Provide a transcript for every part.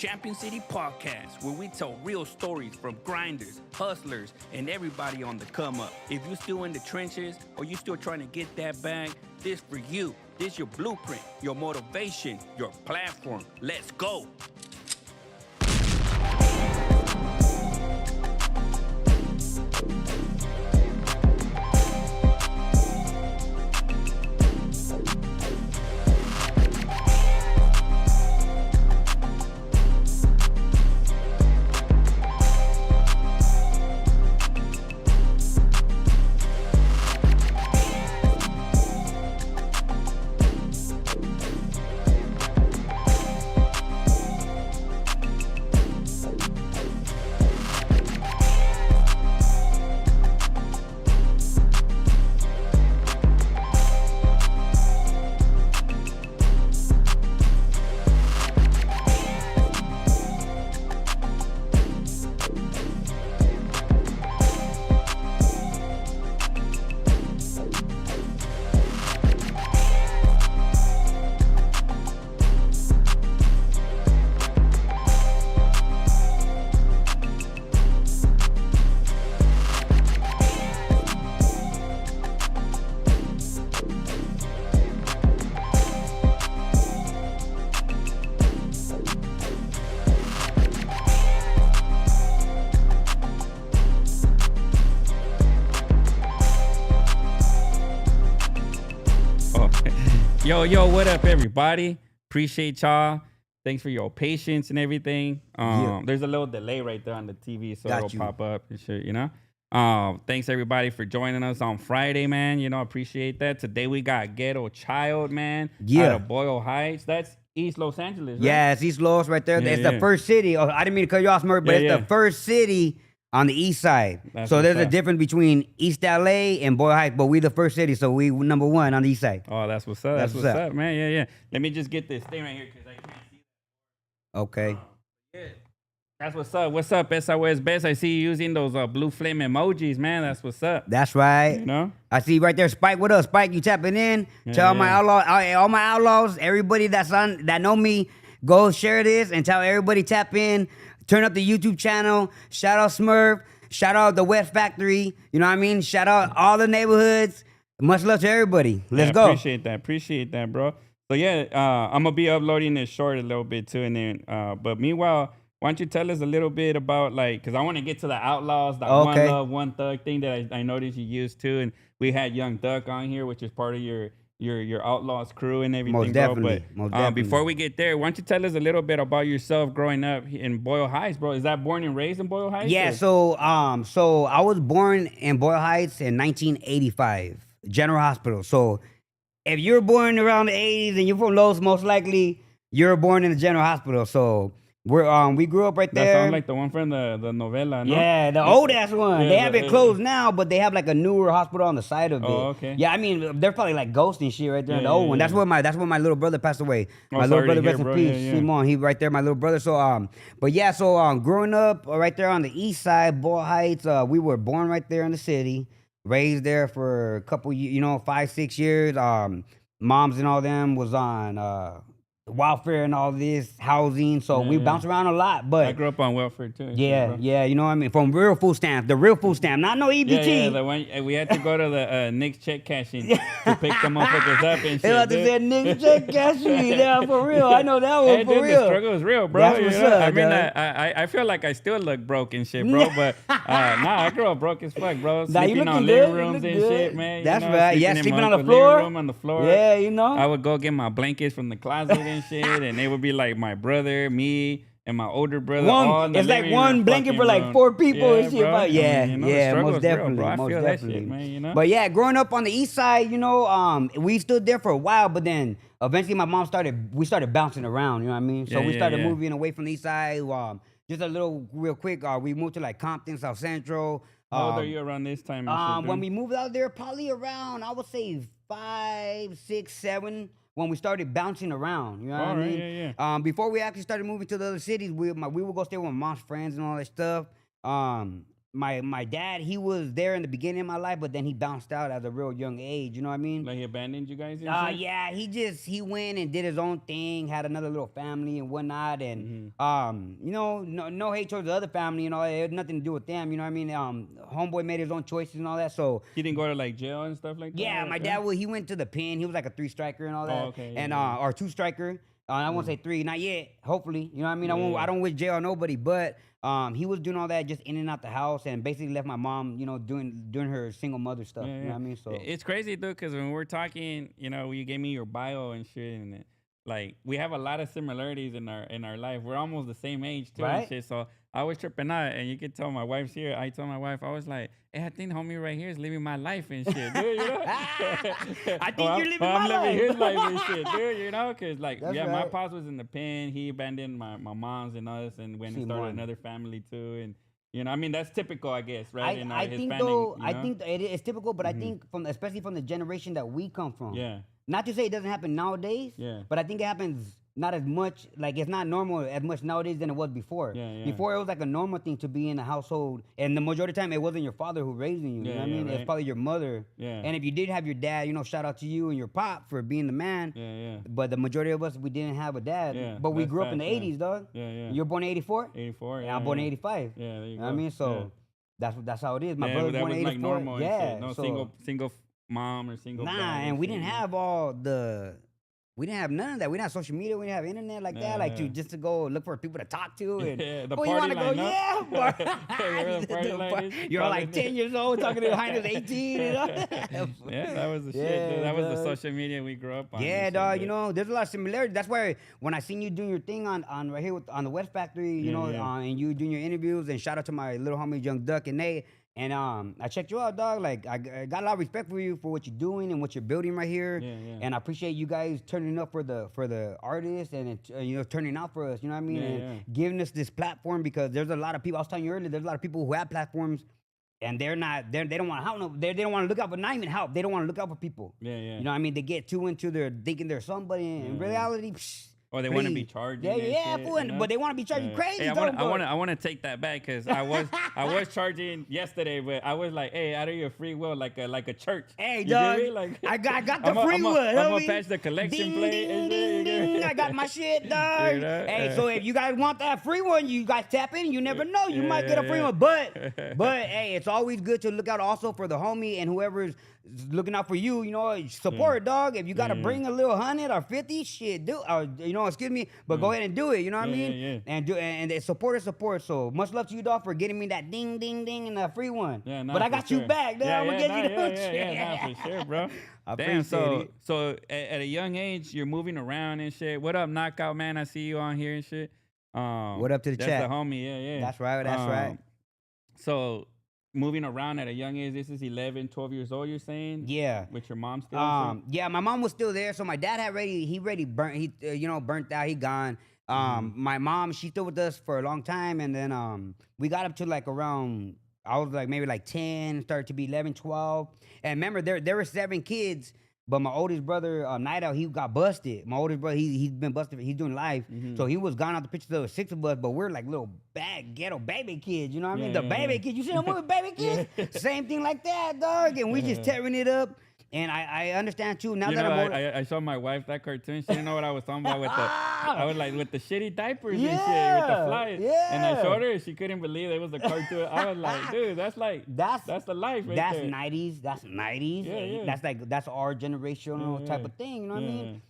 Champion City Podcast, where we tell real stories from grinders, hustlers, and everybody on the come up. If you're still in the trenches or you still trying to get that bag, this for you. This your blueprint, your motivation, your platform. Let's go. Yo, what up, everybody? Appreciate y'all. Thanks for your patience and everything. There's a little delay right there on the TV, so it'll pop up and shit, you know? Thanks, everybody, for joining us on Friday, man. You know, appreciate that. Today, we got Ghetto Child, man. Out of Boyle Heights. That's East Los Angeles, right? Yeah, it's East Los right there. It's the first city. Oh, I didn't mean to cut you off, Smerf, but it's the first city on the east side. So there's a difference between East LA and Boyle Heights, but we the first city, so we number one on the east side. Oh, that's what's up. That's what's up, man. Yeah. Let me just get this thing right here because I can't see that. Okay. Yeah. That's what's up. What's up, SOS Best? I see you using those blue flame emojis, man. That's what's up. That's right. You know? I see right there, Spike with us. Spike, you tapping in. Tell all my outlaws, everybody that know me, go share this and tell everybody tap in. Turn up the YouTube channel. Shout out Smurf. Shout out the West Factory. You know what I mean? Shout out all the neighborhoods. Much love to everybody. Let's go. Appreciate that, bro. So yeah, I'm gonna be uploading this short a little bit too, and then but meanwhile, why don't you tell us a little bit about because I want to get to the Outlaws, the One Love, One Thug thing that I noticed you used too, and we had Young Duck on here, which is part of your Outlaws crew and everything. Most definitely. Before we get there, why don't you tell us a little bit about yourself growing up in Boyle Heights, bro? Is that born and raised in Boyle Heights? Yeah, so I was born in Boyle Heights in 1985, General Hospital. So if you're born around the 80s and you're from Los, most likely you're born in the General Hospital. So we grew up right there. That sounds like the one from the novela, no? Yeah, the old ass one. They have it closed now, but they have like a newer hospital on the side of it. Oh, okay. Yeah, I mean they're probably like ghosts and shit right there in the old one. That's where my little brother passed away. My little brother, rest in peace. Simon, he right there, my little brother. So growing up right there on the east side, Boyle Heights, we were born right there in the city, raised there for a couple, 5-6 years. Moms and all them was on welfare and all this housing, so we bounce around a lot. But I grew up on welfare too. Yeah, you know what I mean. From real food stamps, the real food stamp, not no EBT. Yeah, the one we had to go to the Nick's check cashing to pick the motherfuckers up and shit. They like to say Nick's check cashing. Yeah, for real. I know that one for real. The struggle is real, bro. That's what's up. I mean, I feel like I still look broke and shit, bro. But I grew up broke as fuck, bro. Sleeping on living rooms and shit, man. That's right. Yeah, sleeping on the floor. On the floor. Yeah, you know. I would go get my blankets from the closet and shit, and they would be like my brother, me, and my older brother. It's like one blanket for like 4 people and shit. But most definitely, real, bro. I feel that shit, man, you know? But yeah, growing up on the east side, we stood there for a while, but then eventually my mom we started bouncing around, you know what I mean? So we started moving away from the east side. Just a little real quick, we moved to like Compton, South Central. How old are you around this time? When we moved out there, probably around, I would say 5, 6, 7. When we started bouncing around, you know what I mean? Yeah. Before we actually started moving to the other cities, we would go stay with my mom's friends and all that stuff. my dad, he was there in the beginning of my life, but then he bounced out at a real young age. You know what I mean? Like he abandoned you guys? Yeah, he went and did his own thing, had another little family and whatnot, and you know, no hate towards the other family. You know, it had nothing to do with them. You know what I mean? Homeboy made his own choices and all that. So he didn't go to like jail and stuff like that. Yeah, my dad, he went to the pen. He was like a 3-striker and all that. Oh, okay, and or 2-striker. I won't say 3, not yet. Hopefully, you know what I mean. Yeah. I don't wish jail on nobody, but he was doing all that just in and out the house, and basically left my mom, you know, doing her single mother stuff. You know what I mean? So it's crazy though, because when we're talking, you know, you gave me your bio and shit, and like we have a lot of similarities in our life. We're almost the same age too, and shit. So I was tripping out, and you could tell my wife's here. I told my wife, I was like, "Hey, I think homie right here is living my life and shit, dude." You know? I think you're living my life. I'm living his life and shit, dude. You know, because like That's my right. pops was in the pen. He abandoned my mom's and us, and went and started another family too, and. You know, I mean, that's typical, I guess, right? I think though, you know? I think it's typical, but I think especially from the generation that we come from. Yeah. Not to say it doesn't happen nowadays. Yeah. But I think it happens not as much. Like it's not normal as much nowadays than it was before. Yeah. Before it was like a normal thing to be in a household, and the majority of the time it wasn't your father who raised you. You know what I mean? Right. It's probably your mother. Yeah. And if you did have your dad, you know, shout out to you and your pop for being the man. Yeah. But the majority of us, we didn't have a dad. Yeah, but we that's grew up in the facts, 80s, dog. Yeah. You're born in 84? 84. Yeah, I'm born in 85. Yeah, there you go. I mean, so that's how it is. My brother's that born was in 84. like normal. Yeah. And shit. No single mom or single. And we didn't have all the. We didn't have none of that. We didn't have social media. We didn't have internet like that. Like to go look for people to talk to. And the you want to go? Yeah. You're like 10 years old talking to Heinz 18. You know? Yeah, that was the shit. Dude. That was the social media we grew up on. Yeah, dog. You know, there's a lot of similarities. That's why when I seen you doing your thing on right here on the West Factory, you know, and you doing your interviews, and shout out to my little homies Young Duck and Nate. And I checked you out, dog. Like I got a lot of respect for you for what you're doing and what you're building right here. And I appreciate you guys turning up for the artists and you know, turning out for us. You know what I mean? And giving us this platform, because there's a lot of people. I was telling you earlier, there's a lot of people who have platforms, and they don't want to help. They don't want to look out for, not even help. They don't want to look out for people. You know what I mean? They get too into their thinking they're somebody. In reality. Or they want to be charged. Fool, you know? But they want to be charging crazy. Hey, I want to take that back, because I was charging yesterday, but I was like, hey, out of your free will, like a church. Hey, dog, like, I got the free will. I'm gonna patch the collection plate. Ding, I got my shit, dog. You know? Hey, so if you guys want that free one, you guys tap in. You never know, you might get a free one. But hey, it's always good to look out also for the homie and whoever's looking out for you. You know, support, dog. If you gotta bring a little 100 or 50, shit, do you know? Excuse me, but go ahead and do it. You know what I mean? And support. So much love to you, dog, for getting me that ding and that free one. But I got you back, dog. I'm gonna get you the shit. For sure, bro. Damn. So at a young age, you're moving around and shit. What up, Knockout Man? I see you on here and shit. What up to the chat? That's the homie. Yeah. That's right. So moving around at a young age, this is 11, 12 years old, you're saying? Yeah. With your mom still? Yeah, my mom was still there. So my dad burnt out. He gone. My mom, she's still with us for a long time. And then we got up to like around, I was like maybe like 10, started to be 11, 12. And remember, there were 7 kids. But my oldest brother, Night Out, he got busted. My oldest brother, he's been busted. He's doing life. So he was gone out the picture. There was 6 of us, but we're like little bad ghetto baby kids. You know what I mean? The baby kids. You see them movie Baby Kids? Same thing like that, dog. And we just tearing it up. And I understand too. Now that I'm older, I showed my wife that cartoon. She didn't know what I was talking about I was like with the shitty diapers and shit, with the flies. And I showed her, she couldn't believe it was a cartoon. I was like, dude, that's the life right that's there. 90s. That's 90s. Yeah. That's our generational type of thing. You know what I mean?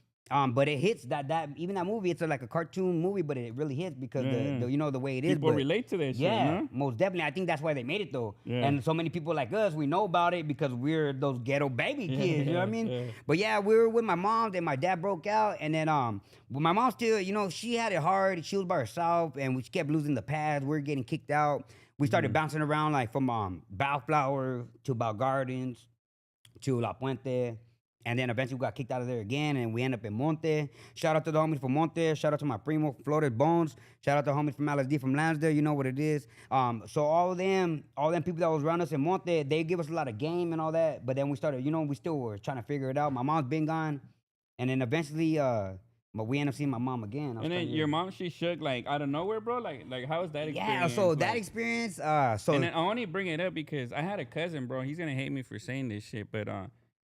But it hits that even that movie, it's like a cartoon movie, but it really hits because the you know, the way it is. People relate to that shit. Yeah, most definitely. I think that's why they made it though. And so many people like us, we know about it because we're those ghetto baby kids. You know what I mean? But yeah, we were with my mom, then my dad broke out, and then my mom still, you know, she had it hard. She was by herself, and we kept losing the pads. We were getting kicked out. We started bouncing around like from Bellflower to Bell Gardens to La Puente. And then eventually we got kicked out of there again, and we end up in Monte. Shout out to the homies from Monte. Shout out to my primo, Floated Bones. Shout out to homies from LSD from Lansdale. You know what it is. So all them people that was around us in Monte, they give us a lot of game and all that. But then we started, you know, we still were trying to figure it out. My mom's been gone. And then eventually But we ended up seeing my mom again. And then your mom, she shook like out of nowhere, bro. Like how was that experience? Yeah, so that like, experience, and then I only bring it up because I had a cousin, bro. He's gonna hate me for saying this shit, but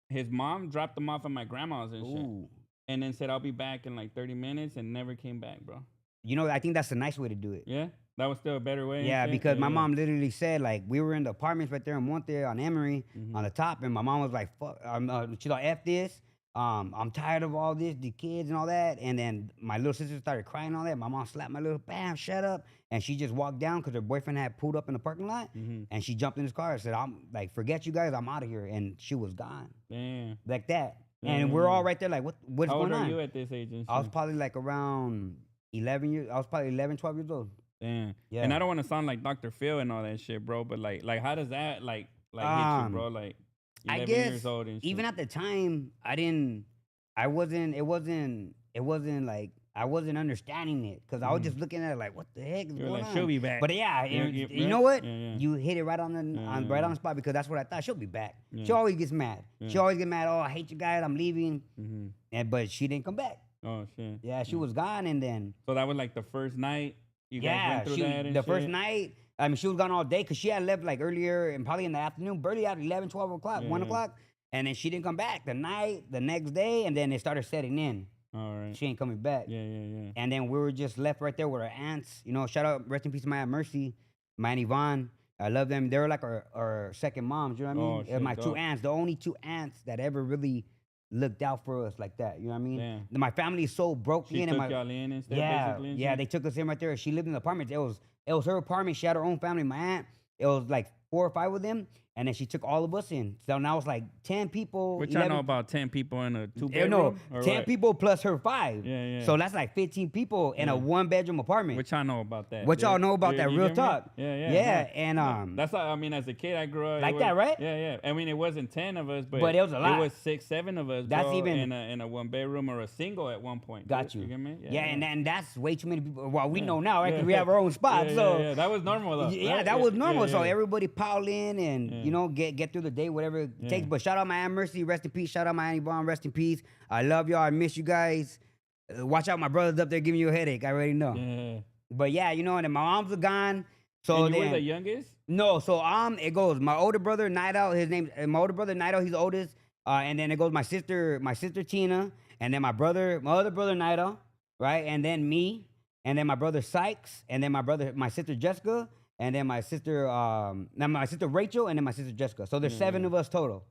his mom dropped him off at my grandma's and shit, and then said I'll be back in like 30 minutes, and never came back, bro. You know, I think that's a nice way to do it. Yeah, that was still a better way. Yeah, because my mom literally said, like, we were in the apartments right there in Monte on Emory on the top, and my mom was like, "Fuck," she's like, "F this. I'm tired of all this, the kids and all that." And then my little sister started crying and all that. My mom slapped my little, bam, shut up. And she just walked down because her boyfriend had pulled up in the parking lot. And she jumped in his car and said, "I'm like, forget you guys, I'm out of here." And she was gone. Damn. Like that. And we're all right there like, what's going on? How old are you at this age? I was probably like around 11 years. I was probably 11, 12 years old. Damn. Yeah. And I don't want to sound like Dr. Phil and all that shit, bro. But like how does that like hit you, bro? Like 11 I guess years old and shit. Even at the time, I wasn't understanding it because I was just looking at it like, what the heck is going on? She'll be back. But yeah, you know what? You hit it right on the spot because that's what I thought. She'll be back. She always gets mad. She always gets mad. "Oh, I hate you guys. I'm leaving." But she didn't come back. Oh shit. Yeah, she was gone, and then. So that was like the first night you guys went through that and the first night. I mean, she was gone all day because she had left like earlier and probably in the afternoon, barely at 11, 12 o'clock, 1 o'clock. And then she didn't come back the next day, and then it started setting in. All right. She ain't coming back. Yeah. And then we were just left right there with our aunts. You know, shout out, rest in peace to my Aunt Mercy, my Aunt Yvonne. I love them. They were like our second moms, you know what I mean? Shit, my two aunts, the only two aunts that ever really looked out for us like that. You know what I mean? Damn. My family is so broken. She took y'all in and stuff, basically? Yeah, they took us in right there. She lived in the apartment. It was her apartment. She had her own family. My aunt, it was like 4 or 5 of them, and then she took all of us in. So now it's like 10 people. Which I know about 10 people in a 2-bedroom? No, 10 people plus her 5. Yeah. So that's like 15 people in a 1-bedroom apartment. Which I know about that. What y'all know about that? Real talk. Yeah. And that's how, I mean, as a kid, I grew up like that, right? Yeah. I mean, it wasn't 10 of us, but it was a lot. It was 6, 7 of us. That's bro, even in a 1-bedroom or a single at one point. Got you. You get me? Yeah, and that's way too many people. Well, we know now, right? Because we have our own spot. Yeah, that was normal though. Yeah, right? that was normal. So everybody piled in and you know get through the day, whatever it takes. But shout out my Aunt Mercy, rest in peace. Shout out my Aunt Yvonne, rest in peace. I love y'all. I miss you guys. Watch out, my brother's up there giving you a headache. I already know. Yeah. But yeah, you know, and then my moms are gone. So and you were the youngest? No, so it goes my older brother Night Out. His name my older brother Night Out. He's the oldest. And then it goes my sister Tina, and then my other brother Night Out, right? And then me, and then my brother Sykes, and then my sister Jessica, and then my sister Rachel, and then my sister Jessica. So there's 7 of us total.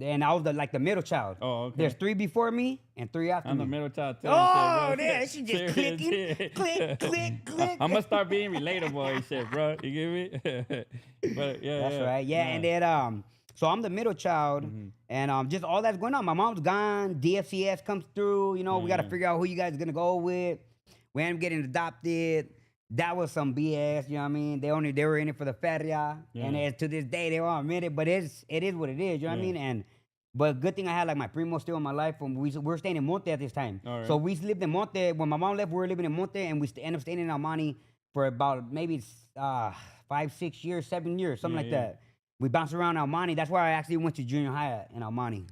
And I was the middle child. Oh, okay. There's 3 before me and 3 after me. I'm the middle child too. Oh, yeah, she just clicking, click. I'm gonna start being relatable and shit, bro. You get me? But yeah, that's right. Yeah, and then so I'm the middle child, and just all that's going on. My mom's gone. DFCS comes through. You know, we got to figure out who you guys are gonna go with. We end up getting adopted. That was some BS, you know what I mean? They were in it for the feria, and to this day they won't admit it, but it is what it is, you know what I mean? But good thing I had like my primo still in my life when we were staying in Monte at this time. Right. So we lived in Monte. When my mom left, we were living in Monte, and we ended up staying in Almani for about maybe 5, 6 years, 7 years, something like that. We bounced around Almani. That's where I actually went to junior high in Almani.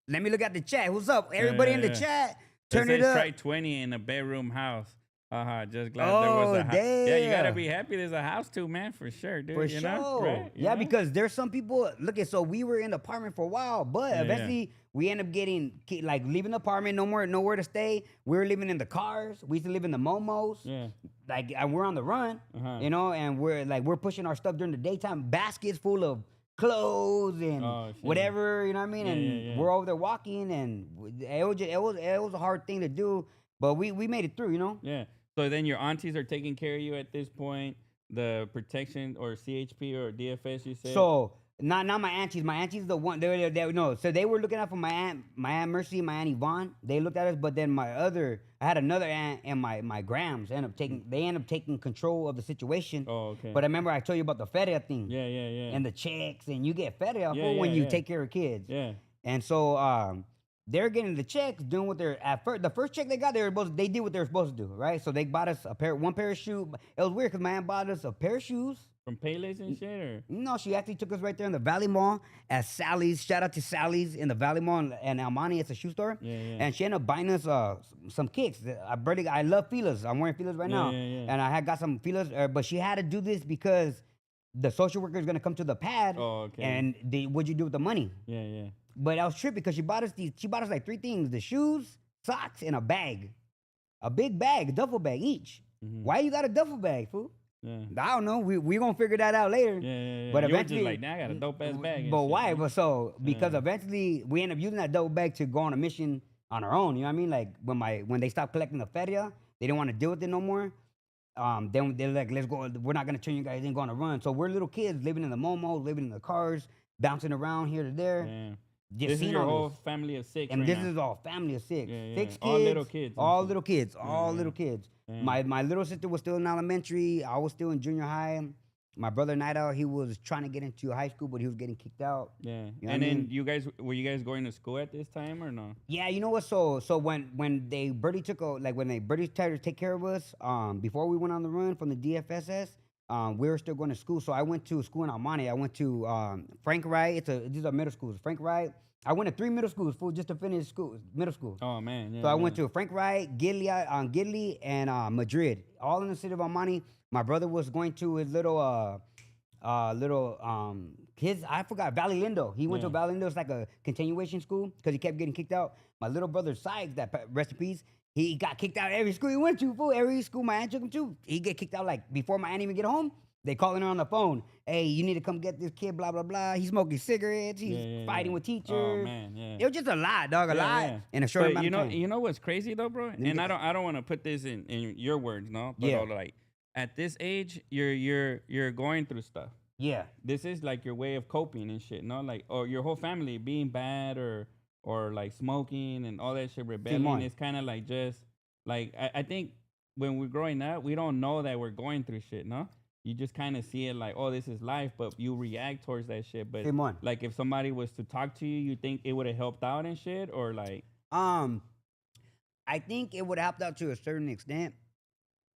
Let me look at the chat. What's up? Everybody in the chat, turn it up. Try 20 in a bedroom house. Just glad there was a house. Yeah, you gotta be happy there's a house too, man, for sure, dude. For you sure. Know? Right? Yeah, because there's some people, so we were in the apartment for a while, but eventually we end up getting, like, leaving the apartment, nowhere to stay. We were living in the cars. We used to live in the Momos. Yeah. Like, we're on the run, you know, and we're pushing our stuff during the daytime, baskets full of clothes and whatever, you know what I mean? And we're over there walking, and it was a hard thing to do, but we made it through, you know? Yeah. So then your aunties are taking care of you at this point. The protection or CHP or DFS, you said. So not my aunties. My aunties the one. So they were looking out for my aunt Mercy, my aunt Yvonne. They looked at us, but then I had another aunt and my grams end up taking control of the situation. Oh, okay. But I remember I told you about the feria thing. Yeah. And the checks, and you get feria when you take care of kids. Yeah. And so they're getting the checks, doing what they're the first check they got, they did what they were supposed to do, right? So they bought us one pair of shoes. It was weird because my aunt bought us a pair of shoes, From Payless and shit, or? No, she actually took us right there in the Valley Mall at Sally's. Shout out to Sally's in the Valley Mall and Almani. It's a shoe store. Yeah, yeah. And she ended up buying us some kicks. I love Fila's. I'm wearing Fila's right now. Yeah, yeah. And I had got some Fila's, but she had to do this because the social worker is gonna come to the pad. Oh, okay. And what'd you do with the money? Yeah, yeah. But I was tripping because she bought us like 3 things: the shoes, socks, and a bag, a big bag, a duffel bag each. Mm-hmm. Why you got a duffel bag, fool? Yeah. I don't know. We gonna figure that out later. Yeah. But you eventually, were just like, nah, I got a dope ass bag. But shit, why? man. But so because eventually we end up using that double bag to go on a mission on our own. You know what I mean? Like when they stopped collecting the feria, they didn't want to deal with it no more. Then they're like, let's go. We're not gonna turn you guys in, go on a run. So we're little kids living in the momos, living in the cars, bouncing around here to there. Yeah. Just This is your whole family of 6, and right this now. is all family of 6. Yeah, 6 kids, all little kids. all little kids, all yeah. little kids. Yeah. My little sister was still in elementary. I was still in junior high. My brother Night Out, he was trying to get into high school, but he was getting kicked out. Yeah. You know and then mean? were you guys going to school at this time or no? Yeah, you know what? So when they Birdie tried to take care of us, before we went on the run from the DFSS, we were still going to school. So I went to school in Almani. I went to Frank Wright. These are middle schools. Frank Wright. I went to 3 middle schools, fool, just to finish middle school. Oh man, yeah. So I went to Frank Wright, Gidley, and Madrid, all in the city of Almani. My brother was going to his his I forgot Valley Lindo. He went to Valley Lindo. It's like a continuation school because he kept getting kicked out. My little brother Sykes, that rest in peace, he got kicked out every school he went to. Fool, every school my aunt took him to, he get kicked out like before my aunt even get home. They calling her on the phone. Hey, you need to come get this kid. Blah blah blah. He's smoking cigarettes. He's fighting with teachers. Oh man, yeah. It was just a lot, dog. A lot in a short amount of time. You know what's crazy though, bro? And I don't want to put this in your words, no. But like at this age, you're going through stuff. Yeah. This is like your way of coping and shit, no? Like, or your whole family being bad or like smoking and all that shit, rebelling. It's kind of like just like I think when we're growing up, we don't know that we're going through shit, no? You just kind of see it like, oh, this is life, but you react towards that shit. But like, if somebody was to talk to you, you think it would have helped out and shit, or like? I think it would have helped out to a certain extent.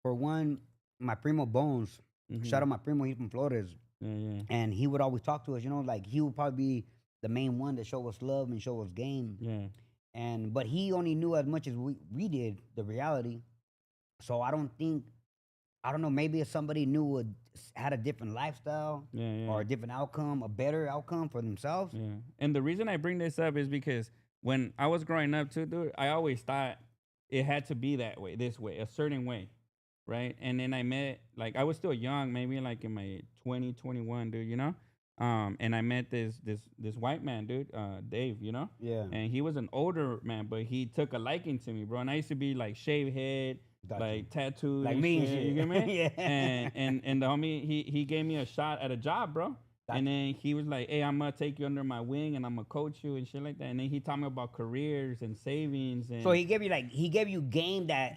For one, my primo Bones, shout out my primo, he's from Flores, and he would always talk to us. You know, like he would probably be the main one to show us love and show us game. Yeah. But he only knew as much as we did the reality. So I don't know, maybe if somebody had a different lifestyle or a different outcome, a better outcome for themselves. Yeah. And the reason I bring this up is because when I was growing up too, dude, I always thought it had to be that way, this way, a certain way, right? And then I met, like, I was still young, maybe like in my 21, dude, you know? And I met this white man, dude, Dave, you know? Yeah. And he was an older man, but he took a liking to me, bro. And I used to be like shaved head, like tattoos, like me and shit. You get me? Yeah. And the homie, he gave me a shot at a job, bro. And then he was like, hey, I'm gonna take you under my wing and I'm gonna coach you and shit like that. And then he taught me about careers and savings. And so he gave you game that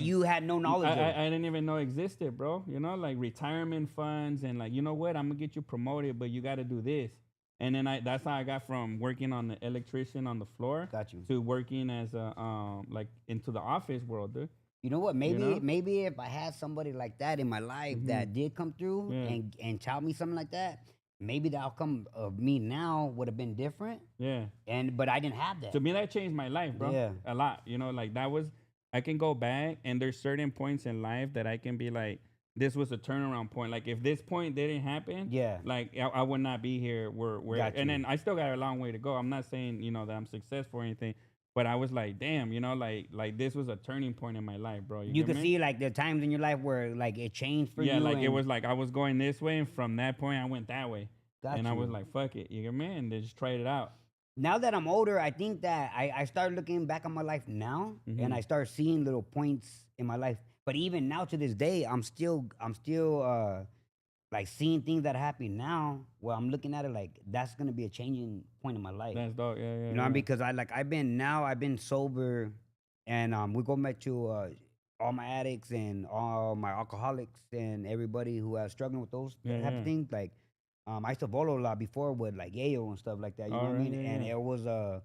you had no knowledge of. I didn't even know existed, bro. You know, like retirement funds and like, you know what, I'm gonna get you promoted, but you gotta do this. And then that's how I got from working on the electrician on the floor to working as a like into the office world, dude. You know what? Maybe if I had somebody like that in my life that did come through and taught me something like that, maybe the outcome of me now would have been different. Yeah. But I didn't have that. To me, that changed my life, bro. Yeah. A lot. You know, like I can go back and there's certain points in life that I can be like, this was a turnaround point. Like if this point didn't happen, like I would not be here where and then I still got a long way to go. I'm not saying, you know, that I'm successful or anything. But I was like, damn, you know, like this was a turning point in my life, bro. You could see like the times in your life where like it changed for you. Yeah, like it was like I was going this way, and from that point I went that way. And I was like, fuck it, you get me? And they just tried it out. Now that I'm older, I think that I started looking back on my life now, and I start seeing little points in my life. But even now to this day, I'm still like seeing things that happen now where I'm looking at it like that's gonna be a changing point in my life. That's dope, yeah. You know, because I've been sober, and we go back to all my addicts and all my alcoholics and everybody who was struggling with those type of things. Like I used to volo a lot before with like yayo and stuff like that. You know what I mean? And it was a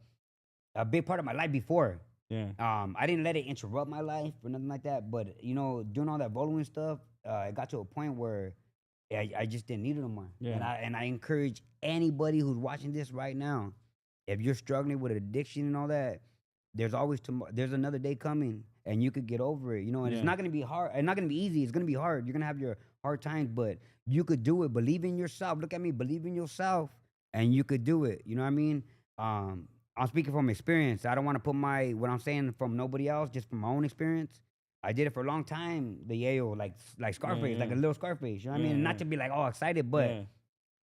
big part of my life before. Yeah. I didn't let it interrupt my life or nothing like that. But you know, doing all that voloing stuff, it got to a point where I just didn't need it no more. Yeah. And I encourage anybody who's watching this right now, if you're struggling with addiction and all that, there's always tomorrow. There's another day coming, and you could get over it. You know, and it's not gonna be hard. It's not gonna be easy. It's gonna be hard. You're gonna have your hard times, but you could do it. Believe in yourself. Look at me. Believe in yourself, and you could do it. You know what I mean? I'm speaking from experience. I don't want to put what I'm saying from nobody else, just from my own experience. I did it for a long time. The yayo, like Scarface, like a little Scarface. You know what I mean? Not to be like all excited, but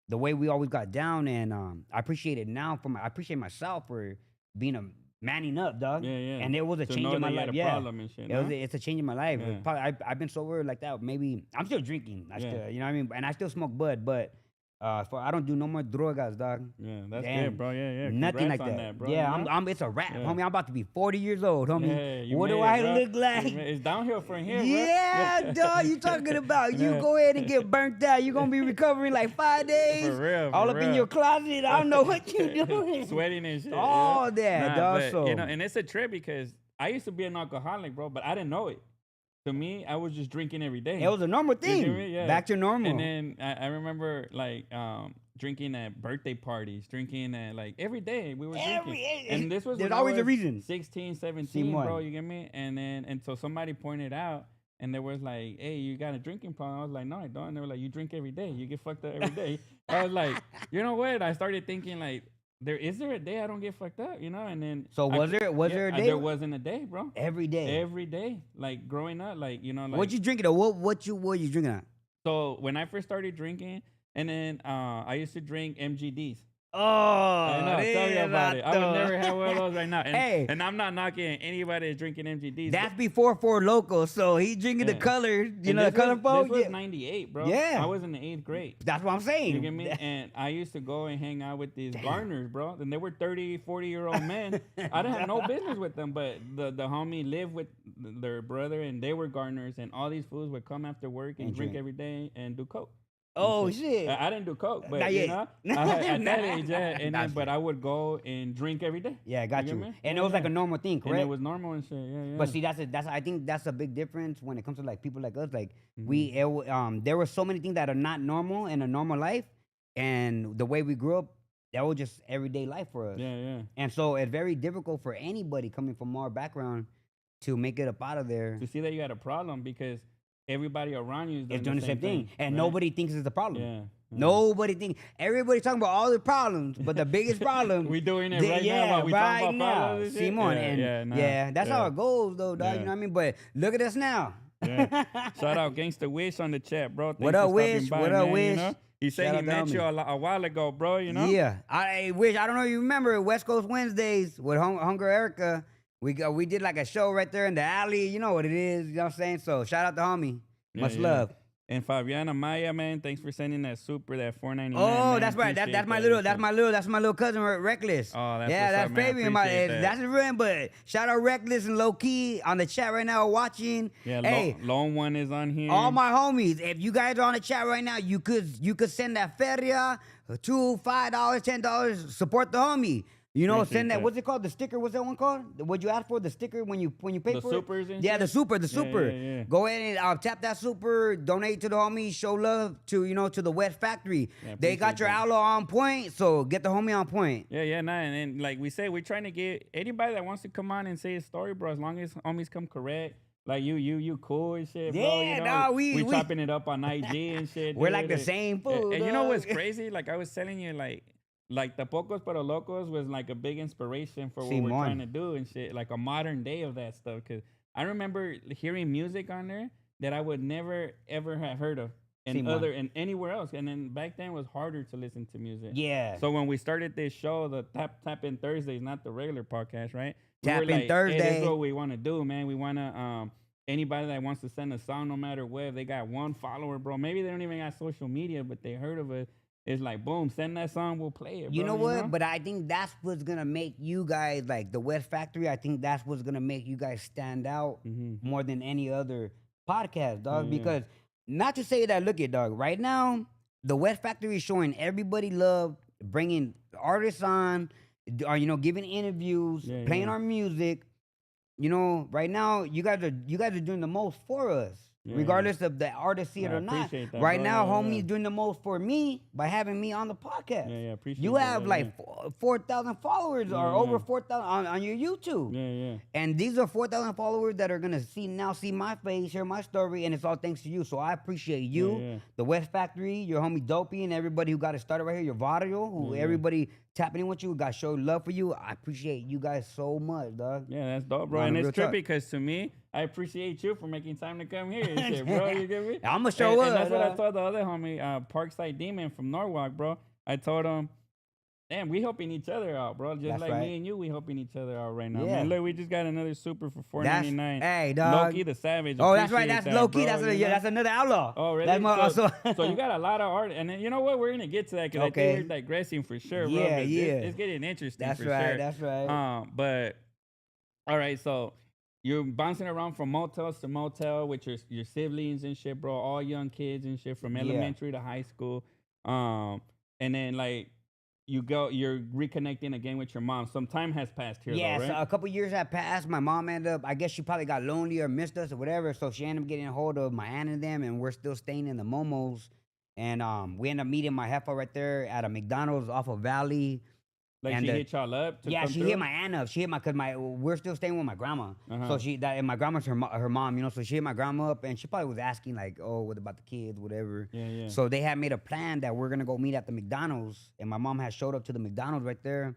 the way we always got down, and I appreciate it now. I appreciate myself for being a manning up, dog. And it was a change in my life. It's a change in my life. Probably, I've been sober like that. Maybe I'm still drinking. Still, you know what I mean? And I still smoke bud, but I don't do no more drogas, dog. Yeah, that's good, bro. Yeah. Nothing like that. Bro. Yeah, it's a wrap, homie. I'm about to be 40 years old, homie. What do I look like? It's downhill from here, bro. Yeah, dog. You talking about you go ahead and get burnt out. You're gonna be recovering like 5 days. For real. All up in your closet. I don't know what you doing. Sweating and shit. All that, dog. But, so and it's a trip because I used to be an alcoholic, bro, but I didn't know it. To me, I was just drinking every day. It was a normal thing. Back to normal. And then I remember like drinking at birthday parties, drinking at like every day we were drinking. And this was there's always a reason. 16, 17, bro, you get me? And so somebody pointed out, and there was like, hey, you got a drinking problem? I was like, no, I don't. And they were like, you drink every day. You get fucked up every day. I was like, you know what? I started thinking like, is there a day I don't get fucked up, you know? And then was there a day? There wasn't a day, bro. Every day. Every day. Like growing up, like, you know, like what you drinking? What you drinking at? So when I first started drinking, and then I used to drink MGDs. Oh, I'll tell you about it. I would never have one of those right now. And, and I'm not knocking anybody that's drinking MGDs. That's before Four Locos, so he drinking the color, the colorful. This was 98, bro. Yeah. I was in the 8th grade. That's what I'm saying. You get me? And I used to go and hang out with these gardeners, bro. And they were 30, 40-year-old men. I didn't have no business with them, but the homie lived with their brother, and they were gardeners, and all these fools would come after work and drink every day and do coke. Oh shit! I didn't do coke, but you know, at that age, but I would go and drink every day. Yeah, I got you. And it was like a normal thing, correct? And it was normal and shit. Yeah. But see, I think that's a big difference when it comes to like people like us. Like there were so many things that are not normal in a normal life, and the way we grew up, that was just everyday life for us. Yeah. And so it's very difficult for anybody coming from our background to make it up out of there. To see that you had a problem because everybody around you is doing the same thing. And right? Nobody thinks it's a problem. Yeah. Nobody thinks. Everybody's talking about all the problems, but the biggest problem. We doing it right now. We right talking about problems. Simon. That's how it goes, though, dog. You know what I mean? But look at us now. Shout out Gangsta Wish on the chat, bro. Thanks what up, Wish? What up, Wish? You know? He said he met you a while ago, bro, you know? Yeah. I Wish, I don't know if you remember West Coast Wednesdays with Hunger Erica. We did like a show right there in the alley. You know what it is. You know what I'm saying? So shout out to homie. Much love. And Fabiana Maya, man, thanks for sending that super, that $4.99. Oh, that's right. That's my little cousin, Reckless. Oh, that's Fabian. That's his friend. But shout out Reckless and Low Key on the chat right now watching. Yeah, hey, Lone One is on here. All my homies, if you guys are on the chat right now, you could send that feria $2, $5, $10. Support the homie. You know, send that. What's it called? The sticker. What's that one called? What'd you ask for? The sticker when you pay for it. The supers and shit? The super. Yeah. Go ahead and tap that super. Donate to the homie. Show love to the Wet Factory. Yeah, they got your outlaw on point, so get the homie on point. Yeah. And like we say, we're trying to get anybody that wants to come on and say a story, bro. As long as homies come correct. Like you cool and shit, bro. Yeah, you know, nah, we chopping it up on IG and shit. We're like the same food. And you know what's crazy? Like I was telling you, like the Pocos Pero Locos was like a big inspiration for what we're trying to do and shit. Like a modern day of that stuff. Cause I remember hearing music on there that I would never ever have heard of and anywhere else. And then back then it was harder to listen to music. Yeah. So when we started this show, the Tap In Thursdays, not the regular podcast, right? Tap In Thursday. Hey, this is what we want to do, man. We want to anybody that wants to send a song, no matter what, if they got one follower, bro. Maybe they don't even got social media, but they heard of it. It's like, boom, send that song, we'll play it, bro. You know what? But I think that's what's going to make you guys, like the West Factory, I think that's what's going to make you guys stand out more than any other podcast, dog. Because, not to say that, look at, dog, right now, the West Factory is showing everybody love, bringing artists on, or, giving interviews, playing our music. Right now, you guys are doing the most for us. regardless of the artist see it or not. That, right now, homie's doing the most for me by having me on the podcast. Appreciate you have like 4,000 followers or over 4,000 on your YouTube. And these are 4,000 followers that are gonna see my face, hear my story, and it's all thanks to you. So I appreciate you, the West Factory, your homie Dopey, and everybody who got it started right here, your Vario, who everybody tapping in with you, got showed love for you. I appreciate you guys so much, dog. Yeah, that's dope, bro. And it's trippy because to me, I appreciate you for making time to come here and shit, bro. You get me? I'm gonna show up. And that's what I told the other homie, Parkside Demon from Norwalk, bro. I told him, damn, we helping each other out, bro. Just like me and you, we helping each other out right now, man. Look, we just got another super for $4.99. Hey, dog. Loki the Savage. Oh, that's right. That's Loki. That's another outlaw. Oh, really? That's so you got a lot of art, and then, you know what? We're gonna get to that because I think we're digressing for sure, bro. It's getting interesting. That's for right. Sure. That's right. But all right, so you're bouncing around from motels to motel with your siblings and shit, bro. All young kids and shit from elementary to high school. And then like you're reconnecting again with your mom. Some time has passed here, though, right? So a couple years have passed. My mom ended up, I guess she probably got lonely or missed us or whatever. So she ended up getting a hold of my aunt and them, and we're still staying in the Momos. And we ended up meeting my heifer right there at a McDonald's off of Valley. Like she hit y'all up? She hit my aunt up. She hit because we're still staying with my grandma. So and my grandma's her mom, you know. So she hit my grandma up, and she probably was asking like, "Oh, what about the kids, whatever." So they had made a plan that we're gonna go meet at the McDonald's, and my mom had showed up to the McDonald's right there,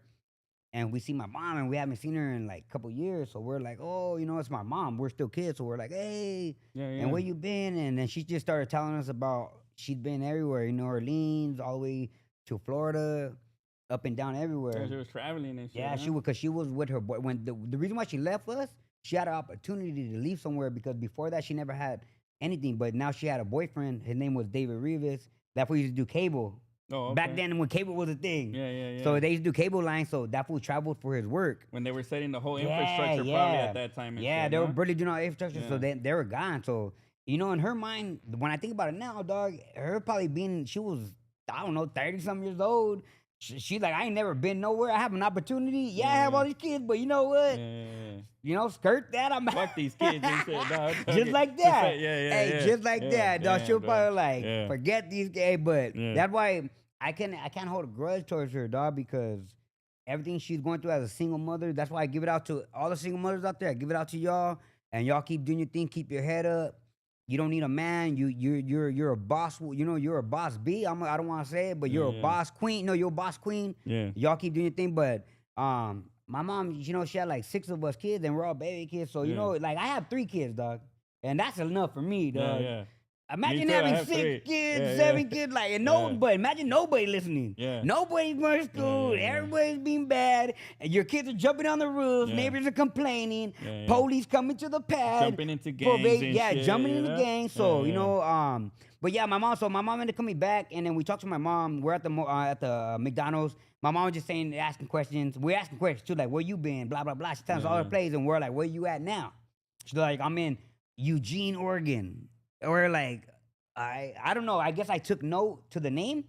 and we see my mom, and we haven't seen her in like a couple years. So we're like, "Oh, you know, it's my mom." We're still kids, so we're like, "Hey, and where you been?" And then she just started telling us about she'd been everywhere, you know, New Orleans, all the way to Florida. Up and down everywhere. She was traveling and shit. Yeah, she was, because she was with her boy. When the reason why she left us, she had an opportunity to leave somewhere because before that she never had anything. But now she had a boyfriend. His name was David Rivas. That's what he used to do cable. Oh, okay. Back then when cable was a thing. Yeah. So they used to do cable lines. So that fool traveled for his work. When they were setting the whole infrastructure probably at that time. And shit, they were really doing all the infrastructure. So they were gone. So, you know, in her mind, when I think about it now, dog, her probably she was, I don't know, 30-something years old. She like, I ain't never been nowhere. I have an opportunity. I have all these kids, but you know what? You know, skirt that. I'm fuck these kids and shit, dog. Just like that. Just like that, dog. She'll probably like forget these guys, but that's why I can't hold a grudge towards her, dog, because everything she's going through as a single mother. That's why I give it out to all the single mothers out there. I give it out to y'all, and y'all keep doing your thing. Keep your head up. You don't need a man. You're a boss. You know, you're a boss B. I don't want to say it, but you're a boss queen. No, you're a boss queen. Yeah. Y'all keep doing your thing. But my mom, you know, she had like 6 of us kids, and we're all baby kids. So you know, like I have 3 kids, dog, and that's enough for me, dog. Imagine having 6 kids, 7 kids, like, and but imagine nobody listening. Nobody's going to school. Everybody's being bad, and your kids are jumping on the roofs. Neighbors are complaining. Police coming to the pad. Jumping into gangs. Jumping into gangs. So you know, but yeah, my mom ended up coming back, and then we talked to my mom. We're at the McDonald's. My mom was just asking questions. We're asking questions too, like, where you been? Blah blah blah. She tells us all her plays, and we're like, where you at now? She's like, I'm in Eugene, Oregon. Or like, I don't know. I guess I took note to the name.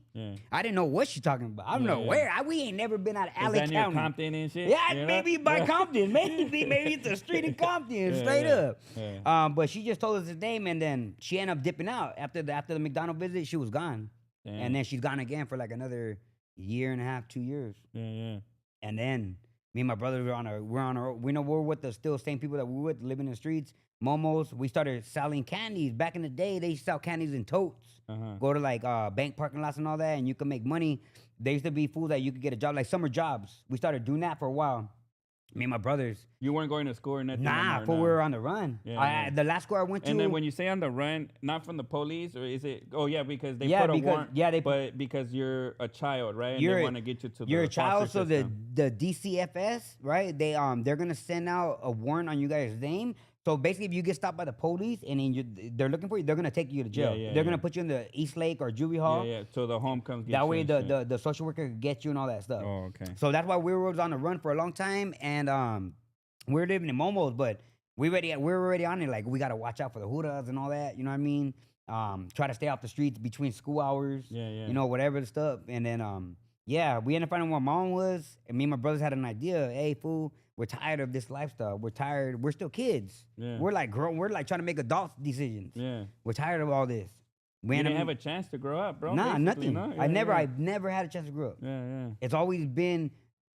I didn't know what she's talking about. I don't know where. We ain't never been out of Allen County. Near Compton and shit? Yeah, maybe by Compton. Maybe it's a street in Compton, straight up. But she just told us his name, and then she ended up dipping out after the McDonald's visit. She was gone, and then she's gone again for like another 1.5 2 years. And then me and my brother we're with the still same people that we were with, living in the streets. Momos, we started selling candies. Back in the day, they used to sell candies in totes. Go to like bank parking lots and all that, and you can make money. There used to be fools that you could get a job, like summer jobs. We started doing that for a while. Me and my brothers. You weren't going to school or nothing? Nah, we were on the run. The last school I went to. And then when you say on the run, not from the police, or is it? Oh yeah, because they put a warrant. But because you're a child, right? And they want to get you to. You're the a child, so system. the DCFS, right? They're gonna send out a warrant on you guys' name. So basically, if you get stopped by the police and then they're looking for you, they're gonna take you to jail. They're gonna put you in the East Lake or Juvie Hall. So the home comes. That way, the social worker can get you and all that stuff. Oh, okay. So that's why we were on the run for a long time, and we're living in Momos, but we're already on it. Like, we gotta watch out for the hoodas and all that. You know what I mean? Try to stay off the streets between school hours. You know, whatever the stuff, and then Yeah, we ended up finding what my mom was, and me and my brothers had an idea. Hey, fool, we're tired of this lifestyle. We're tired. We're still kids. Yeah. We're like grown. We're like trying to make adult decisions. Yeah. We're tired of all this. We didn't have a chance to grow up, bro. Nah, nothing. No? Yeah, I've never had a chance to grow up. Yeah. It's always been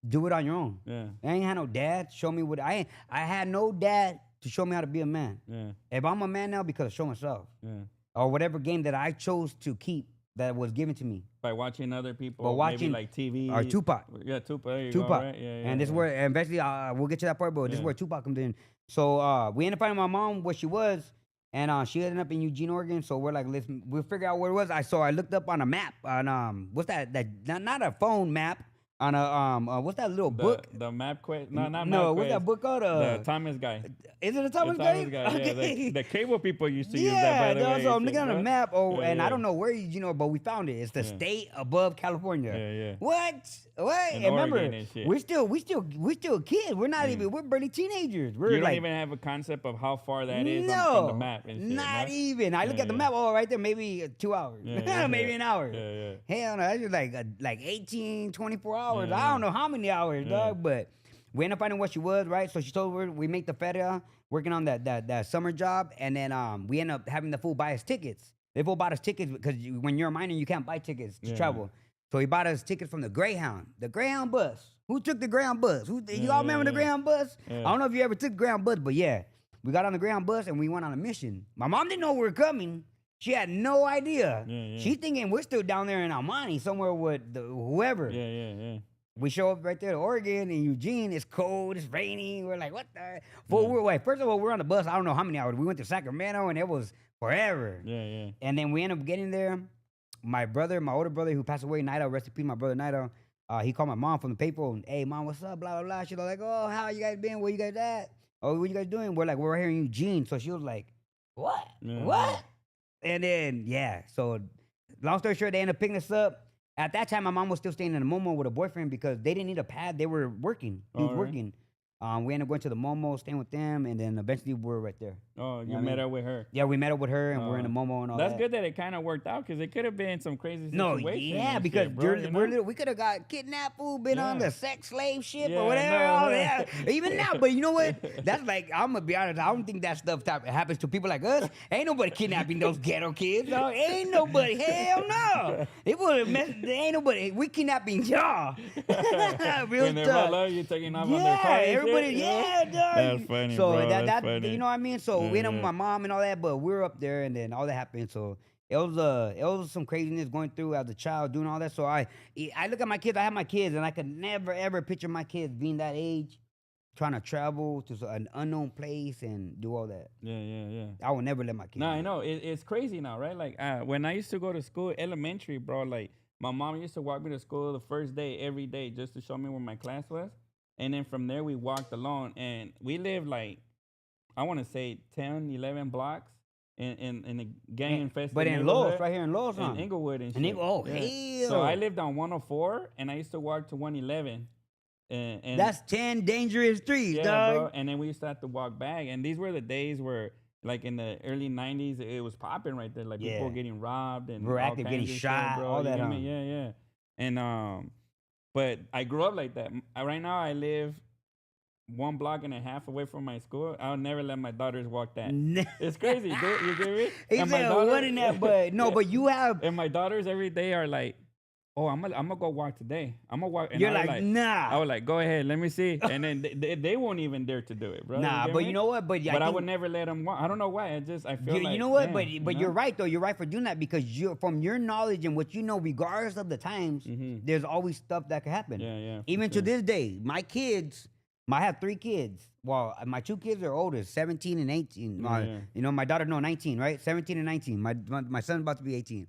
do it on your own. Yeah. I ain't had no dad show me what I had no dad to show me how to be a man. Yeah. If I'm a man now, because I show myself. Yeah. Or whatever game that I chose to keep that was given to me. By watching other people, But watching, maybe like TV. Or Tupac. Yeah, Tupac. There you Tupac. go, right? Yeah, and this is where, and eventually we'll get to that part, but this is where Tupac comes in. So we ended up finding my mom where she was, and she ended up in Eugene, Oregon. So we're like, we'll figure out where it was. I looked up on a map on what's that not a phone map. On a what's that little book? The map quest? No, not no. map What's that book called? The Thomas guy. Is it a Thomas guy? Okay. Yeah, the cable people used to use that. By the way, so I'm looking on a map. And I don't know where but we found it. It's the state above California. Yeah. What? And remember, we're still kids. We're not even. We're barely teenagers. You don't even have a concept of how far that is on the map. And shit, not even. I look at the map. Oh, right there, maybe 2 hours. Maybe an hour. Yeah. Hell no, that's just like 18, 24 hours. I don't know how many hours, dog. But we ended up finding what she was, right? So she told her we make the feria, working on that summer job, and then we end up having the fool buy us tickets. They fool bought us tickets because when you're a minor, you can't buy tickets to travel. So he bought us tickets from the Greyhound bus. Who took the Greyhound bus? You all remember the Greyhound bus? I don't know if you ever took the Greyhound bus, but yeah. We got on the Greyhound bus and we went on a mission. My mom didn't know we were coming. She had no idea. She thinking we're still down there in Almani, somewhere with whoever. Yeah. We show up right there to Oregon and Eugene. It's cold. It's rainy. We're like, what the? First of all, we're on the bus. I don't know how many hours. We went to Sacramento and it was forever. Yeah. And then we ended up getting there. My older brother who passed away, Nido, rest in peace, my brother Nido, he called my mom from the paper. Hey, mom, what's up? Blah, blah, blah. She was like, oh, how you guys been? Where you guys at? Oh, what you guys doing? We're like, we're here in Eugene. So she was like, what? What? And then, so long story short, they ended up picking us up. At that time, my mom was still staying in the Momo with a boyfriend because they didn't need a pad. They were working. He was working. We ended up going to the Momo, staying with them, and then eventually we were right there. Oh, you met up with her? Yeah, we met up with her, and we're in the Momo and all that. That's good that it kind of worked out because it could have been some crazy situation. No, yeah, because we could have got kidnapped, been on the sex slave ship or whatever. Even now, but you know what? That's like, I'm going to be honest, I don't think that stuff happens to people like us. Ain't nobody kidnapping those ghetto kids. No, ain't nobody. Hell no. It would have messed, ain't nobody. We kidnapping y'all. Real when they're you taking off on their car. Everybody, dog. That's funny, so bro. That's funny. You know what I mean? So we ended up with my mom and all that, but we were up there and then all that happened. So it was some craziness going through as a child doing all that. So I look at my kids, I have my kids, and I could never ever picture my kids being that age, trying to travel to an unknown place and do all that. Yeah. I would never let my kids. No, I know. It's crazy now, right? Like when I used to go to school, elementary, bro, like my mom used to walk me to school the first day, every day, just to show me where my class was. And then from there, we walked alone. And we lived like, I want to say 10, 11 blocks in a gang-infested But in Los, right here in Los, in Inglewood and shit. Hell. So I lived on 104, and I used to walk to 111. And that's 10 dangerous streets, dog. Bro. And then we used to have to walk back. And these were the days where, like in the early 90s, it was popping right there. Like people getting robbed and active, getting shot, shit, all that. Yeah. And but I grew up like that. Right now, I live 1.5 blocks away from my school. I'll never let my daughters walk that. It's crazy, dude. You get me? He said, what in that? But no, but you have. And my daughters every day are like, oh, I'm gonna go walk today. I'm gonna walk. And you're like, nah. I was like, go ahead, let me see. And then they won't even dare to do it, bro. Nah, but you know what? But I would never let them walk. I don't know why. I feel like, you know what? But you're right though. You're right for doing that because from your knowledge and what you know, regardless of the times, there's always stuff that could happen. Yeah. Even to this day, my kids. I have 3 kids. Well, my 2 kids are older, 17 and 18. You know, my daughter, 19, right? 17 and 19. My son's about to be 18.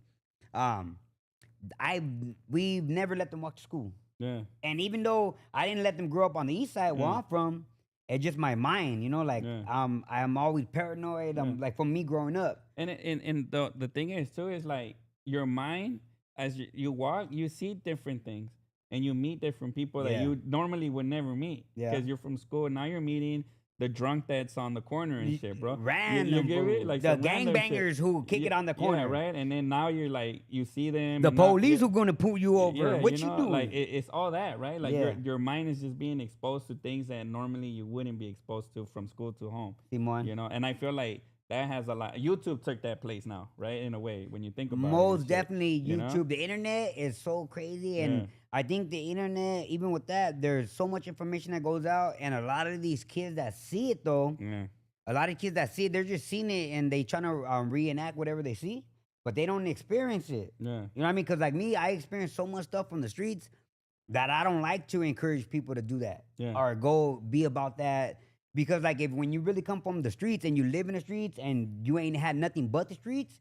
We've never let them walk to school. Yeah. And even though I didn't let them grow up on the east side where I'm from, it's just my mind, you know, like I'm always paranoid. I'm like from me growing up. And the thing is too is like your mind as you walk, you see different things. And you meet different people that you normally would never meet because you're from school. Now you're meeting the drunk that's on the corner and shit, bro. Random, you get it? Like the gangbangers who kick it on the corner. Yeah, right. And then now you're like, you see them. The police who gonna pull you over. Yeah, What you doing? Like it's all that, right? Like your mind is just being exposed to things that normally you wouldn't be exposed to from school to home. Simon. You know, and I feel like that has a lot. YouTube took that place now, right? In a way, when you think about it. Most definitely YouTube. You know? The internet is so crazy. And I think the internet, even with that, there's so much information that goes out. And a lot of these kids that see it, though, a lot of kids that see it, they're just seeing it and they trying to reenact whatever they see. But they don't experience it. Yeah. You know what I mean? Because like me, I experience so much stuff from the streets that I don't like to encourage people to do that. Or go be about that. Because like when you really come from the streets and you live in the streets and you ain't had nothing but the streets,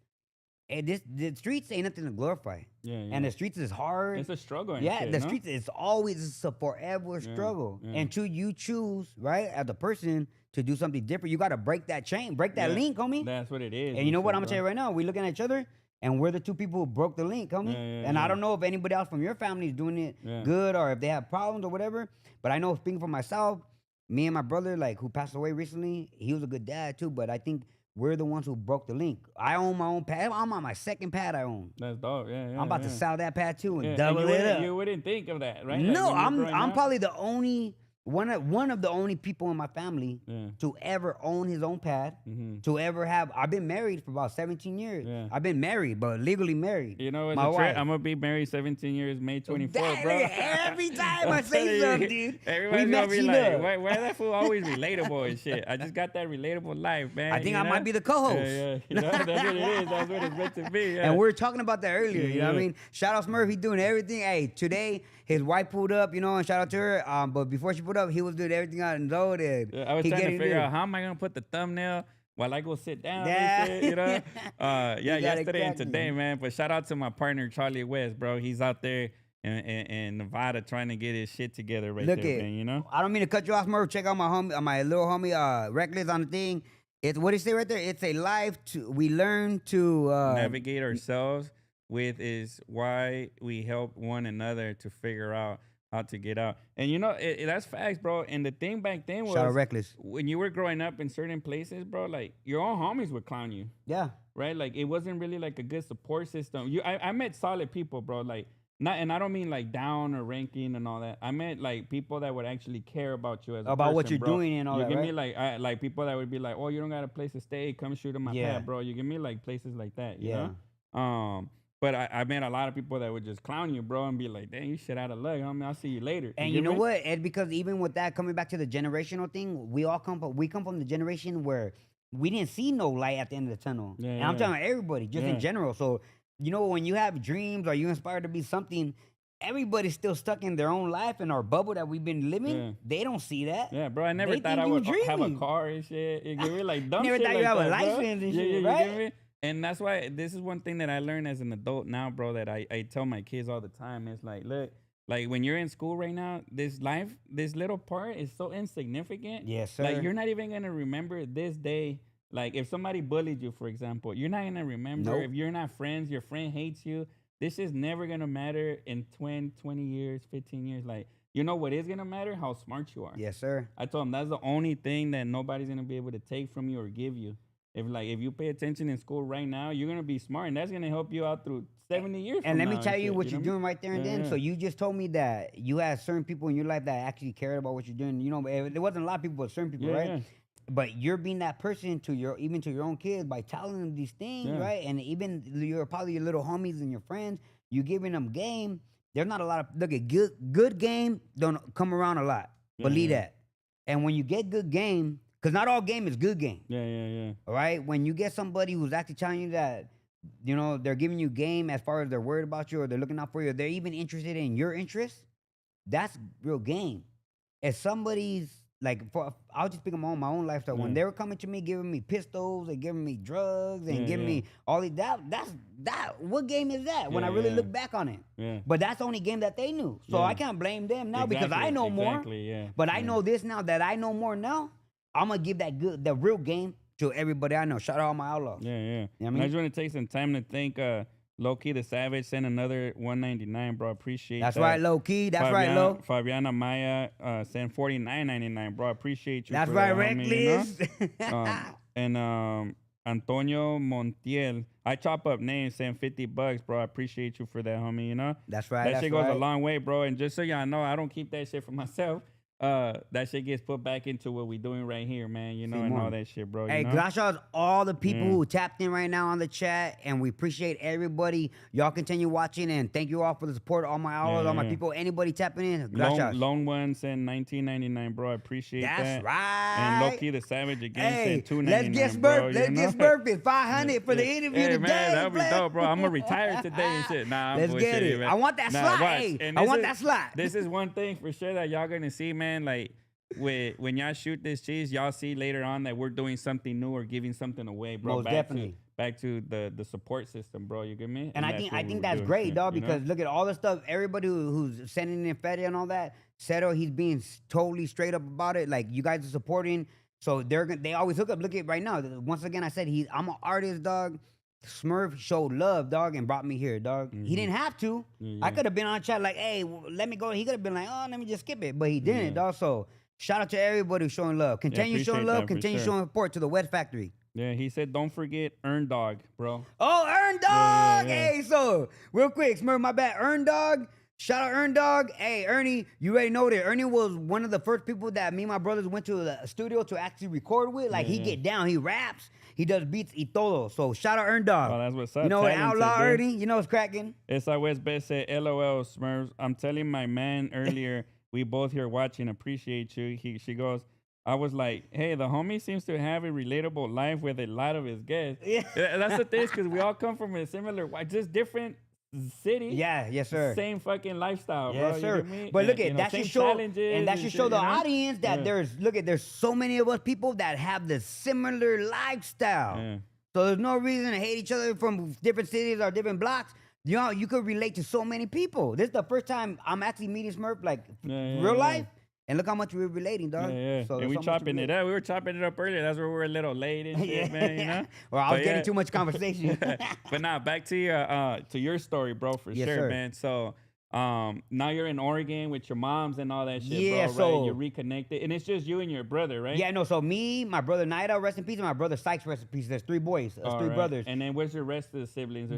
the streets ain't nothing to glorify. And the streets is hard. It's a struggle. The streets is always a forever struggle. Until you choose, right, as a person to do something different. You got to break that chain, break that link, homie. That's what it is. And you know what I'm going to tell you right now? We're looking at each other and we're the two people who broke the link, homie. And I don't know if anybody else from your family is doing it good or if they have problems or whatever. But I know, speaking for myself, me and my brother, like, who passed away recently, he was a good dad too, but I think we're the ones who broke the link. I own my own pad. I'm on my second pad I own. That's dope, I'm about to sell that pad too and double it up. You wouldn't think of that, right? No, like I'm probably the only one of the only people in my family to ever own his own pad, to ever have. I've been married for about 17 years. I've been married, but legally married. You know, my wife. I'm gonna be married 17 years, May 24th, bro. Every time I say something, dude, everybody's gonna be like, why that fool always relatable and shit? I just got that relatable life, man. I think I might be the co-host. That's what it is. That's what it's meant to be. And we were talking about that earlier. You know what I mean? Shout out Smurf, he doing everything. Hey, today his wife pulled up, you know, and shout out to her. But before she pulled up, he was doing everything out and loaded. I was trying to figure out how am I gonna put the thumbnail while I go sit down and shit, you know? Yesterday and today, man. But shout out to my partner Charlie West, bro. He's out there in Nevada trying to get his shit together man, you know? I don't mean to cut you off, Smurf. Check out my little homie Reckless on the thing. It's what it say right there? It's a life we learn to navigate ourselves with is why we help one another to figure out how to get out. And you know, that's facts, bro. And the thing back then was, shout out Reckless. When you were growing up in certain places, bro, like your own homies would clown you. Yeah. Right? Like it wasn't really like a good support system. I met solid people, bro. Like and I don't mean like down or ranking and all that. I meant like people that would actually care about you as a person, what you're bro. doing and all that, You give right? me like people that would be like, oh, you don't got a place to stay, come shoot in my pad, bro. You give me like places like that, you know? But I met a lot of people that would just clown you, bro, and be like, dang, you shit out of luck, homie. I'll see you later. And you know what? Ed, because even with that, coming back to the generational thing, we come from the generation where we didn't see no light at the end of the tunnel. And I'm talking about everybody, just in general. So, you know, when you have dreams or you inspired to be something, everybody's still stuck in their own life and our bubble that we've been living. They don't see that. Yeah, bro. I never thought I would have a car and shit. You give me like dumb never shit thought like you have that, a license and shit, right? You get me? And that's why this is one thing that I learned as an adult now, bro, that I tell my kids all the time. It's like, look, like when you're in school right now, this little part is so insignificant. Yes, sir. Like you're not even going to remember this day. Like if somebody bullied you, for example, you're not going to remember. If you're not friends, your friend hates you. This is never going to matter in 20 years, 15 years. Like, you know what is going to matter? How smart you are. Yes, sir. I told them that's the only thing that nobody's going to be able to take from you or give you. If you pay attention in school right now, you're going to be smart, and that's going to help you out through 70 years and from let now me tell you what shit, you're doing right there and then. So you just told me that you had certain people in your life that actually cared about what you're doing. You know, there wasn't a lot of people, but certain people, right? Yeah. But you're being that person even to your own kids by telling them these things, right? And even probably your little homies and your friends, you giving them game. There's not a lot of look at good game don't come around a lot. Believe that. And when you get good game, because not all game is good game. Yeah. All right? When you get somebody who's actually telling you that, you know, they're giving you game as far as they're worried about you or they're looking out for you, or they're even interested in your interests, that's real game. If somebody's, like, I'll just pick them on my own lifestyle. When they were coming to me, giving me pistols and giving me drugs and giving me all of that, what game is that when I really look back on it? Yeah. But that's the only game that they knew. So I can't blame them now because I know more. But I know this now that I know more now. I'm gonna give the real game to everybody I know. Shout out all my outlaws. Yeah. You know what I mean? I just want to take some time to thank Loki the Savage sent another 199, bro. Appreciate That's that. right, low key. That's right, low. Fabiana Maya sent 49.99, bro. Appreciate you. That's for right, that, reckless. homie, you know? And Antonio Montiel, I chop up names, sent $50, bro. I appreciate you for that, homie. You know. That's right. That that's shit goes right. a long way, bro. And just so y'all know, I don't keep that shit for myself. That shit gets put back into what we doing right here, man. You know, and all that shit, bro. Hey, you know? gracias all the people who tapped in right now on the chat, and we appreciate everybody. Y'all continue watching, and thank you all for the support. All my hours, all my people, anybody tapping in. Gracias. Lone One sent 19.99, bro. I appreciate that. That's right. And Loki the Savage again sent 2.99. Let's get Smurf. Bro, let's get Smurf 500 for the interview hey, today. Man, that'll be dope, bro. I'm gonna retire today and shit. Nah, let's get it. Man. I want that slot. Hey, I want that slot. This is one thing for sure that y'all gonna see, man. Like, when y'all shoot this cheese, y'all see later on that we're doing something new or giving something away, bro. Most definitely. Back to the support system, bro. You get me? And I think that's great, dog. Because look at all the stuff. Everybody who's sending in Fede and all that, Cero, he's being totally straight up about it. Like, you guys are supporting, so they always hook up. Look at right now. Once again, I said I'm an artist, dog. Smurf showed love, dog, and brought me here, dog. He didn't have to. I could have been on chat like, hey, let me go. He could have been like, oh, let me just skip it, but he didn't, dog. So shout out to everybody who's showing love. Continue showing love. Continue showing support to the Wet Factory. Yeah, he said, don't forget Earn Dog, bro. Oh, Earn Dog! Yeah. Hey, so, real quick, Smurf, my bad. Earn Dog, shout out Earn Dog. Hey, Ernie, you already know that Ernie was one of the first people that me and my brothers went to the studio to actually record with. Like, he get down, he raps, he does beats y todo. So, shout out Earn Dog. Oh, that's what's up. You know, Outlaw Ernie, you know it's cracking. Esa West Best said, LOL, Smurfs. I'm telling my man earlier, we both here watching, appreciate you. She goes, I was like, hey, the homie seems to have a relatable life with a lot of his guests. Yeah. That's the thing, because we all come from a similar, just different city. Yeah, yes, sir. Same fucking lifestyle, yes, bro. sir. But look at that should show, and that should show the audience that there's so many of us people that have the similar lifestyle. Yeah. So there's no reason to hate each other from different cities or different blocks. You know, you could relate to so many people. This is the first time I'm actually meeting Smurf, like, real life. And look how much we're relating, dog. Yeah. So and we chopping it up. We were chopping it up earlier. That's where we were a little late and shit, man, you know? Well, I was getting too much conversation. But now, back to your story, bro, for sure, sir. Man. So now you're in Oregon with your moms and all that shit, bro, so, right? You're reconnected. And it's just you and your brother, right? Yeah, no, so me, my brother Naida, rest in peace, and my brother Sykes, rest in peace. There's 3 boys, 3 brothers. And then where's the rest of the siblings?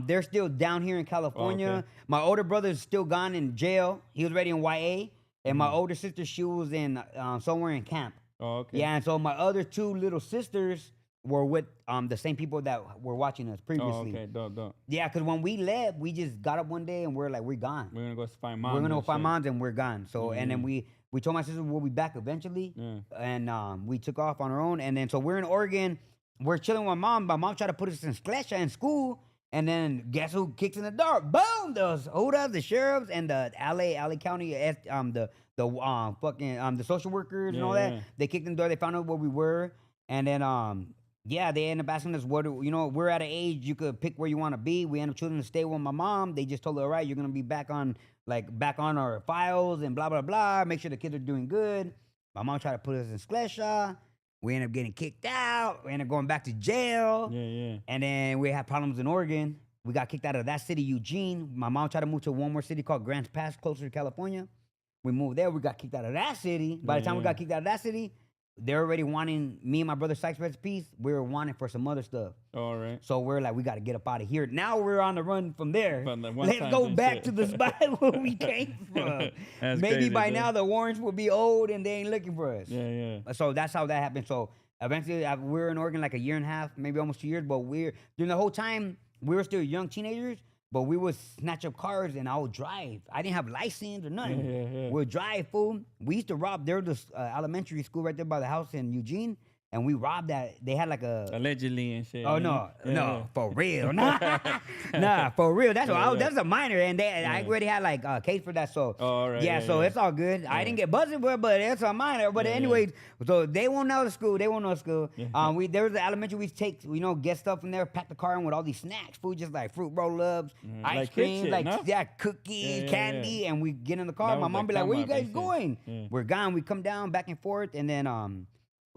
They're still down here in California. Oh, okay. My older brother's still gone in jail. He was already in YA. And my older sister, she was in somewhere in camp. Oh, okay. Yeah, and so my other 2 little sisters were with the same people that were watching us previously. Oh, okay, dope. Yeah, because when we left, we just got up one day and we're like, we're gone. We're gonna go find moms. We're gonna go find moms and we're gone. So and then we told my sister we'll be back eventually. Yeah. And we took off on our own. And then so we're in Oregon. We're chilling with my mom. My mom tried to put us in Sklecha in school. And then guess who kicks in the door? Boom! The sheriffs and the LA County, the social workers and all that. They kicked in the door. They found out where we were, and then they ended up asking us we're at an age you could pick where you want to be. We ended up choosing to stay with my mom. They just told her, all right, you're gonna be back on our files and blah blah blah. Make sure the kids are doing good. My mom tried to put us in Sklecha. We ended up getting kicked out. We ended up going back to jail. Yeah. And then we had problems in Oregon. We got kicked out of that city, Eugene. My mom tried to move to one more city called Grants Pass, closer to California. We moved there. We got kicked out of that city. By the time we got kicked out of that city, they're already wanting, me and my brother Sykes recipes, we were wanting for some other stuff. All right. So we're like, we got to get up out of here. Now we're on the run from there. Let's go back to the spot where we came from. Maybe crazy, by now the warrants will be old and they ain't looking for us. Yeah. So that's how that happened. So eventually we were in Oregon like a year and a half, maybe almost 2 years. But during the whole time, we were still young teenagers. But we would snatch up cars and I would drive. I didn't have license or nothing. Yeah. We'd drive, fool. We used to rob. There was this elementary school right there by the house in Eugene. And we robbed that. They had like a... Allegedly and shit. Oh, no, for real. Nah, for real. That's what that's a minor. And I already had like a case for that. So, so it's all good. I didn't get busted for it, but it's a minor. But anyways, so they won't know the school. They won't know the school. Yeah. There was an elementary we take, get stuff in there, pack the car in with all these snacks, food, just like fruit roll-ups, ice cream, cookies, candy. And we get in the car. My mom be like, where you guys going? Yeah. We're gone. We come down back and forth. And then...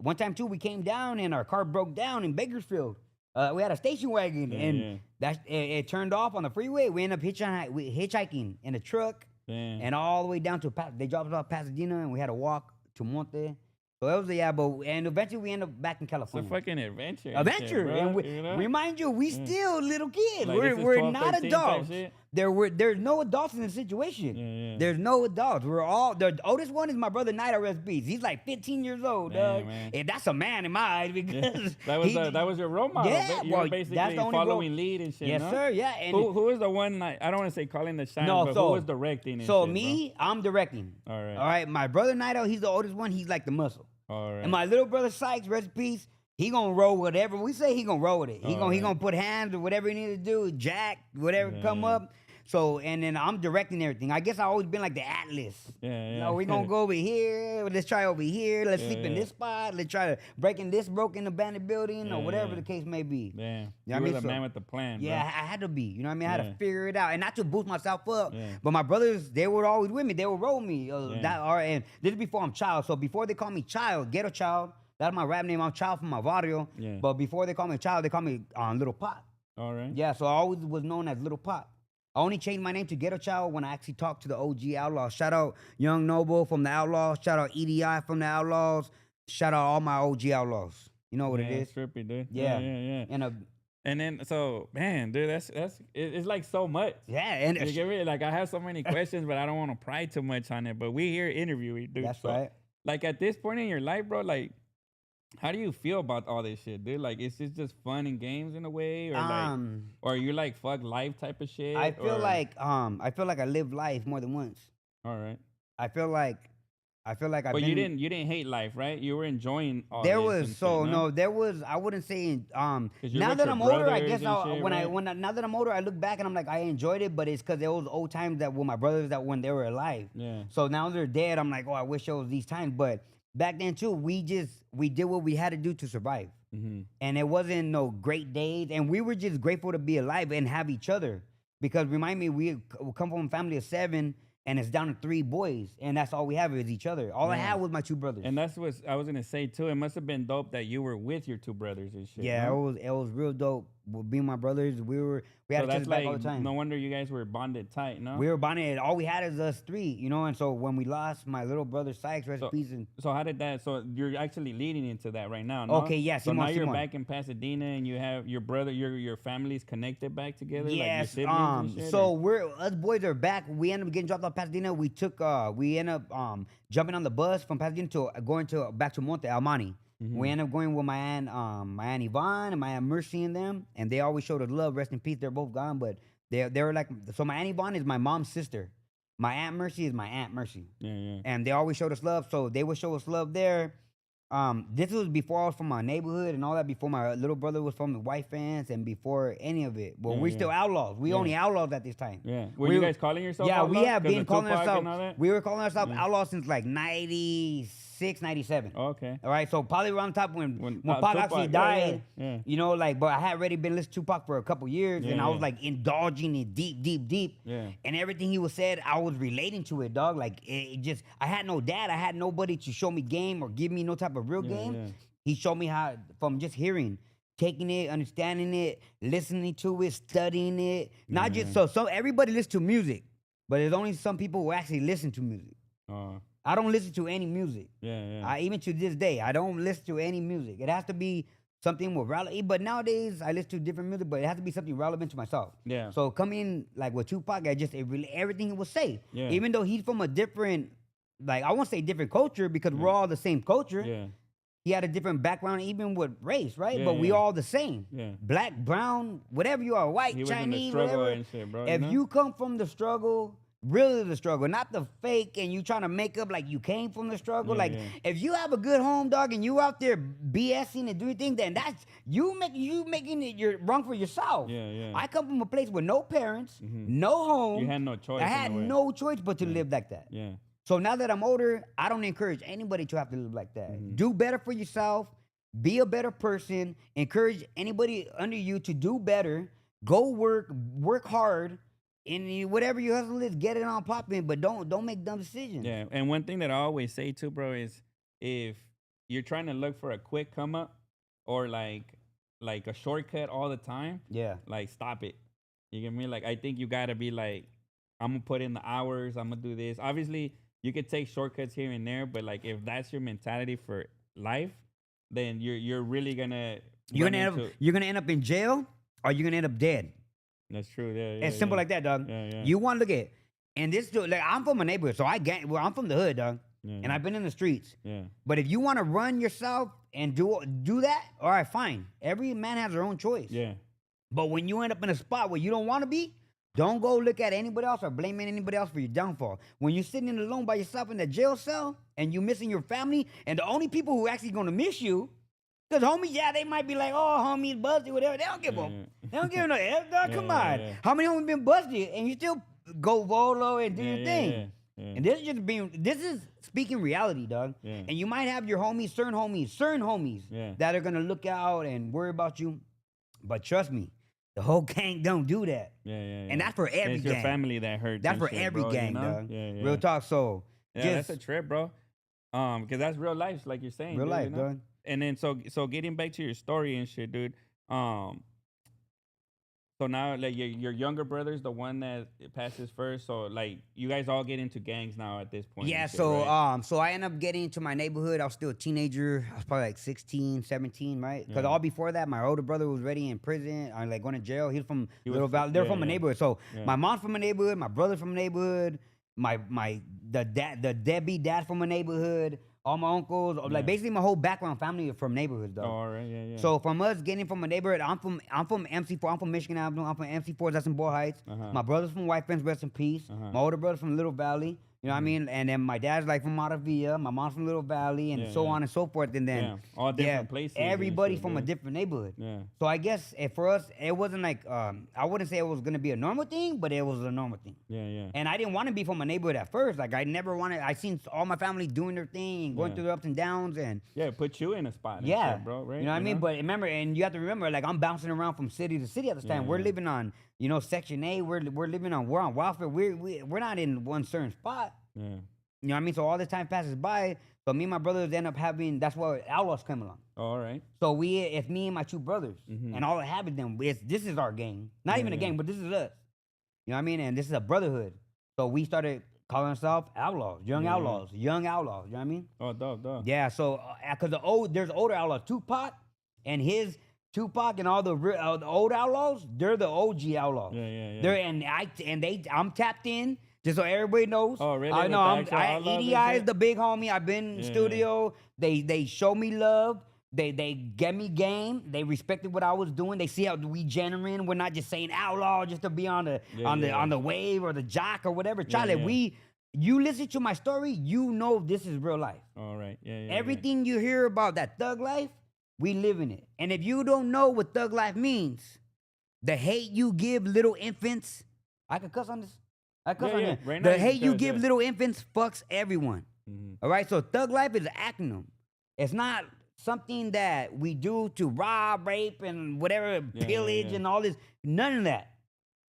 one time, too, we came down and our car broke down in Bakersfield. We had a station wagon, and it turned off on the freeway. We ended up hitchhiking in a truck, and all the way down to they dropped us off Pasadena, and we had to walk to Monte. So it was and eventually we ended up back in California. It's a fucking adventure. Adventure, shit, and you know? remind you, we still little kids. Like, we're 12, not adults. There's no adults in the situation. There's no adults. We're all the oldest one is my brother Nida, rest in peace. He's like 15 years old, dog. And that's a man in my eyes because that was your role model. Yeah, you were basically that's the only following lead and shit. Yes, no? sir. Yeah. And who was the one? Like, I don't want to say calling the shine, but who was directing? And so shit, me, I'm directing. All right. All right. My brother Nida, he's the oldest one. He's like the muscle. All right. And my little brother Sykes, rest in peace, he gonna roll whatever we say. He gonna roll with it. He gonna put hands or whatever he need to do, jack whatever come up. So and then I'm directing everything. I guess I always been like the Atlas. Yeah. You know, we gonna go over here. Let's try over here. Let's sleep in this spot. Let's try to break in this broken abandoned building or whatever the case may be. Yeah. You were the man with the plan. Yeah, bro. I had to be. You know what I mean? I had to figure it out, and not to boost myself up. But my brothers, they were always with me. They would roll me. And this is before I'm Child. So before they call me Child, Ghetto Child. That's my rap name. I'm Child from my barrio. Yeah. But before they call me Child, they call me Little Pot. All right. Yeah, so I always was known as Little Pot. I only changed my name to Ghetto Child when I actually talked to the OG Outlaws. Shout out Young Noble from the Outlaws. Shout out EDI from the Outlaws. Shout out all my OG Outlaws. You know what it is? Trippy, dude. Yeah. And then, so, man, dude, it's like so much. Yeah. And you get me? Like, I have so many questions, but I don't want to pry too much on it. But we here interviewing, dude. That's right. Like, at this point in your life, bro, like, how do you feel about all this shit, dude? Like, is this just fun and games in a way, or you like fuck life type of shit? I feel like I lived life more than once. All right. I feel like But you didn't hate life, right? You were enjoying all. There this was so shit, no, there was. I wouldn't say. Now that I'm older, I guess now that I'm older, I look back and I'm like, I enjoyed it, but it's because there was old times that with my brothers that when they were alive. Yeah. So now they're dead. I'm like, oh, I wish it was these times, but. Back then too, we did what we had to do to survive, and it wasn't no great days, and we were just grateful to be alive and have each other. Because remind me, we come from a family of 7, and it's down to 3 boys, and that's all we have is each other. All I had was my 2 brothers. And that's what I was gonna say too. It must have been dope that you were with your 2 brothers and shit. Yeah, no? it was real dope. Being my brothers, we had each other back all the time. No wonder you guys were bonded tight, no? We were bonded. All we had is us 3, you know. And so when we lost my little brother Sykes, rest in peace. So how did that? So you're actually leading into that right now, no? Okay, yeah. So now you're back in Pasadena, and you have your brother, your family's connected back together. Yes. Like your siblings and shit, so us boys are back. We ended up getting dropped off Pasadena. We ended up jumping on the bus from Pasadena to going back to Monte Almani. We ended up going with my aunt Yvonne and my aunt Mercy and them, and they always showed us love. Rest in peace. They're both gone, but they were like. So my aunt Yvonne is my mom's sister. My aunt Mercy is my aunt Mercy. Yeah. And they always showed us love, so they would show us love there. This was before I was from my neighborhood and all that. Before my little brother was from the White Fans, and before any of it. But we're still outlaws. We only outlaws at this time. Yeah. Were you guys calling yourselves? Yeah, outlaws? we have been calling ourselves. We were calling ourselves outlaws since like 96, 97. Okay. All right. So probably around the top when Pac actually died. Yeah. You know, like, but I had already been listening to Tupac for a couple years, and I was like indulging in deep. Yeah. And everything he was said, I was relating to it, dog. Like it just, I had no dad. I had nobody to show me game or give me no type of real game. Yeah. He showed me how from just hearing, taking it, understanding it, listening to it, studying it. Not just so everybody listens to music, but there's only some people who actually listen to music. I don't listen to any music. Yeah. Even to this day, I don't listen to any music. It has to be something more relevant. But nowadays, I listen to different music, but it has to be something relevant to myself. Yeah. So coming like with Tupac, everything he would say. Yeah. Even though he's from a different, like I won't say different culture because we're all the same culture. Yeah. He had a different background, even with race, right? But we all the same. Yeah. Black, brown, whatever you are, white, Chinese, whatever. And shit, bro, if you come from the struggle, really the struggle, not the fake, and you trying to make up like you came from the struggle. If you have a good home, dog, and you out there BSing and doing things, then that's you making it you're wrong for yourself. Yeah. I come from a place with no parents, no home. You had no choice. I had no choice but to live like that. Yeah. So now that I'm older, I don't encourage anybody to have to live like that. Do better for yourself. Be a better person. Encourage anybody under you to do better. Go work hard. And whatever your hustle is, get it on popping, but don't make dumb decisions. Yeah, and one thing that I always say too, bro, is if you're trying to look for a quick come up or like like a shortcut all the time, like stop it. You get me? Like I think you gotta be like, I'm gonna put in the hours. I'm gonna do this. Obviously, you could take shortcuts here and there, but like if that's your mentality for life, then you're really gonna you're gonna end up in jail or you're gonna end up dead. That's true. Yeah, it's simple like that, dog. You want to look at, and this dude, like I'm from a neighborhood, so I'm from the hood, dog, and I've been in the streets. But if you want to run yourself and do that, all right, fine. Every man has their own choice. But when you end up in a spot where you don't want to be, don't go look at anybody else or blaming anybody else for your downfall. When you're sitting alone by yourself in the jail cell and you're missing your family, and the only people who are actually gonna miss you, because homies, they might be like, oh, homies busted, whatever. They don't give a they don't give no F, dog. Come on. How many homies been busted and you still go Volo and do your thing? And this is speaking reality, dog. And you might have your homies, certain homies that are gonna look out and worry about you. But trust me, the whole gang don't do that. And that's for every gang. It's your family that hurts. That's for every gang, dog. Real talk. So that's a trip, bro. Because that's real life, like you're saying. Real life, dog. And then so getting back to your story and shit, dude. So now like your younger brother's the one that passes first. So like you guys all get into gangs now at this point. Yeah, shit, so right? So I ended up getting into my neighborhood. I was still a teenager. I was probably like 16, 17, right? Because all before that, my older brother was already in prison. I like going to jail. He's from Little Valley. They're from a neighborhood. So my mom's from a neighborhood. My brother's from a neighborhood. The deadbeat dad from a neighborhood. All my uncles, like basically my whole background family are from neighborhoods, though. All right, So from us getting from a neighborhood, I'm from MC4. I'm from Michigan Avenue. I'm from MC4. That's in Boyle Heights. My brother's from White Fence, rest in peace. My older brother's from Little Valley. You know what I mean? And then my dad's like from Montevilla, my mom's from Little Valley, and so on and so forth. And then all different places. Everybody from a different neighborhood. So I guess for us, it wasn't like I wouldn't say it was gonna be a normal thing, but it was a normal thing. And I didn't want to be from a neighborhood at first. Like I never wanted. I seen all my family doing their thing and going through the ups and downs, and it put you in a spot. Shit, bro. Right? You know what I mean? But remember, and you have to remember, like I'm bouncing around from city to city at this time. We're living on, Section A. We're on welfare. We're not in one certain spot. You know what I mean? So all this time passes by. So me and my brothers end up having, that's why Outlaws came along. All right. So it's me and my two brothers. And all it happened then, this is our gang. Not even a gang, but this is us. You know what I mean? And this is a brotherhood. So we started calling ourselves Outlaws, Young Outlaws. You know what I mean? Oh, dope. Yeah, so, because there's older Outlaws. Tupac and all the old Outlaws, they're the OG Outlaws. I'm tapped in. Just so everybody knows. Oh, really? I know. EDI is the big homie. I've been in studio. They show me love. They get me game. They respected what I was doing. They see how we genuine. We're not just saying outlaw just to be on the wave or the jock or whatever. Charlie, you listen to my story, you know this is real life. All right. Everything you hear about that thug life, we live in it. And if you don't know what thug life means, the hate you give little infants, I could cuss on this. Right the hate you give little infants fucks everyone. All right, so thug life is an acronym. It's not something that we do to rob, rape, and whatever, pillage and all this. None of that.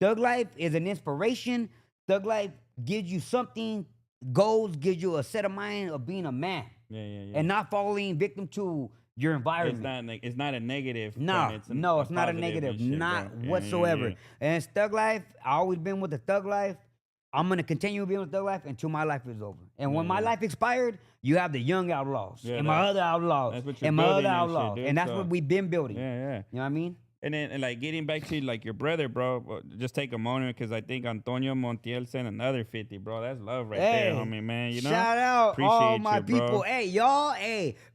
Thug life is an inspiration. Thug life gives you something, goals, gives you a set of mind of being a man. And not falling victim to your environment. It's not a negative. No, it's not a negative. Shit, not whatsoever. And it's thug life. I always been with the thug life. I'm going to continue being with thug life until my life is over. And when my life expired, you have the young outlaws and my other outlaws and my other outlaws. And that's what we've been building. You know what I mean? And then, like, getting back to, like, your brother, bro, just take a moment because I think Antonio Montiel sent another 50, bro. That's love right there, homie, man. You know? Shout out Appreciate all my you, bro. people. Hey, y'all,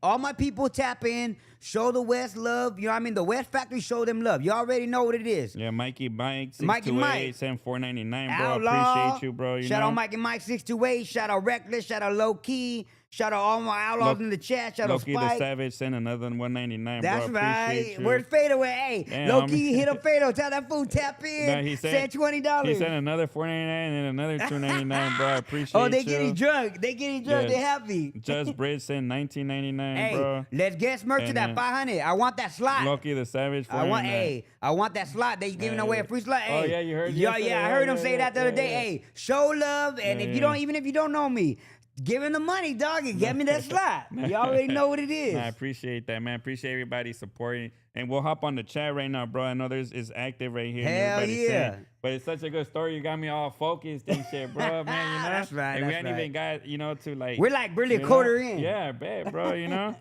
all my people tap in. Show the West love. You know what I mean? The West Factory, show them love. You already know what it is. Yeah, Mikey Mike, 628, send $4.99, bro. Outlaw. Appreciate you, bro. Shout out Mikey Mike 628. Shout out Reckless. Shout out Low Key. Shout out all my outlaws in the chat. Shout out Spike. Loki the Savage sent another $1.99, That's bro. right. Where's Fadeaway? Hey, Low Key hit up Fado. Tell that fool tap in. No, he sent $20. He sent another $4.99 and another $2.99, bro. I appreciate you. Oh, they getting drunk. They happy. Just Bridge sent $19.99, hey, bro. Let's get Smerf to that 500. I want that slot. Loki the Savage. I want that slot. They giving away a free slot. Hey, you heard. I heard him say that the other day. Hey, show love, and if you don't know me, give him the money, dog, and get me that slot. You already know what it is. I appreciate that, man. Appreciate everybody supporting. And we'll hop on the chat right now, bro. I know is active right here. Hell and yeah. saying, but it's such a good story. You got me all focused and shit, bro, man. You know? That's right. And we ain't even got, to like. We're like really a quarter in. Yeah, I bet, bro,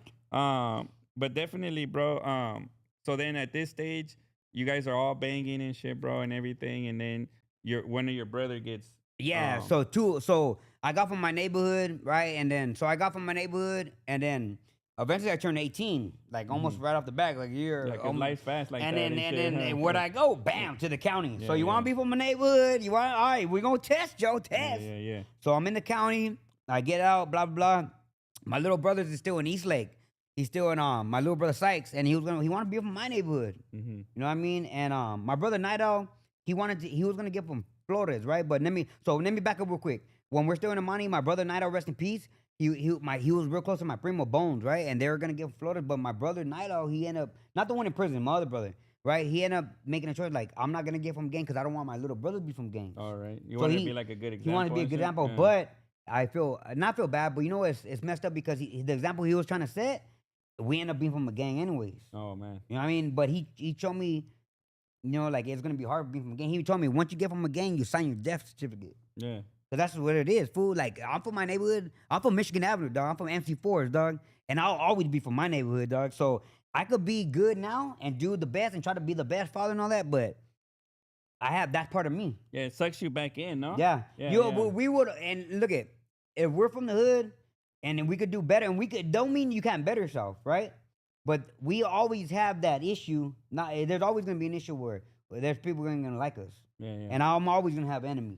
But definitely, bro. So then at this stage, you guys are all banging and shit, bro, and everything. And then one of your brother gets. Yeah, so I got from my neighborhood, right? And then, so I got from my neighborhood, and then eventually I turned 18, like almost right off the back, like a year. Like life's fast like and that. And where'd I go? Bam, to the county. So you want to be from my neighborhood? All right, we're going to test, Joe, test. Yeah. So I'm in the county, I get out, blah, blah, blah. My little brother's is still in Eastlake. He's still in my little brother Sykes, and he wanted to be from my neighborhood. Mm-hmm. You know what I mean? And my brother Night Owl, he was gonna get from Flores, right? But let me back up real quick. When we're still in the money, my brother Night Owl, rest in peace. He was real close to my primo Bones, right? And they were gonna get from Flores, but my brother Night Owl, he ended up not the one in prison, my other brother, right? He ended up making a choice like, I'm not gonna get from gang because I don't want my little brother to be from gangs. All right, you want to be like a good example. He wanted to be a good example, but I feel not feel bad, but it's messed up because the example he was trying to set, we end up being from a gang anyways. Oh man, you know what I mean? But he told me, like it's gonna be hard being from a gang. He told me once you get from a gang, you sign your death certificate. Yeah. So that's what it is, fool. Like I'm from my neighborhood. I'm from Michigan Avenue, dog. I'm from MC4s, dog. And I'll always be from my neighborhood, dog. So I could be good now and do the best and try to be the best father and all that, but I have that part of me. Yeah, it sucks you back in, no? Yeah. We would, and look at, if we're from the hood and then we could do better, and don't mean you can't better yourself, right? But we always have that issue. There's always gonna be an issue where there's people who ain't gonna like us. Yeah. And I'm always gonna have enemies.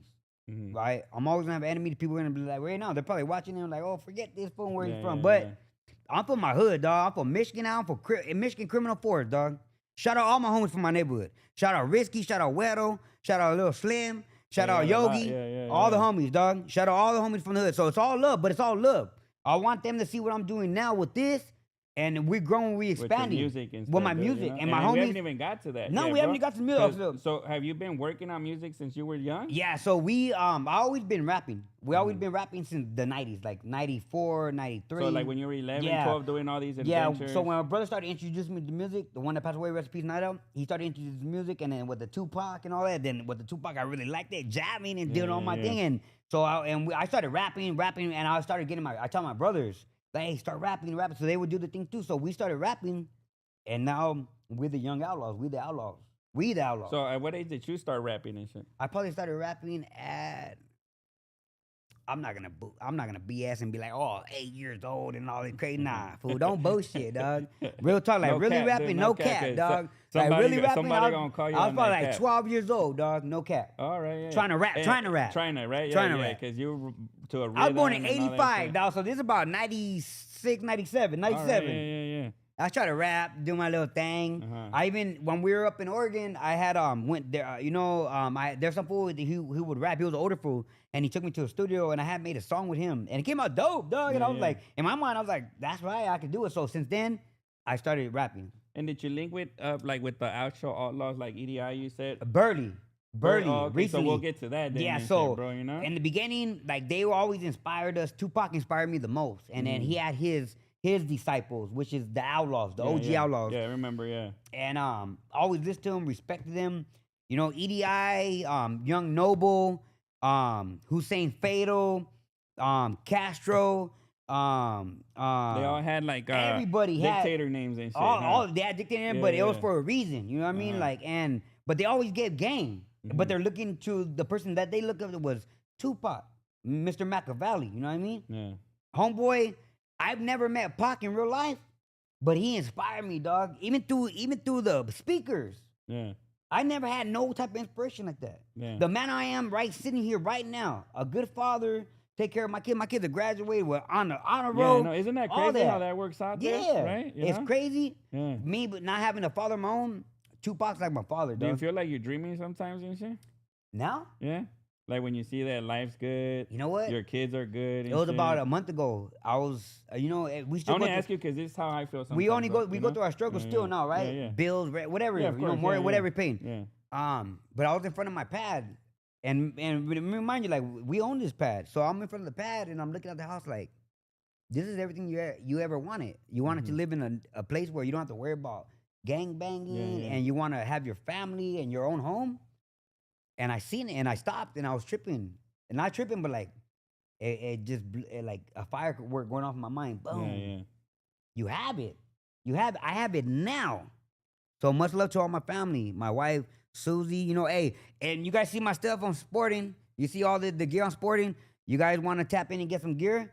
Mm-hmm. Right? I'm always gonna have enemies. People are gonna be like, right now, they're probably watching and like, oh, forget this phone where he's from. But I'm from my hood, dog. I'm from Michigan now. I'm from Michigan Criminal Force, dog. Shout out all my homies from my neighborhood. Shout out Risky, shout out Weddle, shout out Lil Slim, shout out Yogi, all the homies, dog. Shout out all the homies from the hood. So it's all love, but it's all love. I want them to see what I'm doing now with this. And we're growing, we expanding. With music and stuff. With my music. And my homies. We haven't even got to that. No, we haven't even got to the music. So have you been working on music since you were young? Yeah, so I always been rapping. We always been rapping since the 90s, like 94, 93. So like when you were 11, 12, doing all these adventures? Yeah, so when my brother started introducing me to music, the one that passed away, rest in peace, Night Out, he started introducing music, and then with the Tupac and all that, then with the Tupac, I really liked it, jamming and doing all my thing. And so I started rapping, and I started getting I tell my brothers, like, hey, start rapping. So they would do the thing too. So we started rapping, and now we're the young outlaws. We the outlaws. So at what age did you start rapping and shit? I probably started rapping at, I'm not gonna BS and be like, 8 years old and all this crazy. Nah, fool, don't bullshit, dog. Real talk, like really rapping, dude, no cap, dog. Like really rapping, I was probably like 12 years old, dog. No cap. All right, yeah. Trying to rap. Right? Yeah, trying to rap. Because you were to a rhythm. I was born in 85, dog. So this is about 96, 97, 97. Yeah. I try to rap, do my little thing. I even, when we were up in Oregon, I had went there. There's some fool who would rap. He was an older fool, and he took me to a studio, and I had made a song with him, and it came out dope, dog. And I was like, in my mind, I was like, that's right, I could do it. So since then, I started rapping. And did you link with like with the outlaw outlaws like EDI? You said Burley. Okay, recently. So we'll get to that. Then yeah. So shit, bro, you know? In the beginning, like they were always inspired us. Tupac inspired me the most, and then he had his disciples, which is the Outlaws, the OG Outlaws. Yeah, I remember, yeah. And always listened to them, respected them. You know, EDI, Young Noble, Hussein Fatal, Castro. They all had like everybody dictator had names and shit. All they had dictator names, but it was for a reason. You know what I mean? Like, but they always gave game. But they're looking to the person that they look up to was Tupac, Mr. Machiavelli. You know what I mean? Yeah. Homeboy, I've never met Pac in real life, but he inspired me, dog. Even through the speakers. Yeah. I never had no type of inspiration like that. Yeah. The man I am sitting here right now, a good father, take care of my kid. My kids are graduated with honor roll. No, isn't that crazy how that works out there? Yeah. Right? It's crazy. Yeah. Me, but not having a father of my own, Tupac's like my father, dog. Do you feel like you're dreaming sometimes and shit? Now? Yeah. Like when you see that life's good. You know what? Your kids are good. It was about a month ago. I was, we still. I want to ask you because this is how I feel sometimes. We go through our struggles still now, right? Yeah. Bills, whatever, yeah, whatever you're paying. Yeah. But I was in front of my pad, And remind you, like, we own this pad. So I'm in front of the pad and I'm looking at the house like, this is everything you ever wanted. You wanted to live in a place where you don't have to worry about gang banging, and you want to have your family and your own home. And I seen it and I stopped and I was tripping. And not tripping, but like, like a firework going off in my mind. Boom. Yeah. You have it. I have it now. So much love to all my family, my wife, Susie, you know, hey, and you guys see my stuff on Sporting. You see all the gear on Sporting. You guys want to tap in and get some gear?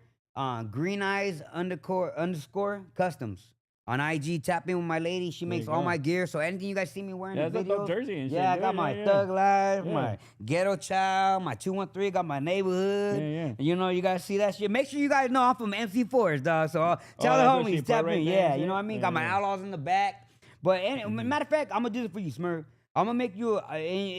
Green Eyes _ Customs. On IG, tap in with my lady. She makes all my gear. So anything you guys see me wearing in the that's a videos. dope jersey and shit. Yeah, I got my Thug Life, my Ghetto Child, my 213, got my Neighborhood. Yeah. You know, you guys see that shit. Make sure you guys know I'm from MC4s, dog. So tell the homies, tap in. Yeah, you know what I mean? Got my Outlaws in the back. But matter of fact, I'm going to do this for you, Smerf. I'm going to make you,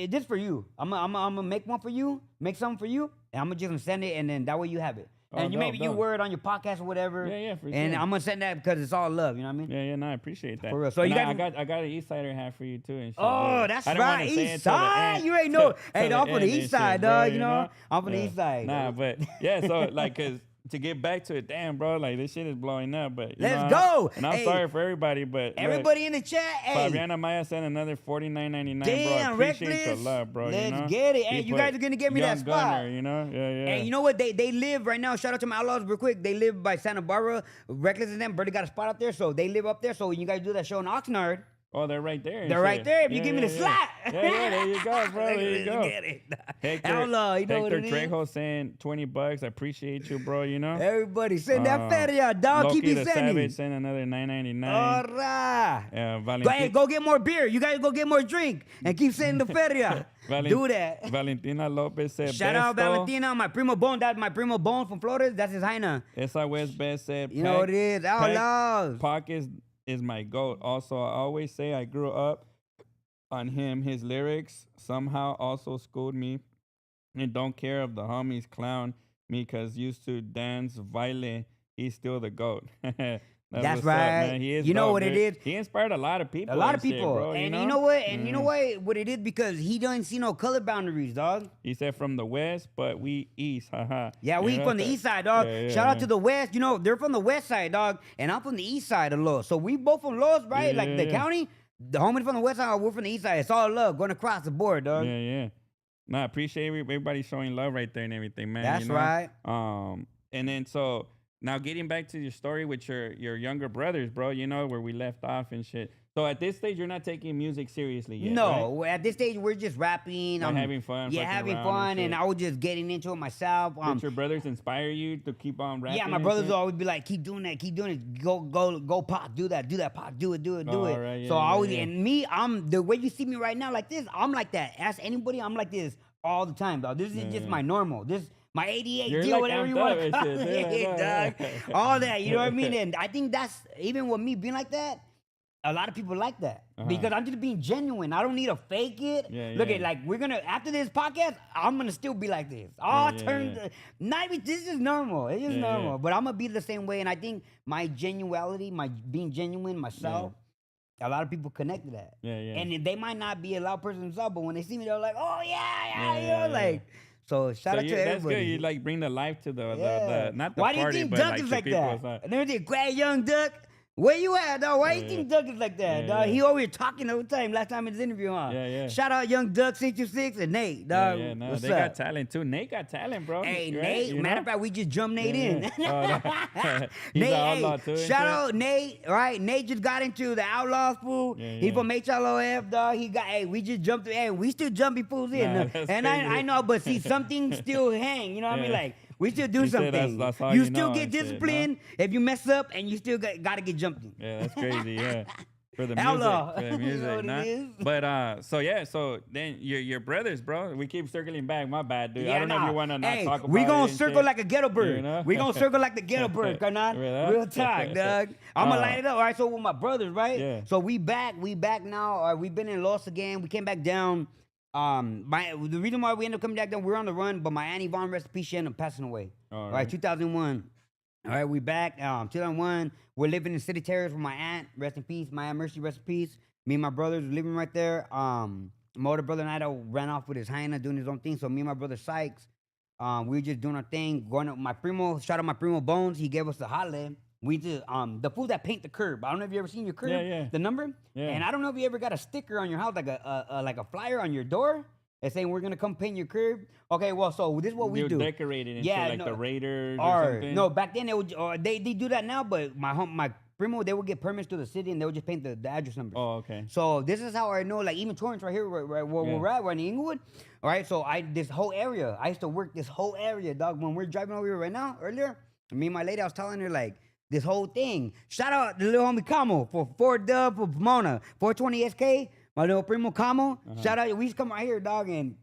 this for you. I'm going to make one for you, make something for you, and I'm going to just send it, and then that way you have it. And you wear it on your podcast or whatever. Yeah, for sure. And I'm gonna send that because it's all love. You know what I mean? Yeah, no, I appreciate that. For real. So and you guys, I got an East Sider hat for you too. And shit, oh, that's right, East Side. You ain't know. Hey, I'm from the East Side, dog. You know, I'm from the East Side. Nah, but yeah. So like, cause to get back to it, damn, bro, like this shit is blowing up. But let's go. And I'm sorry for everybody, but everybody in the chat. Hey, Fabiana Maya sent another $49.99. Damn, bro, I appreciate your love, bro. Let's get it. Hey, you guys are gonna get me that spot. Gunner, you know, yeah. And you know what? They live right now. Shout out to my Outlaws real quick. They live by Santa Barbara. Reckless and them. Brother got a spot out there, so they live up there. So when you guys do that show in Oxnard. Oh, they're right there. They're right there. If you give me the slot. Yeah, there you go, bro. There you go. Get it. Hector, Outlaw, you know what it is. Trejo saying $20. I appreciate you, bro. You know. Everybody send that feria, dog. Loki Keep the it sending. Savage send another $9.99. All right. Yeah, go get more beer. You guys go get more drink and keep sending the feria. Do that. Valentina Lopez said, shout out Valentina, my primo Bone. That's my primo Bone from Florida. That's his hyena. Esa West Best said, you know what it is. Outlaws. Pockets is my goat. Also, I always say I grew up on him. His lyrics somehow also schooled me, and don't care if the homies clown me because used to dance violent. He's still the goat. That's right. Up, man. He is you know dope, what dude. it is? He inspired a lot of people. A lot of people. Shit, bro, and you know what? And you know what it is? Because he doesn't see no color boundaries, dog. He said from the West, but we East. Haha. Yeah, we from the East Side, dog. Shout out to the West. You know, they're from the West Side, dog. And I'm from the East Side of Los. So we both from Los, right? Like the county. The homies from the West Side, we're from the East Side. It's all love going across the board, dog. Yeah. Nah, I appreciate everybody showing love right there and everything, man. That's right. And then so now getting back to your story with your younger brothers, bro, you know, where we left off and shit. So at this stage, you're not taking music seriously yet, no, right? At this stage, we're just rapping. I'm having fun. Yeah, having fun, and I was just getting into it myself. Did your brothers inspire you to keep on rapping? Yeah, my brothers will always be like, keep doing it. Go, Pop, do that, Pop, do it. Right, yeah, so I always, and me, I'm, the way you see me right now like this, I'm like that. Ask anybody, I'm like this all the time, dog. This is just my normal. My 88 You're deal, like whatever you want to call it. it, dog. All that, you know what I mean? And I think that's, even with me being like that, a lot of people like that because I'm just being genuine. I don't need to fake it. Look at, like, we're gonna, after this podcast, I'm gonna still be like this. This is normal. It's just normal. But I'm gonna be the same way. And I think my genuality, my being genuine myself, a lot of people connect to that. And they might not be a loud person themselves, but when they see me, they're like, oh yeah, like. So shout out to everybody. That's good. You like bring the life to the not the Why party, do you think but Duck like is the like people's that? And then they great young Duck. Where you at, dog? Why you think Duck is like that, dog? He always talking all the time. Last time in his interview, huh? Shout out Young Duck 626 and Nate, dog. What's they up? got talent too. Nate got talent, bro. Hey, right? Nate. Matter of fact, we just jumped Nate in. He's Nate, an outlaw too. Shout out Nate. Right? Nate just got into the Outlaws, fool. He from HLOF, dog. He got. Hey, we just jumped. Hey, we still jumping fools in. And I know, but see, something still hang. You know what I mean? Like. We still do something. That's you still get disciplined if you mess up, and you still got to get jumped in. Yeah, that's crazy. Yeah, for the music. Outlaw. For the music, You know what nah. it is? But so then your brothers, bro. We keep circling back. My bad, dude. I don't know if you want to not talk about we gonna it and circle shit. like a ghetto bird. You know? We gonna circle like the ghetto bird, Karnan. Real talk, dog. I'm gonna light it up. All right, so with my brothers, right? Yeah. So we back now. We've been in Los again. We came back down. The reason why we ended up coming back down, we were on the run, but my Aunt Yvonne, rest in peace, she ended up passing away. All right, 2001. All right, we back. 2001, we're living in City Terrace with my aunt, rest in peace. My Aunt Mercy, rest in peace. Me and my brothers were living right there. my older brother Naito ran off with his hyena doing his own thing. So me and my brother Sykes, we were just doing our thing. Going up, my primo, shout out my primo Bones. He gave us the hotlet. We just the fool that paint the curb. I don't know if you ever seen your curb, the number. Yeah. And I don't know if you ever got a sticker on your house, like a flyer on your door. It's saying we're gonna come paint your curb. Okay, well, so this is what we do. Decorated into the Raiders or something. No, back then they do that now, but my primo, they would get permits to the city and they would just paint the address numbers. Oh, okay. So this is how I know, like even Torrance right here, where we're at, right in Inglewood. All right, so this whole area, I used to work this whole area, dog. When we're driving over here right now, earlier, me and my lady, I was telling her like this whole thing. Shout out the little homie Camo for 4-Dub for Pomona, 420 SK. My little primo Camo, shout out. We used to come right here, dog, and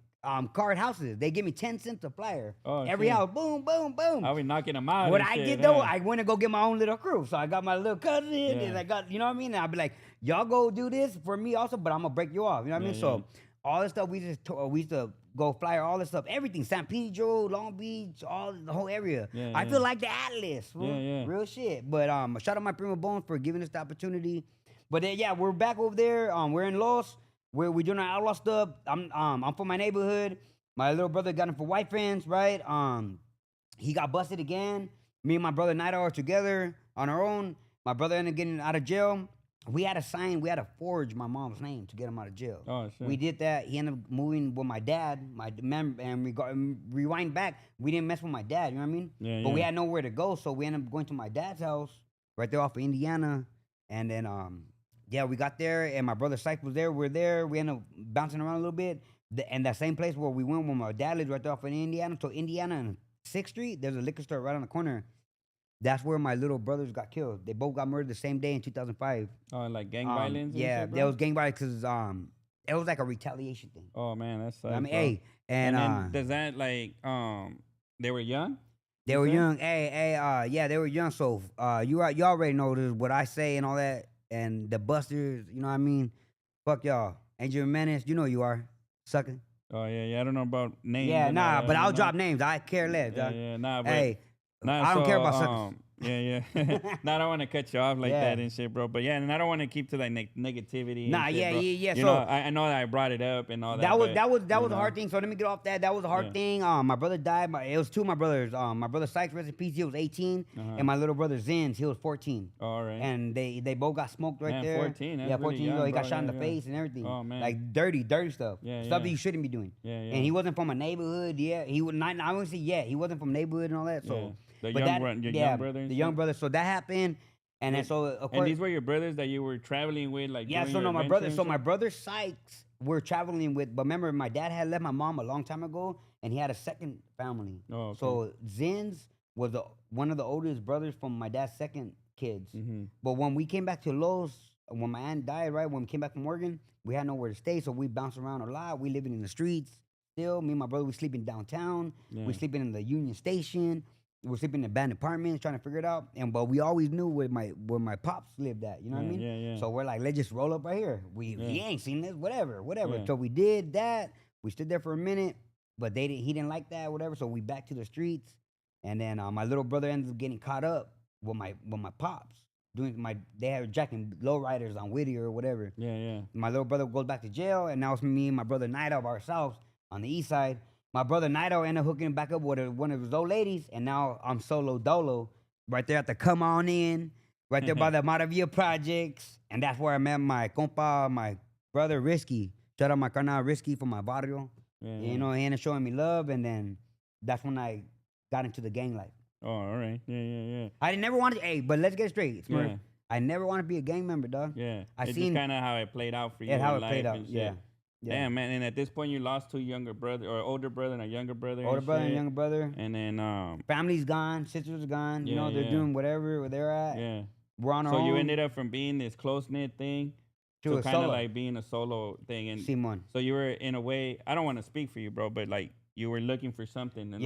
card houses. They give me 10 cents a flyer. Every house, boom, boom, boom. I'll be knocking them out. What I did though, I went to go get my own little crew. So I got my little cousin, and I got, you know what I mean? And I'll be like, y'all go do this for me also, but I'm gonna break you off. You know what I mean? So all this stuff we used to go flyer, all this stuff, everything, San Pedro, Long Beach, all the whole area. I feel like the Atlas, real shit. But shout out my primo Bones for giving us the opportunity. But then, we're back over there. We're in Los. We're doing our outlaw stuff. I'm from my neighborhood. My little brother got him for white friends, right? He got busted again. Me and my brother Naito are together on our own. My brother ended up getting out of jail. We had to forge my mom's name to get him out of jail. Oh, shit. We did that. He ended up moving with my dad. And rewind back, we didn't mess with my dad, you know what I mean? But we had nowhere to go, so we ended up going to my dad's house right there off of Indiana. And then, we got there, and my brother Sykes was there. We're there. We ended up bouncing around a little bit. And that same place where we went when my dad lives right there off in Indiana. So Indiana and 6th Street, there's a liquor store right on the corner. That's where my little brothers got killed. They both got murdered the same day in 2005. Oh, like gang violence? Yeah, there was gang violence because it was like a retaliation thing. Oh, man, that's sucks. I mean, and then does that, like, they were young? They were young. They were young. So you already know this, what I say and all that. And the busters, you know what I mean? Fuck y'all. Angel Menace, you know you are. Sucking. Oh, yeah. I don't know about names. Yeah, but I'll drop names. I care less. But hey, I don't care about suckers. Yeah. No, I don't want to cut you off like that and shit, bro. But and I don't want to keep to like negativity. Nah, and shit, bro. You know, I know that I brought it up and all that. That was a hard thing. So let me get off that. That was a hard thing. My brother died. It was two of my brothers. My brother Sykes, rest in peace, he was 18, and my little brother Zins, he was 14. All right. And they both got smoked right there. 14. That's 14. Really young, he got bro. shot in the face and everything. Oh man. Like dirty stuff. Stuff that you shouldn't be doing. And he wasn't from a neighborhood. He would not. I wouldn't say he wasn't from neighborhood and all that. So. Young brother. The young brother. So that happened, and then so of course. And these were your brothers that you were traveling with, like my brother. So my brother Sykes, we're traveling with. But remember, my dad had left my mom a long time ago, and he had a second family. Oh, okay. So Zins was one of the oldest brothers from my dad's second kids. Mm-hmm. But when we came back to Los, when my aunt died, right when we came back from Oregon, we had nowhere to stay, so we bounced around a lot. We living in the streets. Still, me and my brother, we sleeping downtown. We sleeping in the Union Station. We're sleeping in abandoned apartments, trying to figure it out. But we always knew where my pops lived at. You know what I mean? Yeah. So we're like, let's just roll up right here. We ain't seen this, whatever. So we did that. We stood there for a minute, but he didn't like that, whatever. So we back to the streets, and then my little brother ended up getting caught up with my pops they had jacking lowriders on Whittier or whatever. Yeah. My little brother goes back to jail, and now it's me and my brother Naito of ourselves on the east side. My brother Naito ended up hooking back up with one of his old ladies, and now I'm solo dolo right there at the Come On In, right there by the Maravilla Projects, and that's where I met my compa, my brother Risky. Shout out my carnal Risky from my barrio. You know, he ended up showing me love, and then that's when I got into the gang life. Oh, all right. Yeah. I never wanted to, but let's get it straight, Smurf. Yeah. I never wanted to be a gang member, dog. Yeah. It's just kind of how it played out for you. How it played out, yeah. Damn, man. And at this point, you lost two younger brothers, or older brother and a younger brother. Older brother and younger brother. And then family's gone, sisters are gone. You know, they're doing whatever they're at. Yeah. We're on our own. So you ended up from being this close-knit thing to kind of like being a solo thing. And Simon. So you were, in a way, I don't want to speak for you, bro, but like you were looking for something. And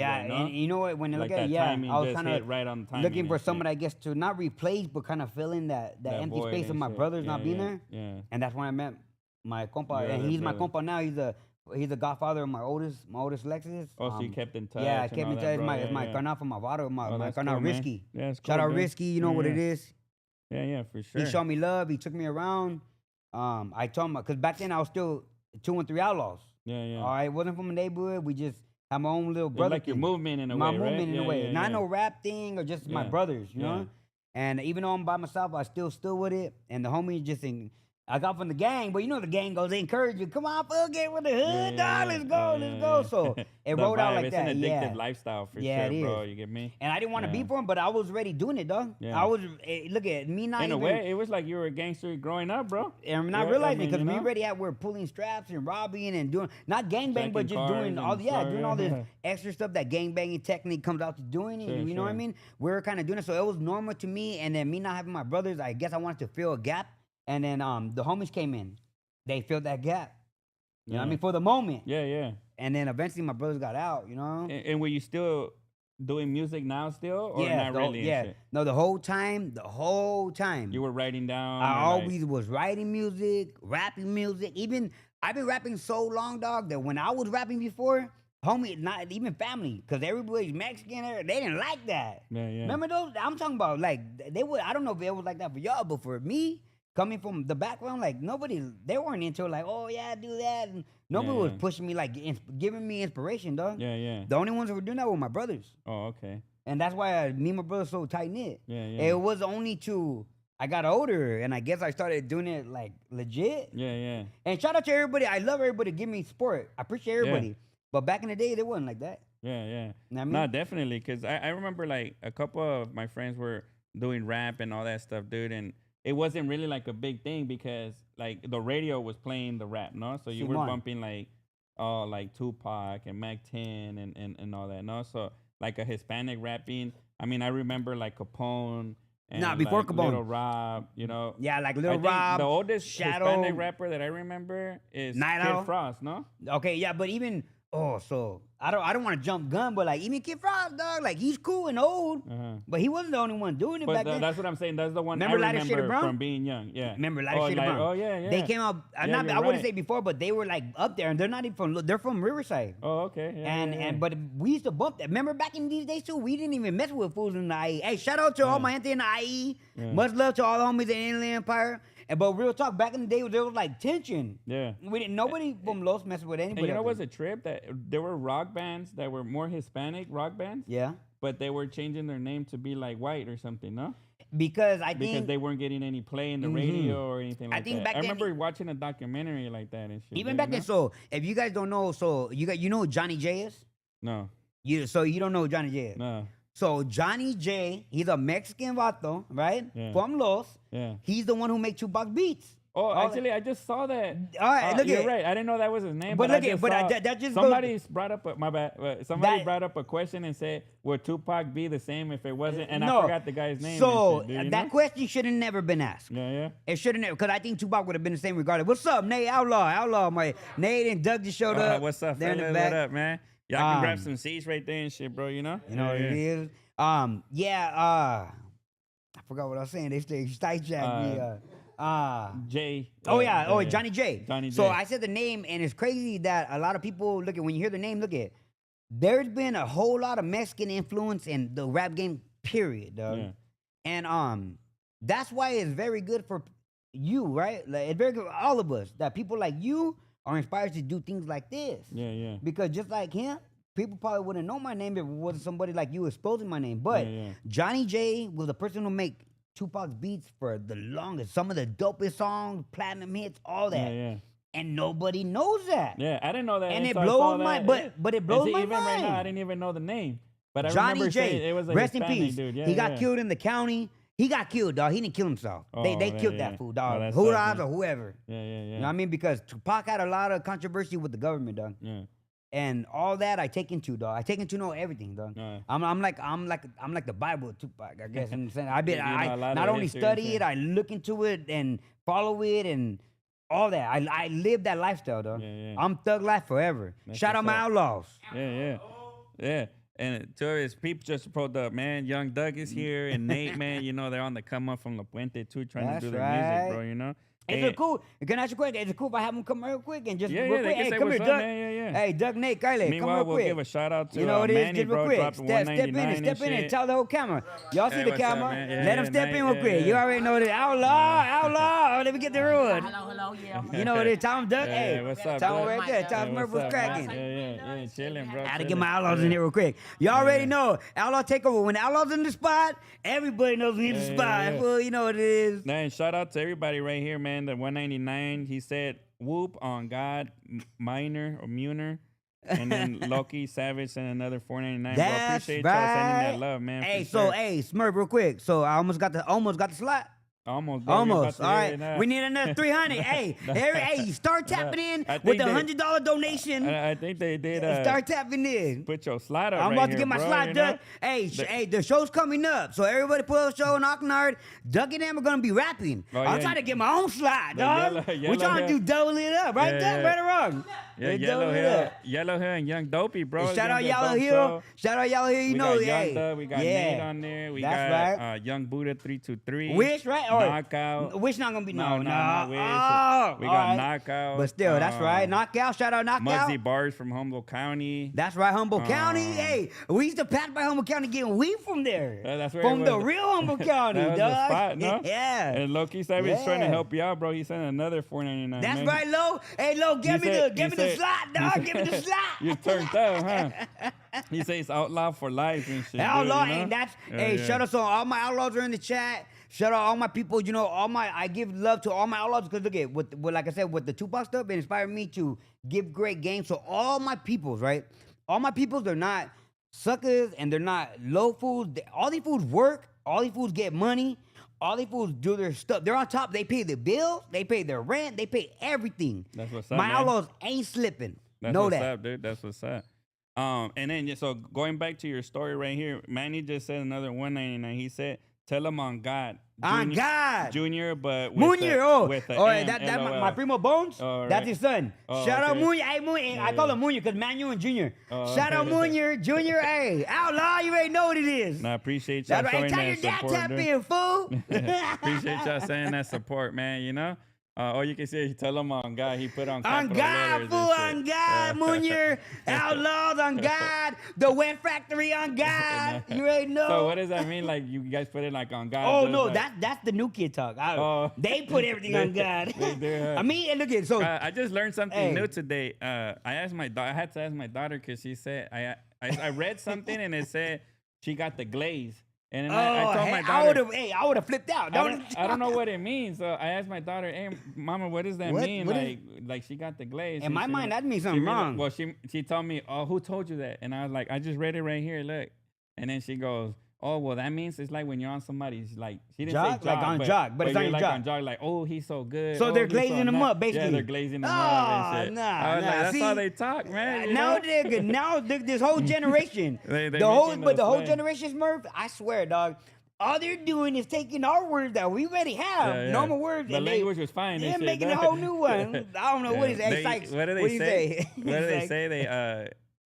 you know what? When I like look at it, I was kind of right on the timing, looking for someone, I guess, to not replace, but kind of fill in that empty space of my brothers not being there. Yeah. And that's when I met my compa, and he's my compa now. He's the godfather of my oldest Lexus. Oh, so you kept in touch. Yeah, I kept in touch. It's my carnal from my Vado, my carnal cool, Risky. Yeah, it's cool. Shout out Risky, you know what it is. Yeah, for sure. He showed me love. He took me around. I told him, because back then I was still 213 Outlaws. Yeah, yeah. All right, wasn't from a neighborhood. We just had my own little brother. Like your movement in a way, my right? movement in Yeah, a way. yeah, Not yeah. no rap thing or just my brothers, you know. And even though I'm by myself, I still stood with it. And the homies just I got from the gang, but you know the gang goes, they encourage you. Come on, fool, get with the hood, dog. Let's go, let's go. So it rolled out like that. It's an addictive lifestyle for sure, bro. You get me? And I didn't want to be for him, but I was already doing it, dog. I was, look at me not in a way, it was like you were a gangster growing up, bro. And I'm not realizing because we already we're pulling straps and robbing and doing, not gangbang, but just doing all, doing all this extra stuff that gangbanging technique comes out to doing. You know what I mean? We were kind of doing it. So it was normal to me. And then me not having my brothers, I guess I wanted to fill a gap. And then the homies came in. They filled that gap. You know what I mean? For the moment. Yeah, yeah. And then eventually my brothers got out, you know? And were you still doing music now still? Or not really? Yeah. No, the whole time. You were writing down? I always was writing music, rapping music. Even, I've been rapping so long, dog, that when I was rapping before, homie, not even family, because everybody's Mexican, they didn't like that. Yeah, yeah. Remember those? I'm talking about, like, they would, I don't know if it was like that for y'all, but for me, coming from the background, like they weren't into it, like, oh yeah, do that. And nobody was pushing me, like giving me inspiration, dog. Yeah, yeah. The only ones that were doing that were my brothers. Oh, okay. And that's why me and my brother so tight knit. Yeah, yeah. It was only I got older, and I guess I started doing it like legit. Yeah, yeah. And shout out to everybody. I love everybody give me support. I appreciate everybody. Yeah. But back in the day, it wasn't like that. Yeah, yeah. You know what I mean? No, definitely. Because I remember like a couple of my friends were doing rap and all that stuff, dude. And it wasn't really like a big thing because like the radio was playing the rap, no? So you were bumping like Tupac and Mac 10 and all that, no? So like a Hispanic rapping. I mean, I remember like Capone. And before like Capone. Little Rob, you know. Yeah, like Little Rob. The oldest Shadow, Hispanic rapper that I remember is Kid Frost, no? Okay, yeah, but even so I don't want to jump gun, but like even Kid Frost, dog, like he's cool and old, but he wasn't the only one doing it back then. That's what I'm saying. That's the one I remember from being young. Yeah. Remember Lighter Shade of Brown? Oh yeah, yeah. They came out. I wouldn't say before, but they were like up there, and they're not even they're from Riverside. Oh okay. Yeah, but we used to bump that. Remember back in these days too, we didn't even mess with fools in the IE. Hey, shout out to all my gente in the IE. Much love to all the homies in the Inland Empire. But real talk, back in the day, there was like tension. Yeah. Nobody from Los messed with anybody. And you know what's a trip? That there were rock bands that were more Hispanic rock bands. Yeah. But they were changing their name to be like white or something, no? Because they weren't getting any play in the radio or anything like that. I remember watching a documentary like that and shit. Even back then, so if you guys don't know, you know who Johnny J is? No. So you don't know who Johnny J is? No. So Johnny J, he's a Mexican vato, right? Yeah. From Los. Yeah. He's the one who makes Tupac beats. Oh, actually, I just saw that. All right, look you're right. I didn't know that was his name. But somebody brought up my bad. Somebody brought up a question and said, "Would Tupac be the same if it wasn't?" And I forgot the guy's name. So that question should have never been asked. Yeah, yeah. It shouldn't have, because I think Tupac would have been the same regardless. What's up, Nate? Outlaw, my Nate and Doug just showed up. What's up, fellas? What up, man? Y'all can grab some seats right there and shit, bro. You know. You know what it is. I forgot what I was saying. They sidetracked me. Jay. Johnny J. Johnny J. So I said the name, and it's crazy that a lot of people when you hear the name, there's been a whole lot of Mexican influence in the rap game, period, dog. Yeah. And that's why it's very good for you, right? Like, it's very good for all of us that people like you are inspired to do things like this. Yeah, yeah. Because just like him, people probably wouldn't know my name if it wasn't somebody like you exposing my name. But Johnny J was the person who make Tupac's beats for the longest. Some of the dopest songs, platinum hits, all that. Yeah, yeah. And nobody knows that. Yeah, I didn't know that. And it blows my but it blows my mind. Even right now, I didn't even know the name. But I Johnny remember J. It was a rest Hispanic in peace. Dude. Yeah, he got killed in the county. He got killed, dog. He didn't kill himself. They killed that fool, dog. Hoorahs or whoever. Yeah, yeah, yeah. You know what I mean? Because Tupac had a lot of controversy with the government, dog. Yeah. And all that I take into, dog. I take into know everything, dog. Yeah. I'm like the Bible of Tupac, I guess. I'm saying I not only study it, I look into it and follow it and all that. I live that lifestyle, dog. Yeah, yeah. I'm thug life forever. Shout out my Outlaws. Yeah, yeah, yeah. And to his people just support the man, Young Doug is here, and Nate, man, you know they're on the come up from La Puente too, trying to do their music, bro. You know. Is it cool? Can I ask you a question? Is it cool if I have them come real quick and just real quick? Hey, come here, Doug. Yeah. Hey, Doug, Nate, Kylie, Meanwhile, come real quick. We'll give a shout out to Manny, Manny, real bro. quick. Step in, tell the whole camera. Y'all see the camera? Up, let him step in real quick. You already know that. Outlaw. Let me get the road. Hello, yeah. You know what it is, Tom Duck? Hey, what's up, Tom bro? right there. Tom Smurf was cracking. Yeah, chilling, bro. I had to get my Outlaws in here real quick. You already know. Outlaw takeover. When Outlaws in the spot, everybody knows we in the spot. Well, you know what it is. Man, shout out to everybody right here, man. The 199, he said, whoop on God, Miner or Muner. And then Loki, Savage, and another 499. Bro, appreciate y'all sending that love, man. Hey, so, Smurf, real quick. So I almost got the slot. Almost, bro. Almost. All right. We need another 300. Hey, start tapping in with the $100 donation. I think they did. Start tapping in. Put your slot up. I'm right about to here, get my bro, slot done. Hey, the show's coming up. So everybody put up a show in Oxnard. Doug and them are gonna be rapping. I'm trying to get my own slot, dog. We're trying to do double it up, right? Doug, right or wrong? Yeah, Yellow Hill and Young Dopey, bro. Shout out Yellow Hill. Shout out Yellow Hill. You know, we got Nate on there. We got Young Buddha 323. Wish, right? Knockout. Wish not gonna be no. Wish. We got Knockout. But still, that's right. Knockout. Shout out Knockout. Muzzy Bars from Humboldt County. That's right, Humboldt County. Hey, we used to pass by Humboldt County getting weed from there. That's where from the real Humboldt County, that was dog. the spot, no? Yeah. And Loki Savage trying to help you out, bro. He sent another $4.99. That's right, Lo. Hey, Lo, give me the slot, dog. Give me the slot. You turned up, huh? He says outlaw for life and shit. Outlaw, dude, you know? and that's shout out to all my outlaws are in the chat. Shout out all my people, you know, I give love to all my outlaws because look at with like I said, with the Tupac stuff, it inspired me to give great games. So all my peoples, right? All my peoples, they're not suckers and they're not low fools. All these fools work, all these fools get money, all these fools do their stuff. They're on top, they pay the bills, they pay their rent, they pay everything. That's what's up. My man. outlaws ain't slipping. That's know what's that. up, dude. That's what's up. And then so going back to your story right here, Manny just said another 199. He said, "Tell him on God." On God. Junior, but with Munir. with That my primo Bones. Oh, that's right. his son. Shout out Munir. Hey, Munir. I call him Munir because Manu and Junior. Shout out Munir, Junior. Hey, Outlaw, you already know what it is. I appreciate y'all showing tell your that dad support. tap in, fool. Appreciate y'all saying that support, man. You know. Or you can say, tell him on God. He put on God, fool, on God, Munir, Outlaws on God, the Wet Factory on God. You already know. So what does that mean? Like you guys put it like on God? Oh no, that's the new kid talk. They put everything on God. I mean, and look at so. I just learned something new today. I asked my I had to ask my daughter because she said I read something and it said she got the glaze. And then I told my daughter, I would have flipped out. I don't know what it means. So I asked my daughter, "Hey, Mama, what does that mean? Like she got the glaze." In my mind, that means something wrong. Well, she told me, "Oh, who told you that?" And I was like, "I just read it right here. Look." And then she goes, "Oh, well, that means it's like when you're on somebody's like she didn't say jog, like on jog, but it's on your like jog. on jog, like oh, he's so good. So they're glazing them up, basically. Yeah, they're glazing them up and shit. Nah. That's how they talk, man. Now this whole generation, the whole generation Smurf, I swear, dog. All they're doing is taking our words that we already have, normal words. The language was fine. They're making a whole new one. I don't know what is that. What do they say? What do they say? They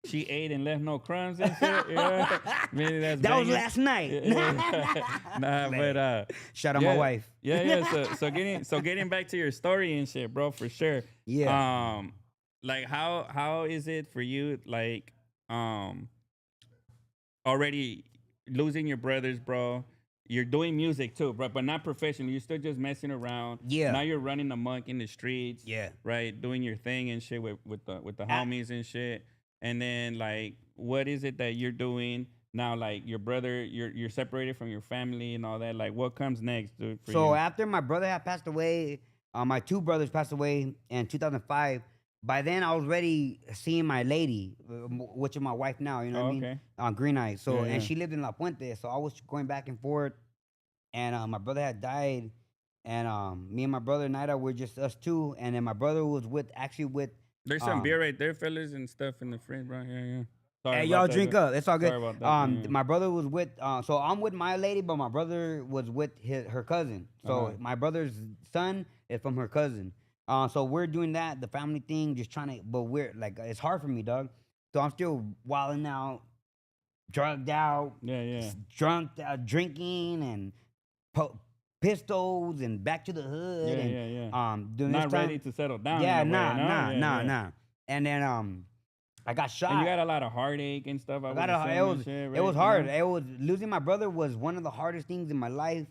she ate and left no crumbs and shit. Yeah. Maybe that's that was last night. Nah, but shout out my wife. Yeah. So getting back to your story and shit, bro, for sure. Yeah. Like how is it for you? Like already losing your brothers, bro. You're doing music too, bro, but not professionally. You're still just messing around. Yeah. Now you're running amok in the streets. Yeah. Right. Doing your thing and shit with the homies and shit. And then like, what is it that you're doing now? Like your brother, you're separated from your family and all that. Like, what comes next, dude? For you? After my brother had passed away, my two brothers passed away in 2005. By then, I was ready seeing my lady, which is my wife now, you know what I mean? On Green Eye. So, and she lived in La Puente, so I was going back and forth. And my brother had died, and me and my brother, Naida, were just us two. And then my brother was with. There's some beer right there, fellas, and stuff in the fridge, bro. Yeah. Sorry hey, y'all drink up. It's all good. Sorry about that. My brother was with, so I'm with my lady, but my brother was with her cousin. So my brother's son is from her cousin. So we're doing that, the family thing, just trying to, but we're like, it's hard for me, dog. So I'm still wilding out, drugged out, drunk, drinking, and pistols, and back to the hood. Doing not ready to settle down. Yeah, nah. And then I got shot. And you got a lot of heartache and stuff. It was hard. It was losing my brother was one of the hardest things in my life.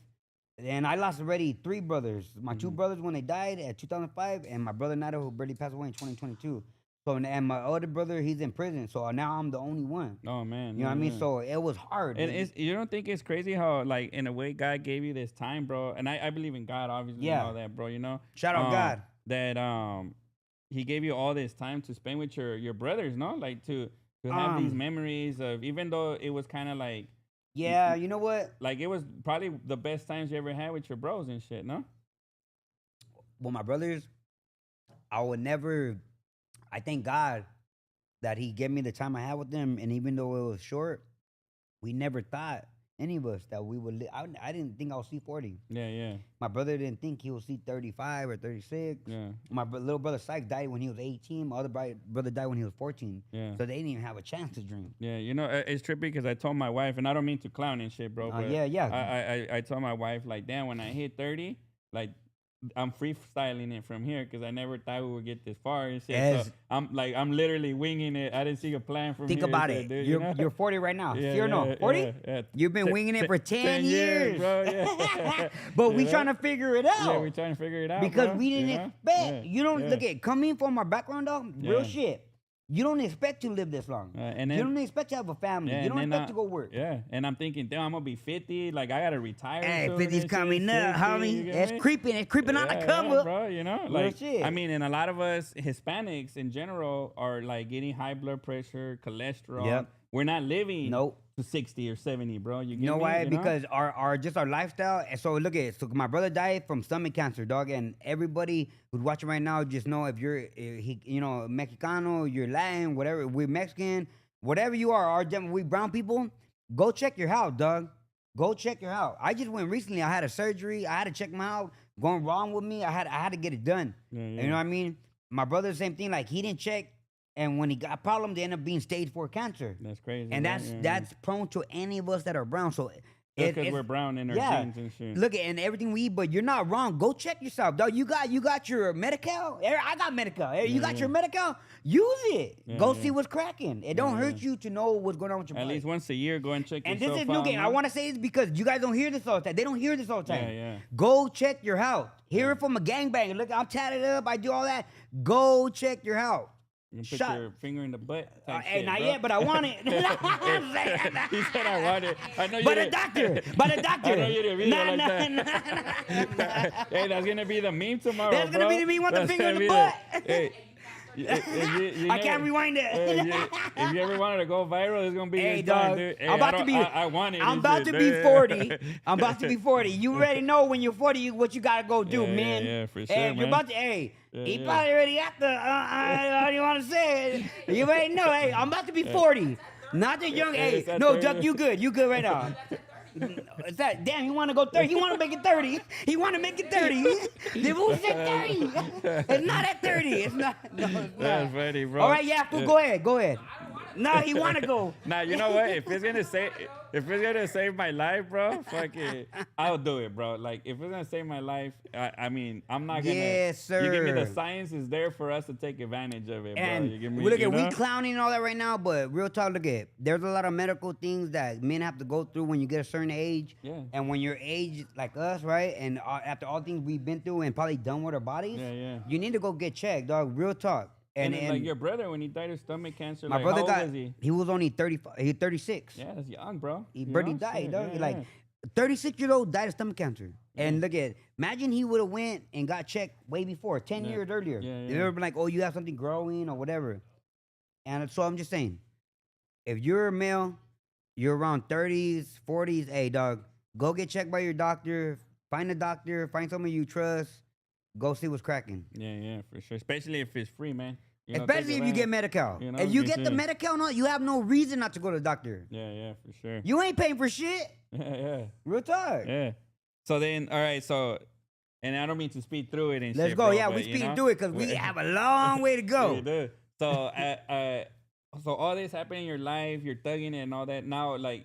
And I lost already 3 brothers. My 2 brothers when they died at 2005, and my brother Nato who barely passed away in 2022. So and my other brother, he's in prison. So now I'm the only one. Oh man, you know what I mean? So it was hard. And you don't think it's crazy how like in a way God gave you this time, bro? And I believe in God, obviously, and all that, bro. You know, shout out God that He gave you all this time to spend with your brothers, no? Like to have these memories of, even though it was kind of like. Yeah, you know what? Like it was probably the best times you ever had with your bros and shit, no? Well, my brothers, I would never. I thank God that He gave me the time I had with them, and even though it was short, we never thought, any of us, that we would. I didn't think I would see 40. Yeah. My brother didn't think he would see 35 or 36. Yeah. My little brother Sykes died when he was 18. My other brother died when he was 14. Yeah. So they didn't even have a chance to dream. Yeah, you know, it's trippy because I told my wife, and I don't mean to clown and shit, bro. But yeah. I told my wife, like, damn, when I hit 30, like, I'm freestyling it from here because I never thought we would get this far and shit. So I'm literally winging it. I didn't see a plan from Think here. Think about it. Dude, you're 40 right now. Yeah, or no? 40? Yeah. You've been winging it for 10 years. Bro. Yeah. But we trying to figure it out. Yeah, we trying to figure it out. Because bro. we didn't expect. You don't look at coming from our background, dog. Real shit. You don't expect to live this long. And then, you don't expect to have a family. You don't expect to go work. Yeah, and I'm thinking, damn, I'm gonna be 50. Like I gotta retire. Hey, 50's coming up, homie. It's creeping. It's creeping on the come up, bro. You know, like I mean, and a lot of us Hispanics in general are like getting high blood pressure, cholesterol. Yep. We're not living. Nope. To 60 or 70, bro. You know why? Because our lifestyle. And so look at it. So my brother died from stomach cancer, dog. And everybody who's watching right now, just know if you're Mexicano, you're Latin, whatever, we're Mexican, whatever you are, we brown people, go check your health, dog. Go check your health. I just went recently. I had a surgery. I had to check my health. Going wrong with me. I had to get it done. Yeah. You know what I mean? My brother, the same thing. Like he didn't check. And when he got a problem, they end up being stage 4 cancer. That's crazy. And that's prone to any of us that are brown. So because we're brown in our genes and shit. Look, and everything we eat, but you're not wrong. Go check yourself, dog. You got your Medi-Cal. I got Medi-Cal. You got your Medi-Cal. Use it. Go see what's cracking. It don't hurt you to know what's going on with your body. At least once a year, go and check yourself out. And this is new game. I want to say this because you guys don't hear this all the time. They don't hear this all the time. Yeah. Go check your health. Hear it from a gangbanger. Look, I'm tatted up. I do all that. Go check your health. You can put your finger in the butt. Hey, not yet, but I want it. He said I want it. I know you. But a doctor. I know you didn't read it like that. Hey, that's gonna be the meme tomorrow. That's gonna be the meme with the finger in the butt. Hey. I can't rewind it. If you ever wanted to go viral, it's gonna be this dog. Time, dude. Hey, I'm about to be. I want it. I'm about to be 40. I'm about to be 40. You already know when you're 40 what you gotta go do, man. Yeah, for sure, man. You're about to. Hey, he probably already got the. I don't want to say it. You already know. Hey, I'm about to be 40. Not the young. Hey, no, Duck, you good. You good right now. It's that damn. You want to go 30? He want to make it 30. He want to make it 30. The who said 30? It's not at 30. It's not. No, it's not. That's funny, bro. All right, yeah, fool, go ahead. No, he want to go. Nah, you know what? If it's gonna save my life, bro, fuck it, I'll do it, bro. Like if it's gonna save my life, I mean, I'm not gonna. Yes, sir. You give me the science is there for us to take advantage of it, and bro. You give me. Look at we clowning and all that right now, but real talk, look at there's a lot of medical things that men have to go through when you get a certain age. Yeah. And when you're aged like us, right? And after all things we've been through and probably done with our bodies, you need to go get checked, dog. Real talk. And like your brother, when he died of stomach cancer, my brother got. He was only 35. He 36. Yeah, that's young, bro. He barely died, dog. Like 36-year-old died of stomach cancer. And look at, imagine he would have went and got checked way before, 10 years earlier. They would have been like, oh, you have something growing or whatever. And so I'm just saying, if you're a male, you're around 30s, 40s, hey, dog, go get checked by your doctor. Find a doctor. Find someone you trust. Go see what's cracking. Yeah, for sure. Especially if it's free, man. You know, especially if you get Medi-Cal. You know, if you get the Medi-Cal, you have no reason not to go to the doctor. Yeah, for sure. You ain't paying for shit. Yeah. Real talk. Yeah. So then, all right, so, and I don't mean to speed through it and Let's shit, go. bro, Yeah, we speeding through it because we have a long way to go. We do. So, so all this happened in your life, you're thugging it and all that. Now, like,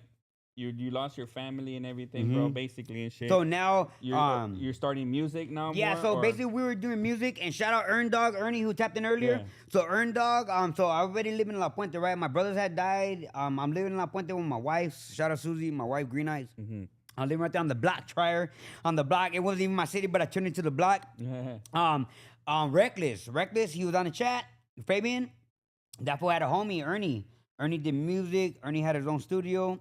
you lost your family and everything, bro, basically and shit. So now you're starting music now. Yeah, more, so basically we were doing music and shout out Ernie who tapped in earlier. Yeah. So so I already live in La Puente, right? My brothers had died. I'm living in La Puente with my wife. Shout out Susie, my wife, Green Eyes. I lived right there on the block, Trier. On the block. It wasn't even my city, but I turned into the block. Reckless, he was on the chat. Fabian, that fool had a homie, Ernie. Ernie did music. Ernie had his own studio.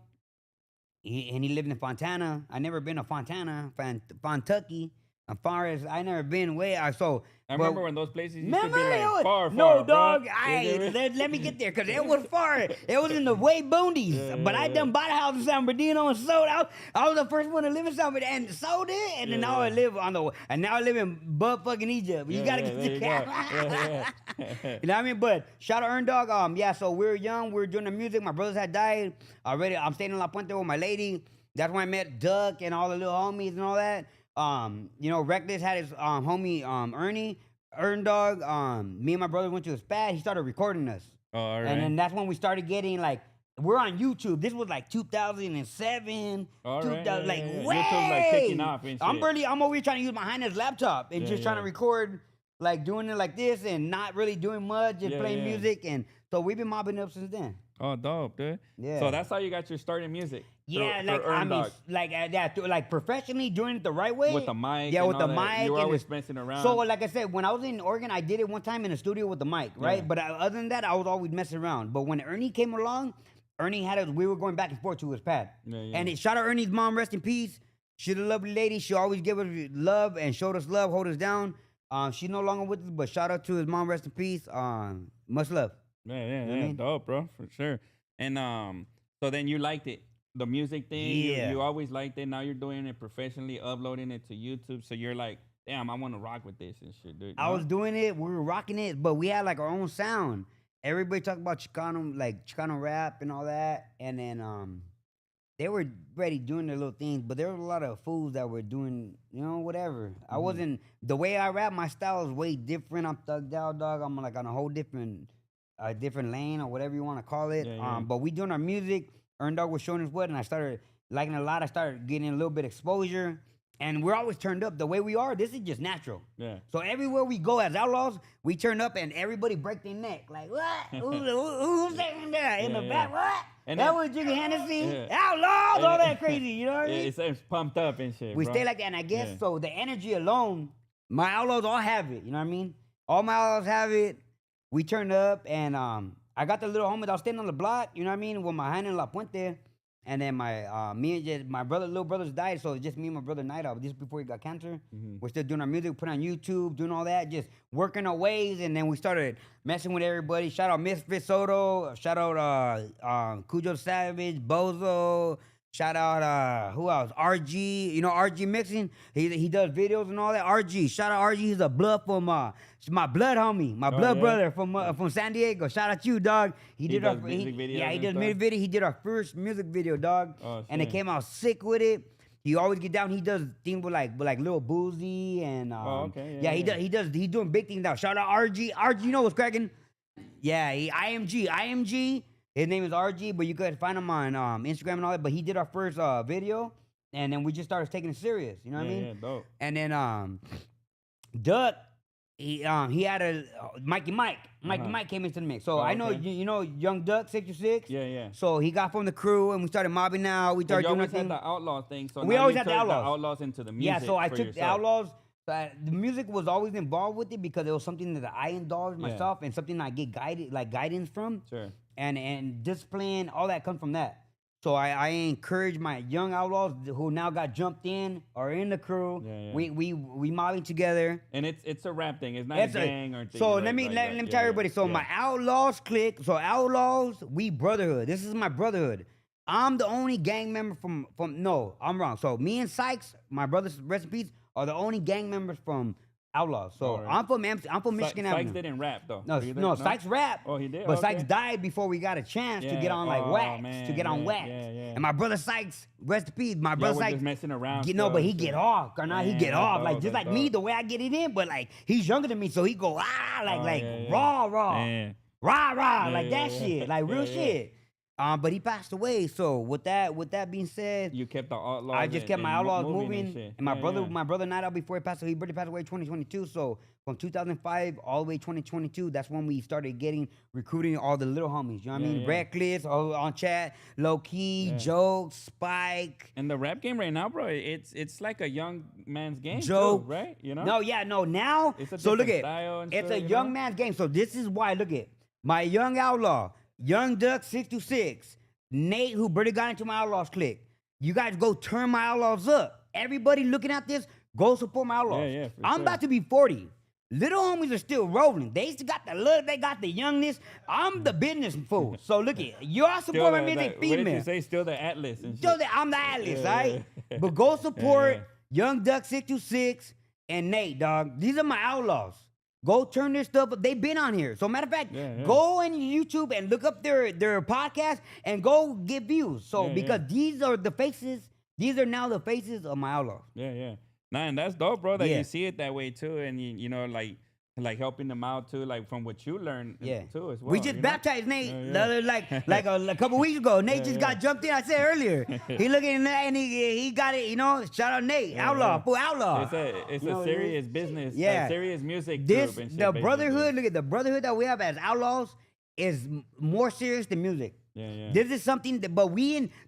And he lived in Fontana. I never been to Fontana, Fontucky. As far as I never been I remember when those places used to be like far, no, dog. Let me get there because it was far. It was in the way boondies. But I done bought a house in San Bernardino and sold out. I was the first one to live in San Bernardino and sold it. And then now I live and now I live in butt fucking Egypt. You gotta get the cap. You know what I mean? But shout out Earn Dog. So we were young. We were doing the music. My brothers had died already. I'm staying in La Puente with my lady. That's when I met Duck and all the little homies and all that. Reckless had his homie Ernie, Earn Dog. Me and my brother went to his pad. He started recording us. Oh, all right. And then that's when we started getting we're on YouTube. This was like 2007. All right. Way. YouTube's like kicking off and shit. I'm over here trying to use my Highness laptop and just trying to record, doing it like this and not really doing much, just playing music. And so we've been mobbing up since then. Oh, dope, dude. Yeah. So that's how you got your start in music. Yeah, professionally doing it the right way. With the mic. Yeah, with the mic. You were always messing around. So, like I said, when I was in Oregon, I did it one time in the studio with the mic, right? Yeah. But other than that, I was always messing around. But when Ernie came along, we were going back and forth to his pad. Yeah. And shout out Ernie's mom, rest in peace. She's a lovely lady. She always gave us love and showed us love, hold us down. She's no longer with us, but shout out to his mom, rest in peace. Much love. Yeah, dope, bro, for sure. And so then you liked it, the music thing. Yeah, you always liked it. Now you're doing it professionally, uploading it to YouTube. So you're like, damn, I want to rock with this and shit, dude. I was doing it, we were rocking it, but we had our own sound. Everybody talked about Chicano rap and all that, and then they were already doing their little things, but there were a lot of fools that were doing, whatever. Mm-hmm. I wasn't, the way I rap, my style is way different. I'm thugged out, dog. I'm on a whole different lane or whatever you want to call it. But we doing our music. Earn Dog was showing us what, and I started liking it a lot. I started getting a little bit of exposure, and we're always turned up. The way we are, this is just natural. Yeah. So everywhere we go as Outlaws, we turn up, and everybody break their neck. Like, what? Who's saying that in the back? What? And that was drinking Hennessy. Outlaws, all that crazy. You know what I mean? It seems pumped up and shit. We stay like that, and I guess so. The energy alone, my Outlaws all have it. You know what I mean? All my Outlaws have it. We turned up, and I got the little homie that was staying on the block, you know what I mean, with my hand in La Puente, and then my little brothers died, so it's just me and my brother Night Out. Just before he got cancer, we're still doing our music, putting on YouTube, doing all that, just working our ways, and then we started messing with everybody. Shout out Misfit Soto, shout out Cujo Savage, Bozo. Shout out, who else? RG, RG Mixing. He does videos and all that. RG, shout out RG. He's a blood from my blood homie, my blood brother from San Diego. Shout out you, dog. He did music videos. Yeah, he does music video. He did our first music video, dog. Oh, and it came out sick with it. He always get down. He does things with like Lil Boozy and he's doing big things now. Shout out RG. RG, you know what's cracking? Yeah, IMG. His name is RG, but you could find him on Instagram and all that. But he did our first video, and then we just started taking it serious. You know what I mean? Yeah, dope. And then Duck, he had a Mikey Mike. Mike came into the mix. So I know you know Young Duck 66. Yeah. So he got from the crew, and we started mobbing out. We started doing our thing. Had the Outlaw thing. So we always had the Outlaws into the music. Yeah. So I took the Outlaws. The music was always involved with it because it was something that I indulged myself and something I get guidance from. Sure. And discipline, all that comes from that. So I encourage my young Outlaws who now got jumped in or in the crew. Yeah. We mobbing together. And it's a rap thing. It's not a gang or thing. So let me tell everybody. So my Outlaws clique. So Outlaws, we brotherhood. This is my brotherhood. I'm the only gang member from no, I'm wrong. So me and Sykes, my brothers, rest in peace, are the only gang members from Outlaws. So right. I'm from Michigan Avenue. Sykes didn't rap though. No, Sykes rap. Oh, he did. But Sykes died before we got a chance to get on wax. Man, to get on wax. Yeah. And my brother Sykes, rest in peace. My brother Sykes just messing around. But he get off. Or not, he get off. Like just like me, the way I get it in. But like he's younger than me, so he go raw, like that shit, like real shit. But he passed away. So with that being said, you kept the Outlaws. I just kept my Outlaws moving. And my brother, my brother not out before he passed away. He barely passed away 2022. So from 2005 all the way 2022, that's when we started recruiting all the little homies. You know what I mean? Reckless, on chat, Low Key, Joke, Spike. And the rap game right now, bro, it's like a young man's game, Joke, too, right? You know? No. Now, so look at it's a young man's game. So this is why. Look at my young outlaw. Young Duck 626, Nate, who barely got into my Outlaws clique. You guys go turn my Outlaws up. Everybody looking at this, go support my Outlaws. I'm about to be 40. Little homies are still rolling. They still got the look, they got the youngness. I'm the business fool. So look at you all support my music, female. What did you say? Still the Atlas. And still I'm the Atlas, right? But go support Young Duck 626 and Nate, dog. These are my Outlaws. Go turn their stuff up. They've been on here. So matter of fact, go on YouTube and look up their podcast and go get views. So because these are the faces, these are now the faces of my Outlaws. Yeah. Nah, and that's dope, bro, that you see it that way too. And you know, like helping them out too, like from what you learned too as well. We just baptized Nate like a couple weeks ago. Nate just got jumped in. I said earlier. He looking in there and he got it, you know. Shout out Nate, Outlaw, full Outlaw. It's a serious business, serious music group and shit, the brotherhood, look at the brotherhood that we have as Outlaws is more serious than music. This is something that,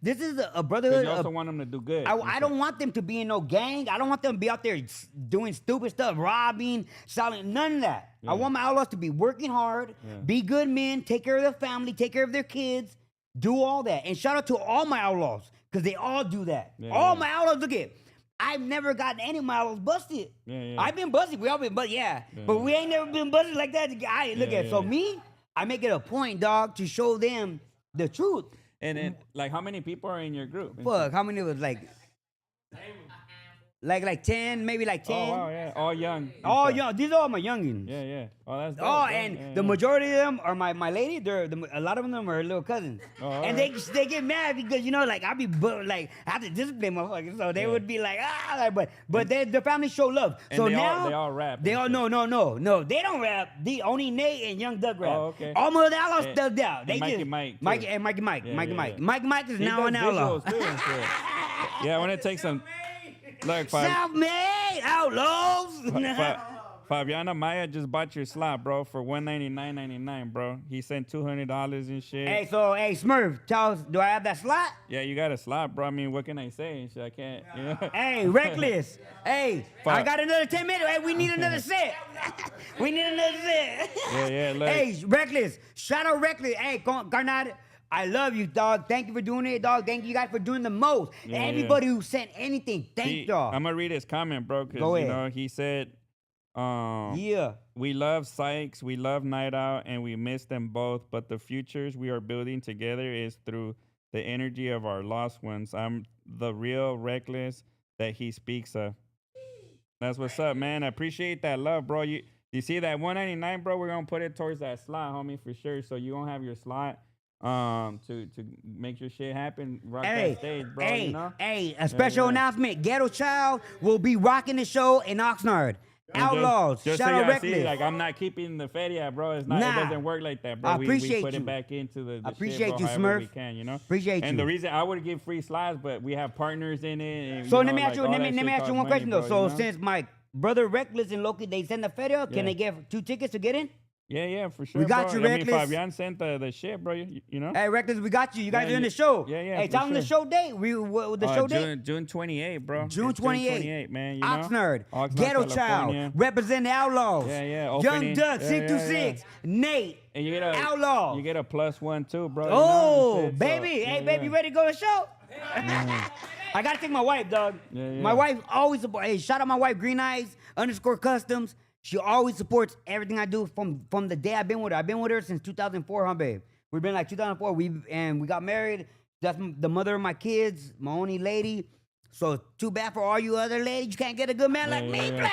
this is a brotherhood. You also want them to do good. I don't want them to be in no gang. I don't want them to be out there doing stupid stuff, robbing, selling, none of that. I want my Outlaws to be working hard, be good men, take care of their family, take care of their kids, do all that. And shout out to all my Outlaws, because they all do that. All my Outlaws, look at, I've never gotten any of my Outlaws busted. I've been busted. We all been busted, but we ain't never been busted like that. Look at, so me, I make it a point, dog, to show them the truth. And then, like, how many people are in your group? Fuck, how many was like 10, maybe like 10. Oh, wow, yeah. All young. All young. These are all my youngins. Yeah. Oh, that's dope. Oh, and the majority of them are my lady. A lot of them are little cousins. And they get mad because, you know, like, I have to discipline motherfuckers. So they would be like, but the family show love. And so they now all rap. They all, no. They don't rap. Only Nate and Young Doug rap. Oh, okay. All my other Outlaws stubbed out. They just Mike. Mike is now an outlaw. Yeah, I want to take some. Look, Self-made Outlaws. Fabiana Maya just bought your slot, bro, for $199.99, bro. He sent $200 and shit. Hey, Smurf, tell us, do I have that slot? Yeah, you got a slot, bro. I mean, what can I say and shit? I can't, you know. Hey, Reckless. Hey, I got another 10 minutes. Hey, we need another set. Yeah, look. Hey, Reckless. Shout out Reckless. Hey, Garnett. I love you, dog. Thank you for doing it, dog. Thank you guys for doing the most. Everybody who sent anything, thank y'all. I'm going to read his comment, bro, because, you know, he said, we love Sykes, we love Night Out, and we miss them both, but the futures we are building together is through the energy of our lost ones. I'm the real Reckless that he speaks of. That's what's up, man. I appreciate that love, bro. You see that $199, bro? We're going to put it towards that slot, homie, for sure. So you going to have your slot. To make your shit happen, rock that stage, bro. You know? A special announcement: Ghetto Child will be rocking the show in Oxnard. Outlaws, just shout so out Reckless. See, like, I'm not keeping the feria, bro. It's not. It doesn't work like that, bro. I appreciate we put you. It back into the appreciate shit, you, bro, Smurf. We can, you know. Appreciate you. And the reason I would give free slides, but we have partners in it. And, so let me ask you one question though. So since my brother Reckless and Loki they send the feria, can they get 2 tickets to get in? Yeah, for sure. We got you, Reckless. I mean, Fabian sent the shit, bro. You know. Hey, Reckless, we got you. You guys are in the show. Yeah. Hey, tell them the show date. The show date. June 28th, bro. June 28th, man. You know? Oxnard, Ghetto California. Child, represent the Outlaws. Yeah. Young Duck 626, Nate. And you get Outlaw. You get a +1 too, bro. Oh, you know? Baby. Hey, baby, you ready to go to the show? I gotta take my wife, dog. My wife always supports. Hey, shout out my wife, Green Eyes _Customs. She always supports everything I do from the day I've been with her. I've been with her since 2004, huh, babe? We've been like 2004. We got married. That's the mother of my kids, my only lady. So too bad for all you other ladies. You can't get a good man like me, player.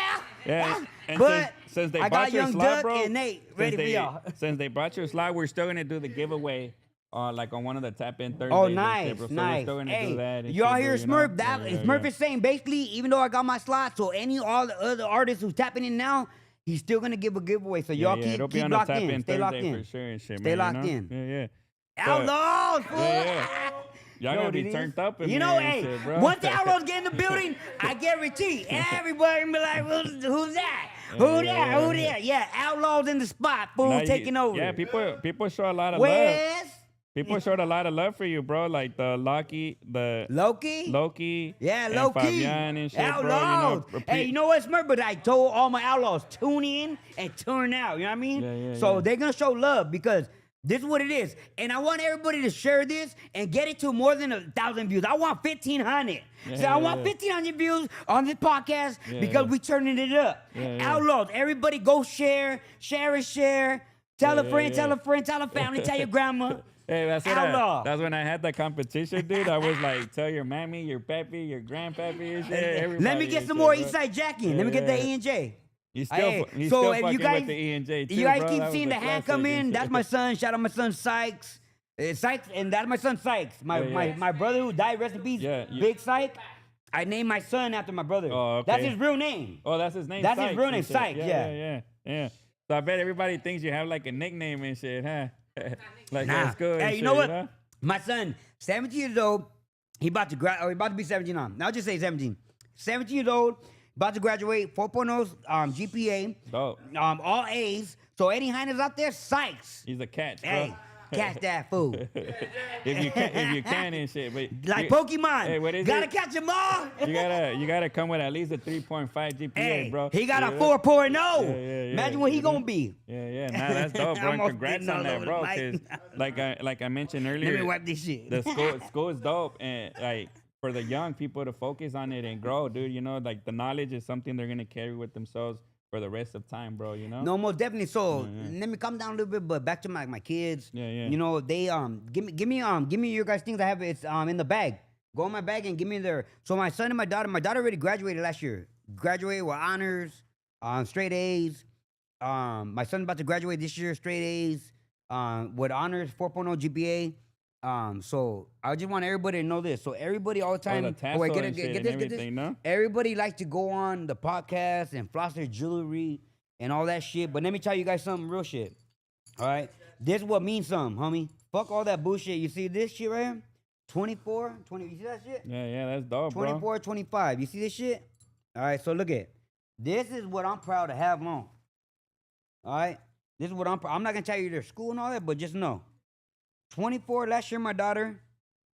Yeah. But since they I bought got your Young slot, Duck bro, and Nate ready for y'all. Since they brought your slot, we're still gonna do the giveaway. Like on one of the tap in Thursdays. Oh, nice, so nice. We're still gonna do that. Y'all hear Smurf? Smurf is saying basically, even though I got my slot, so all the other artists who's tapping in now, he's still gonna give a giveaway. So y'all keep locked in. Stay locked in. For sure and shit, Stay man, locked in. Yeah. Outlaws, fool. Yeah. Y'all gotta be turned up in you know, hey, shit, bro. Once the Outlaws get in the building, I guarantee everybody be like, who's that? Who that? Yeah, Outlaws in the spot, fool, taking over. Yeah, people show a lot of Wes? love. People showed a lot of love for you, bro. Like the Loki. Yeah, and Loki. Fabian and shit, Outlaws. bro. Hey, you know what's smart? But I told all my Outlaws, tune in and tune out. You know what I mean? Yeah. They're going to show love because this is what it is. And I want everybody to share this and get it to more than 1,000 views. I want 1,500. I want 1,500 views on this podcast because we turning it up. Outlaws, everybody go share. Tell a friend, tell a friend, tell a family, tell your grandma. Hey, that's when I had the competition, dude. I was like, tell your mammy, your pappy, your grandpappy and shit. Let me get some more Eastside Jacking. Let me get the E and J. He's still fucking with the E and J too, you guys bro. keep seeing the hand come in. That's my son. Shout out my son Sykes. Sykes, and that's my son Sykes. My brother who died, rest in peace. Big Syke. I named my son after my brother. Oh, okay. That's his real name. Oh, that's his name. That's his real name, Sykes. Yeah. So I bet everybody thinks you have like a nickname and shit, huh? Like that's good. Hey, you know what? My son, 17 years old. He about to be 17 on. Now I'll just say 17. 17 years old. About to graduate, 4.0 GPA. Dope. All A's. So any Heiners out there, Sykes. He's a catch, bro. Hey, catch that fool. if you can and shit. But like Pokemon. Hey, what is gotta catch them all. you gotta come with at least a 3.5 GPA, hey, bro. He got a 4.0. Imagine what he gonna be. Yeah. Nah, that's dope, bro. And congrats on that, bro. Because like I mentioned earlier, let me wipe this shit. The school is dope, and like for the young people to focus on it and grow, dude. You know, like the knowledge is something they're gonna carry with themselves for the rest of time, bro. You know. No, most definitely. So let me calm down a little bit, but back to my kids. Yeah. You know, they give me your guys' things. I have it's in the bag. Go in my bag and give me their. So my son and my daughter already graduated last year. Graduated with honors, straight A's. My son's about to graduate this year, straight A's, with honors, 4.0 GPA. So I just want everybody to know this. So everybody all the time, get this. No? Everybody likes to go on the podcast and floss their jewelry and all that shit. But let me tell you guys something real shit. All right, this is what means something, homie. Fuck all that bullshit. You see this shit right here? 24, 20. You see that shit? Yeah, that's dope, 24, bro. 25. You see this shit? All right, so look at this is what I'm proud to have on. All right, this is what I'm not gonna tell you their school and all that, but just know. 24 last year, my daughter.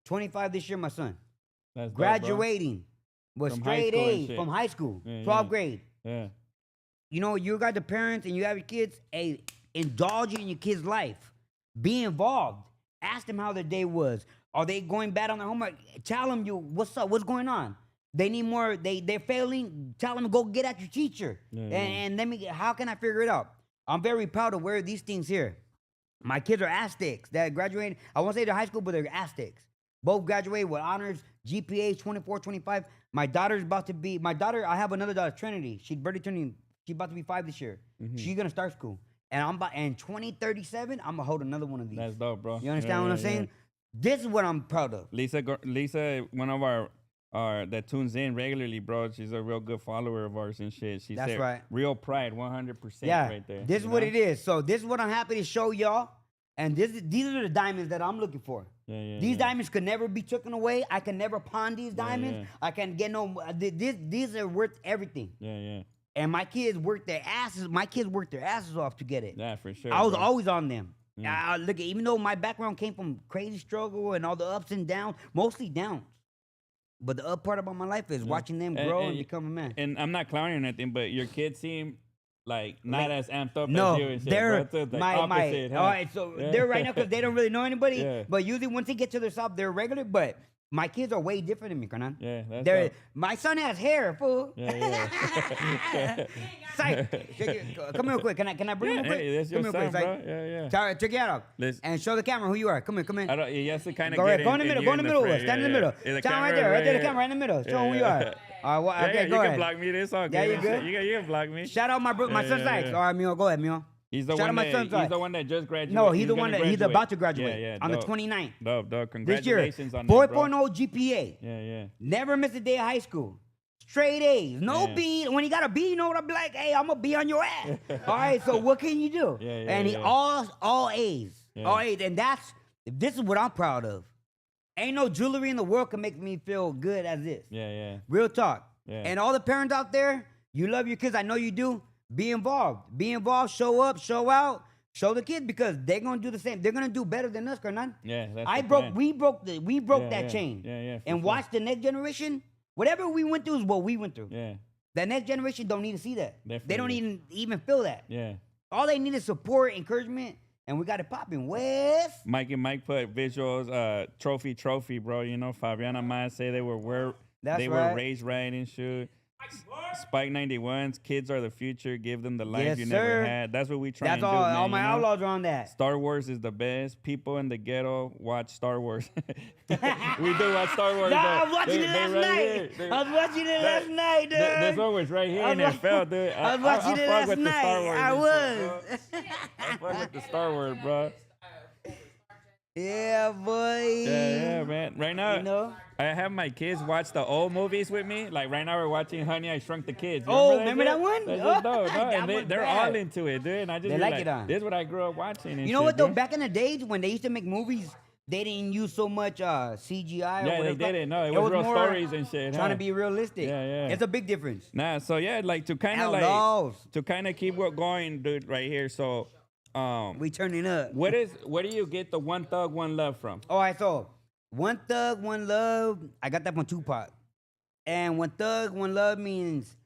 25 this year, my son. That's graduating with straight A's from high school, 12th grade. Yeah. You know, you got the parents and you have your kids. Hey, indulge in your kid's life. Be involved. Ask them how their day was. Are they going bad on their homework? Tell them what's up, what's going on. They need more. They're failing. Tell them to go get at your teacher. And how can I figure it out? I'm very proud to wear these things here. My kids are Aztecs that graduated. I won't say they're high school, but they're Aztecs. Both graduated with honors, GPA 24, 25. I have another daughter, Trinity. She's about to be 5 this year. She's gonna start school. And in 2037, I'm gonna hold another one of these. That's dope, bro. You understand what I'm saying? This is what I'm proud of. Lisa, one of our that tunes in regularly, bro. She's a real good follower of ours and shit. She said, right. Real pride, 100% right there. This is what it is. So this is what I'm happy to show y'all. And these are the diamonds that I'm looking for. These diamonds could never be taken away. I can never pawn these diamonds. I can get these are worth everything. And my kids worked their asses. My kids worked their asses off to get it. Yeah, for sure. I was always on them. Look, even though my background came from crazy struggle and all the ups and downs, mostly downs. But the up part about my life is watching them grow and become a man. And I'm not clowning or anything, but your kids seem like not as amped up no, as you and shit. They're bro. It's my opposite, all right. So they're right now because they don't really know anybody. But usually once they get to their south, they're regular. But my kids are way different than me, Kanan. Yeah, that's dope. My son has hair, fool. Psych. Come here real quick. Can I bring him real quick? Hey, that's your son, bro. Yeah. Check it out. And show the camera who you are. Come here. Yes, to kind of go get in the middle. Go in the middle. Stand in the middle. Stand right there. Right there. The camera right in the middle. Show who you are. All right. Okay, go ahead. You can block me. This all good. Yeah, you good? You can block me. Shout out my son Sykes. All right, Mio. Go ahead, Mio. He's the one that just graduated. No, he's the one that he's about to graduate on the 29th. Dope. Congratulations on that, 4.0 GPA. Yeah. Never missed a day of high school. Straight A's. No B. When you got a B, you know what I'm like? Hey, I'm gonna be on your ass. All right. So what can you do? And he all A's. All A's. And this is what I'm proud of. Ain't no jewelry in the world can make me feel good as this. Yeah. Real talk. Yeah. And all the parents out there, you love your kids. I know you do. Be involved. Be involved. Show up. Show out. Show the kids because they're gonna do the same. They're gonna do better than us, Carnan. Yeah. We broke that chain. Yeah. And watch the next generation. Whatever we went through is what we went through. Yeah. The next generation don't need to see that. Definitely. They don't even feel that. Yeah. All they need is support, encouragement, and we got it popping. Wes. Mike and Mike put visuals, trophy, bro. You know, Fabiana Maya say they were were raised right and shit. Spike 91s, kids are the future. Give them the life you never had. That's what we try and do, man. All my outlaws are on that. Star Wars is the best. People in the ghetto watch Star Wars. We do watch Star Wars. I was watching it last night. I was watching it last night, dude. This one was right here in NFL, dude. I was watching it last night. I was. I fuck with the Star Wars, bro. Yeah, boy. Yeah, man. Right now, you know? I have my kids watch the old movies with me. Like right now, we're watching Honey, I Shrunk the Kids. Remember that one? That's just dope, and they're all into it, dude. And I just like it. This is what I grew up watching. You know what though? Back in the days when they used to make movies, they didn't use so much CGI. Yeah, they didn't. No, it was real stories and shit. Trying to be realistic. Yeah. It's a big difference. Nah, so yeah, like to kind of keep what going, dude, right here. So. We turning up. Where do you get the One Thug, One Love from? All right, so One Thug, One Love. I got that from Tupac, and One Thug, One Love means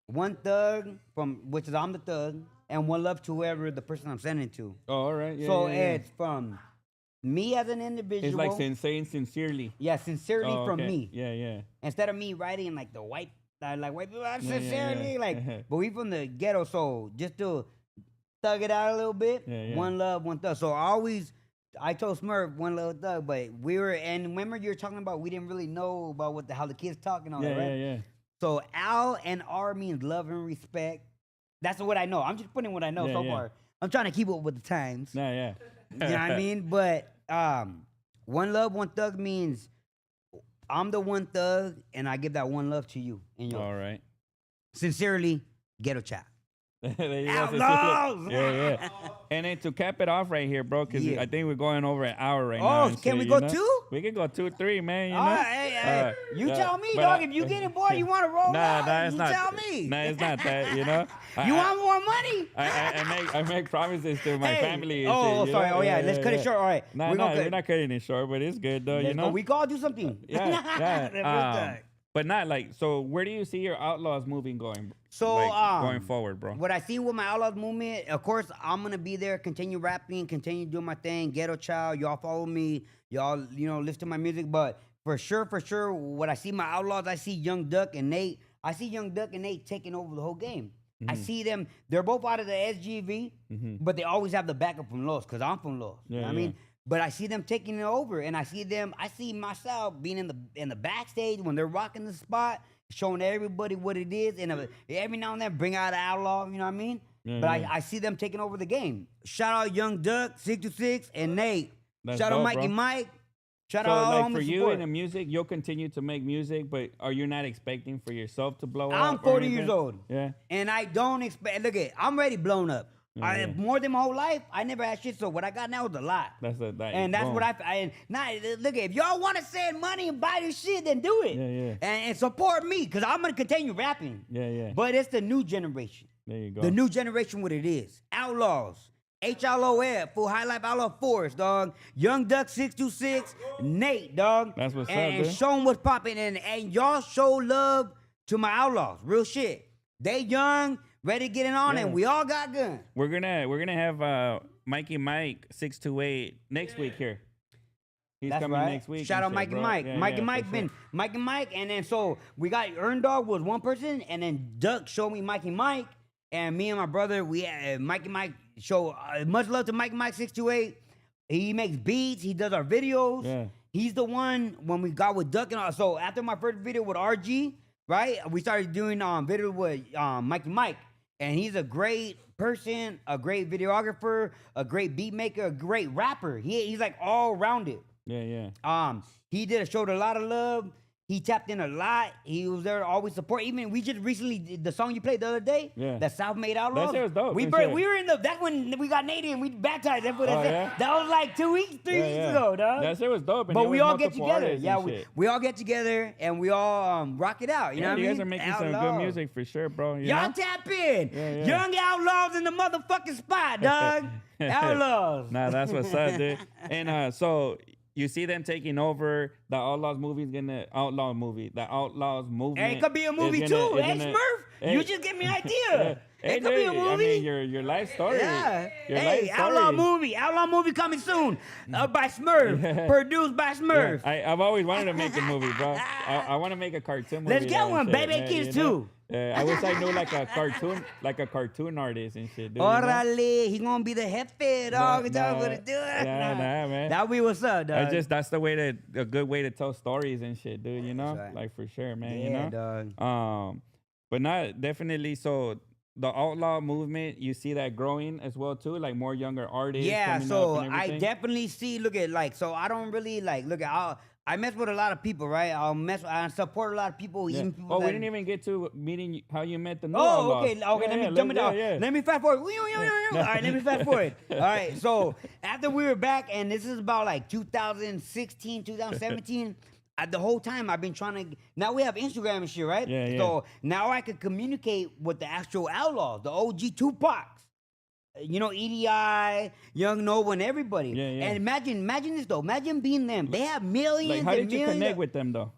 one thug from which is I'm the thug, and one love to whoever the person I'm sending to. Oh, all right. Yeah, it's from me as an individual. It's like saying sincerely. Yeah, sincerely from me. Yeah. Instead of me writing like the white people, sincerely but we from the ghetto, so just to thug it out a little bit. Yeah. One love, one thug. So I told Smurf one love thug, but and remember you were talking about we didn't really know about how the kids talking on it, right? Yeah. So Al and R means love and respect. That's what I know. I'm just putting what I know so far. I'm trying to keep up with the times. Yeah. You know what I mean? But one love, one thug means I'm the one thug, and I give that one love to you. All right. Sincerely, Ghetto Child. Outlaws! Yeah. And then to cap it off right here, bro, because I think we're going over an hour right now. Oh, can we go 2? We can go 2, 3, man. You know? Hey. You tell me, dog. If you get it, boy, you want to roll out, you tell me. Nah, it's not that, you know? You want more money? I make promises to my family. And shit, sorry. Yeah, let's cut it short. All right. We're not cutting it short, but it's good, though, you know? We can all do something. Yeah. But not like, so where do you see your Outlaws moving going? So, going forward, bro. What I see with my Outlaws movement, of course, I'm going to be there, continue rapping, continue doing my thing. Ghetto Child, y'all follow me. Y'all, listen to my music. But for sure, what I see my Outlaws, I see Young Duck and Nate. I see Young Duck and Nate taking over the whole game. I see them, they're both out of the SGV, but they always have the backup from Los, because I'm from Los. You know what I mean? But I see them taking it over, and I see myself being in the backstage when they're rocking the spot, showing everybody what it is, and every now and then bring out an outlaw, you know what I mean? I see them taking over the game. Shout out Young Duck, 626, and Nate. Shout out Mikey Mike. Shout out all like for you in the music, you'll continue to make music, but are you not expecting for yourself to blow up? I'm 40 years old. Yeah. And I don't expect, I'm ready blown up. More than my whole life, I never had shit. So what I got now is a lot. That's what look, if y'all want to send money and buy this shit, then do it. Yeah. And support me, because I'm gonna continue rapping. Yeah. But it's the new generation. There you go. The new generation, what it is. Outlaws. HLOF, Full High Life Outlaw Force, dog. Young Duck 626, Nate, dog. That's what's up, and show them what's popping. And y'all show love to my Outlaws. Real shit. They young, ready to get it on, and we all got guns. We're gonna have Mikey Mike 628 next week here. He's coming next week. Shout out Mikey Mike. Mikey Mike, and then so we got Earn Dog was one person, and then Duck showed me Mikey Mike, and me and my brother, we had Mikey Mike show much love to Mikey Mike 628. He makes beats, he does our videos. Yeah. He's the one when we got with Duck and all. So after my first video with RG, right, we started doing video with Mikey Mike. And he's a great person, a great videographer, a great beat maker, a great rapper. He's like all rounded. Yeah. He did a show with a lot of love. He tapped in a lot. He was there to always support. Even we just recently the song you played the other day. Yeah. That South Made Outlaws. That shit was dope. We were in the. That's when we got Nate and we baptized. That's what that was like 2 weeks, 3 weeks ago, dog. That shit was dope. But we all get together. Yeah, we all get together and we all rock it out. You know what I mean? You guys are making some good music for sure, bro. Y'all tap in. Young Outlaws in the motherfucking spot, dog. Outlaws. Nah, that's what's up, dude. And so you see them taking over the Outlaws movie. The Outlaws movement. Hey, it could be a movie too. Hey, Smurf, you just give me an idea. It could be a movie. I mean, your life story. Yeah. Hey, Outlaw movie coming soon. By Smurf. Produced by Smurf. Yeah, I've always wanted to make a movie, bro. I want to make a cartoon movie. Let's get one, baby kids too. I wish I knew like a cartoon artist and shit. Dude, Orale, he gonna be the jefe, dog. That's what to do. Nah, man. That'll be what's up, dog. That's the way a good way to tell stories and shit, dude. You know, right. Like for sure, man. Yeah, you know, dog. But not definitely. So the outlaw movement, you see that growing as well too, like more younger artists. Yeah, so I definitely see. Look at so I don't really look at. I mess with a lot of people, right? I support a lot of people. Yeah. Even people we didn't even get to meeting how you met the new Outlaws. Okay. Let me dumb it down. Let me fast forward. All right, let me fast forward. All right, so after we were back, and this is about like 2016, 2017. The whole time I've been trying to. Now we have Instagram and shit, right? Yeah. So now I could communicate with the actual Outlaws, the OG Tupacs. You know, EDI, Young Noble, and everybody. Yeah. And imagine this though. Imagine being them. They have millions. Like, how did you connect with them though?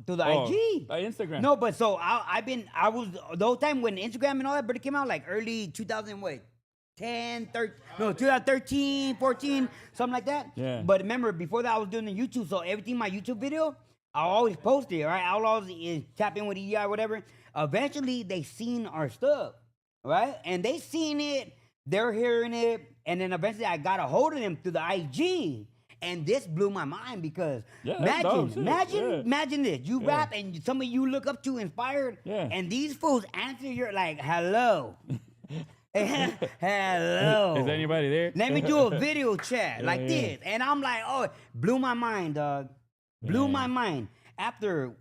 Through the IG, Instagram. No, but so I was the whole time when Instagram and all that, but it came out like early 2013, 14, something like that. Yeah. But remember, before that, I was doing the YouTube, so everything my YouTube video, I always post it. Right, Outlaws is tap in with EDI, whatever. Eventually, they seen our stuff, right, and they seen it. They're hearing it, and then eventually I got a hold of them through the IG, and this blew my mind because imagine this: you rap and somebody you look up to, inspired, and these fools answer your like, "Hello, hello." Is anybody there? Let me do a video chat like this, and I'm like, oh, blew my mind, dog. Blew my mind.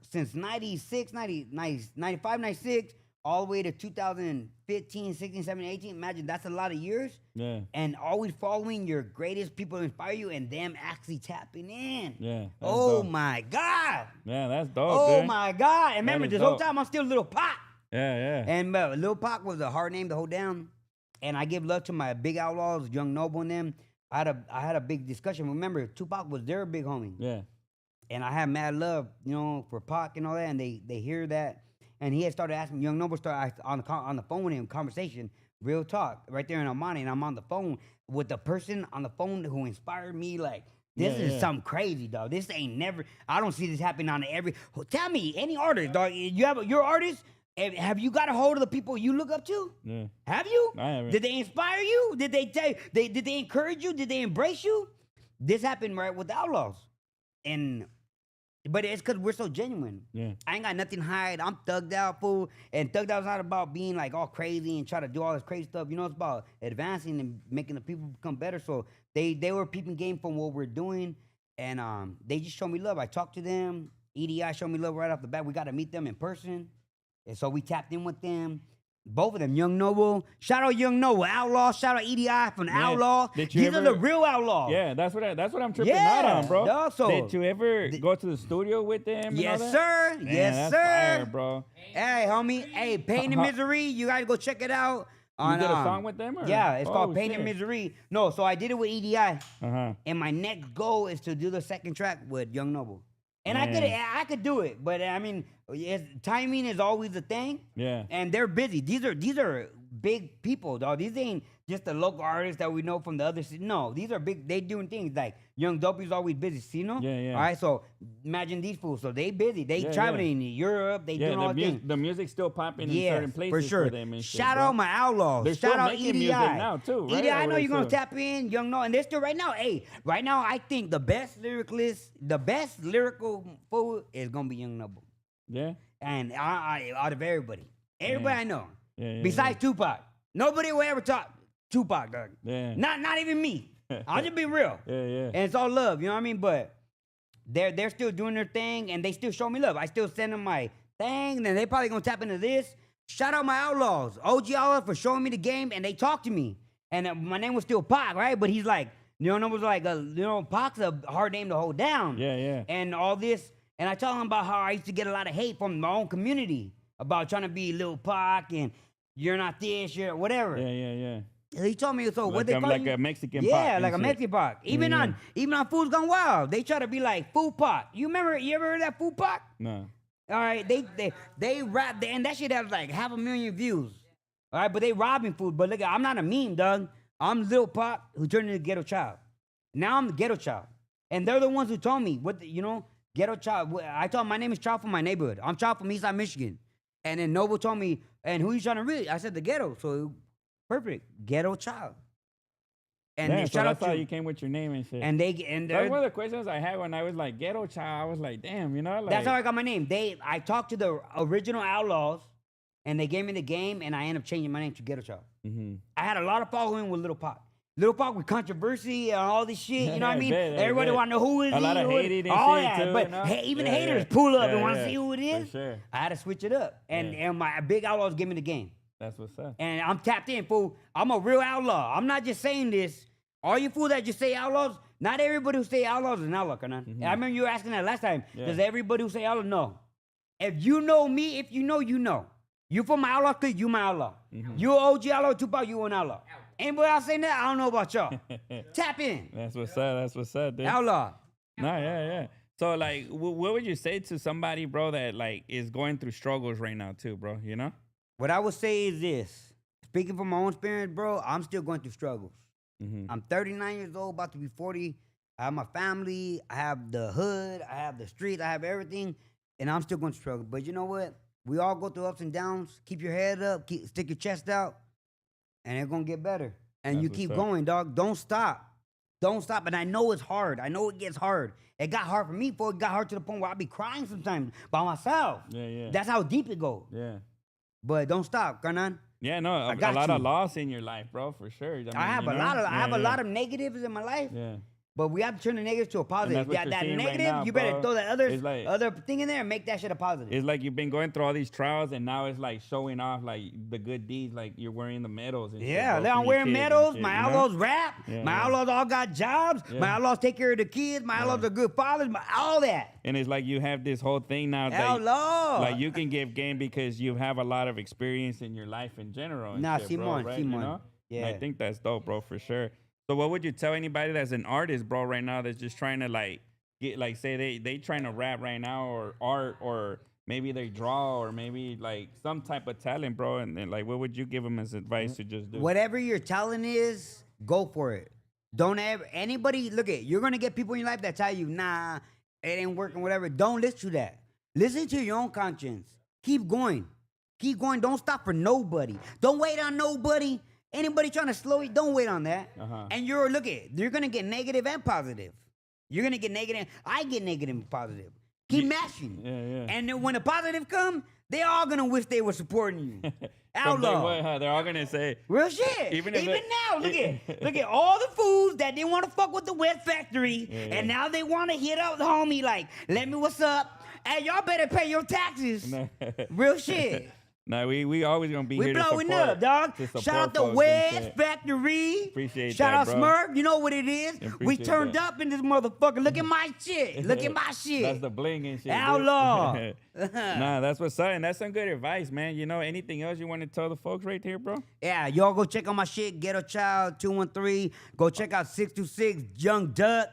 Since 96, 95, 96. All the way to 2015, 16, 17, 18. Imagine that's a lot of years. Yeah. And always following your greatest people to inspire you and them actually tapping in. Yeah. Oh my God. Yeah, that's dope. Oh dude. my God. And remember, this whole time I'm still Lil Pac. Yeah. And Lil Pac was a hard name to hold down. And I give love to my big Outlaws, Young Noble and them. I had a big discussion. Remember, Tupac was their big homie. Yeah. And I had mad love, for Pac and all that. And they hear that. And he had started asking, Young Noble started on the phone with him, conversation, real talk, right there in Almani. And I'm on the phone with the person on the phone who inspired me. Like, this is something crazy, dog. This ain't never, I don't see this happening on every, tell me, any artist, dog, your artist, have you got a hold of the people you look up to? Yeah. Have you? I haven't. Did they inspire you? Did they tell you, did they encourage you? Did they embrace you? This happened right with the Outlaws. But it's because we're so genuine. Yeah. I ain't got nothing to hide. I'm thugged out, fool. And thugged out is not about being like all crazy and try to do all this crazy stuff. It's about advancing and making the people become better. So they were peeping game from what we're doing. And they just showed me love. I talked to them. EDI showed me love right off the bat. We got to meet them in person. And so we tapped in with them. Both of them, Young Noble. Shout out Young Noble, Outlaw. Shout out EDI from Outlaw. These are the real Outlaws. Yeah, that's what I'm tripping out on, bro. Dog, did you ever go to the studio with them? Yes, sir. Man, yes, that's sir. Fire, bro. Hey, homie. Hey, Pain and Misery. You gotta go check it out. You did a song with them? Or? Yeah, it's called Pain and Misery. No, so I did it with EDI. Uh-huh. And my next goal is to do the second track with Young Noble. And I could do it, but I mean, timing is always a thing. Yeah. And they're busy. These are big people, dog. These ain't just the local artists that we know from the other city. No, these are big. They doing things like Young Dopey's always busy. You know? Yeah. All right, so imagine these fools. So they busy. They traveling in Europe. They doing all things. The music's still popping in certain places for sure. them and Shout out my Outlaws. They're Shout still out making EDI. music now too, right? EDI, I know you're gonna tap in, Young Noble, and they're still right now. Hey, right now I think the best lyrical fool is gonna be Young Noble. Yeah. And I out of everybody I know, besides Tupac, nobody will ever talk Tupac, dog. Yeah. Not even me. I'll just be real. Yeah. And it's all love, you know what I mean? But they're still doing their thing, and they still show me love. I still send them my thing, and they probably gonna tap into this. Shout out my Outlaws, OG Outlaws, for showing me the game, and they talked to me. And my name was still Pac, right? But he's like, was like, Pac's a hard name to hold down. Yeah. And all this, and I tell him about how I used to get a lot of hate from my own community about trying to be Lil Pac and you're not this, you're whatever. Yeah. He told me, so what like they call like you? a Mexican yeah, Pac. like a Mexican Pac. Even on Fools Gone Wild, they try to be like Food Pac. You ever heard that Food Pac? No. All right, they rap, and that shit has like 500,000 views. All right, but they robbing food. But look, I'm not a meme, dog. I'm Lil Pac who turned into Ghetto Child. Now I'm the Ghetto Child, and they're the ones who told me Ghetto Child. I told them my name is Child from my neighborhood. I'm Child from Eastside Michigan, and then Noble told me, and who you trying to read? I said the Ghetto, so perfect, Ghetto Child. And so that's how you came with your name and shit. And that's one of the questions I had when I was like Ghetto Child. I was like, damn, like, that's how I got my name. I talked to the original Outlaws, and they gave me the game, and I ended up changing my name to Ghetto Child. Mm-hmm. I had a lot of following with Lil Pac. Lil Pac with controversy and all this shit, you know what I mean? Everybody want to know who is he. A lot of hating and shit too. But even the haters pull up and want to see who it is. For sure. I had to switch it up, and my big Outlaws give me the game. That's what's up. And I'm tapped in, fool. I'm a real outlaw. I'm not just saying this. All you fools that just say Outlaws, not everybody who say Outlaws is an outlaw, Kanan. And I remember you were asking that last time. Does everybody who say Outlaw know? If you know me, if you know, you know. You from my Outlaw clique, you my outlaw. You OG Outlaw, Tupac, you an outlaw. Anybody else saying that? I don't know about y'all. Tap in. That's what's up, dude. Outlaw. No, yeah. So, like, what would you say to somebody, bro, that, like, is going through struggles right now, too, bro, you know? What I would say is this. Speaking from my own experience, bro, I'm still going through struggles. I'm 39 years old, about to be 40. I have my family. I have the hood. I have the streets. I have everything. And I'm still going to struggle. But you know what? We all go through ups and downs. Keep your head up. Stick your chest out. And it's going to get better. And That's you keep going, dog. Don't stop. Don't stop. And I know it's hard. I know it gets hard. It got hard for me, before it got hard to the point where I be crying sometimes by myself. Yeah. That's how deep it goes. Yeah. But don't stop, Karnan. Yeah, no, a lot of loss in your life, bro, for sure. I have a lot of negatives in my life. Yeah. But we have to turn the negative to a positive. That negative, right now, you better throw that other thing in there and make that shit a positive. It's like you've been going through all these trials, and now it's like showing off like the good deeds, like you're wearing the medals. And shit, I'm wearing medals. My Outlaws rap. My Outlaws all got jobs. My Outlaws take care of the kids. My Outlaws are good fathers. All that. And it's like you have this whole thing now that like you can give game because you have a lot of experience in your life in general. Simon. You know? Yeah, I think that's dope, bro, for sure. So what would you tell anybody that's an artist, bro, right now that's just trying to like get like say they trying to rap right now or art or maybe they draw or maybe like some type of talent, bro, and then like what would you give them as advice to just do? Whatever your talent is, go for it. Don't ever you're gonna get people in your life that tell you, nah, it ain't working, whatever. Don't listen to that. Listen to your own conscience. Keep going. Don't stop for nobody. Don't wait on nobody. Anybody trying to slow you, don't wait on that. And you're gonna get negative and positive. You're gonna get negative. I get negative and positive. Keep mashing. Yeah. And then when the positive come, they all gonna wish they were supporting you. Outlaw. They're all gonna say real shit. Even now, look at all the fools that didn't want to fuck with the Wet Factory, and now they want to hit up the homie like, let me what's up. Hey, y'all better pay your taxes. Real shit. No, we always gonna be here to support. We blowing up, dog. Shout out the West Factory. Appreciate Shout that, out Smerf. You know what it is. We turned up in this motherfucker. Look at my shit. That's the bling and shit. Outlaw. Nah, that's what's up. And that's some good advice, man. You know, anything else you want to tell the folks right here, bro? Yeah, y'all go check out my shit, Ghetto Child 213. Go check out 626 Young Duck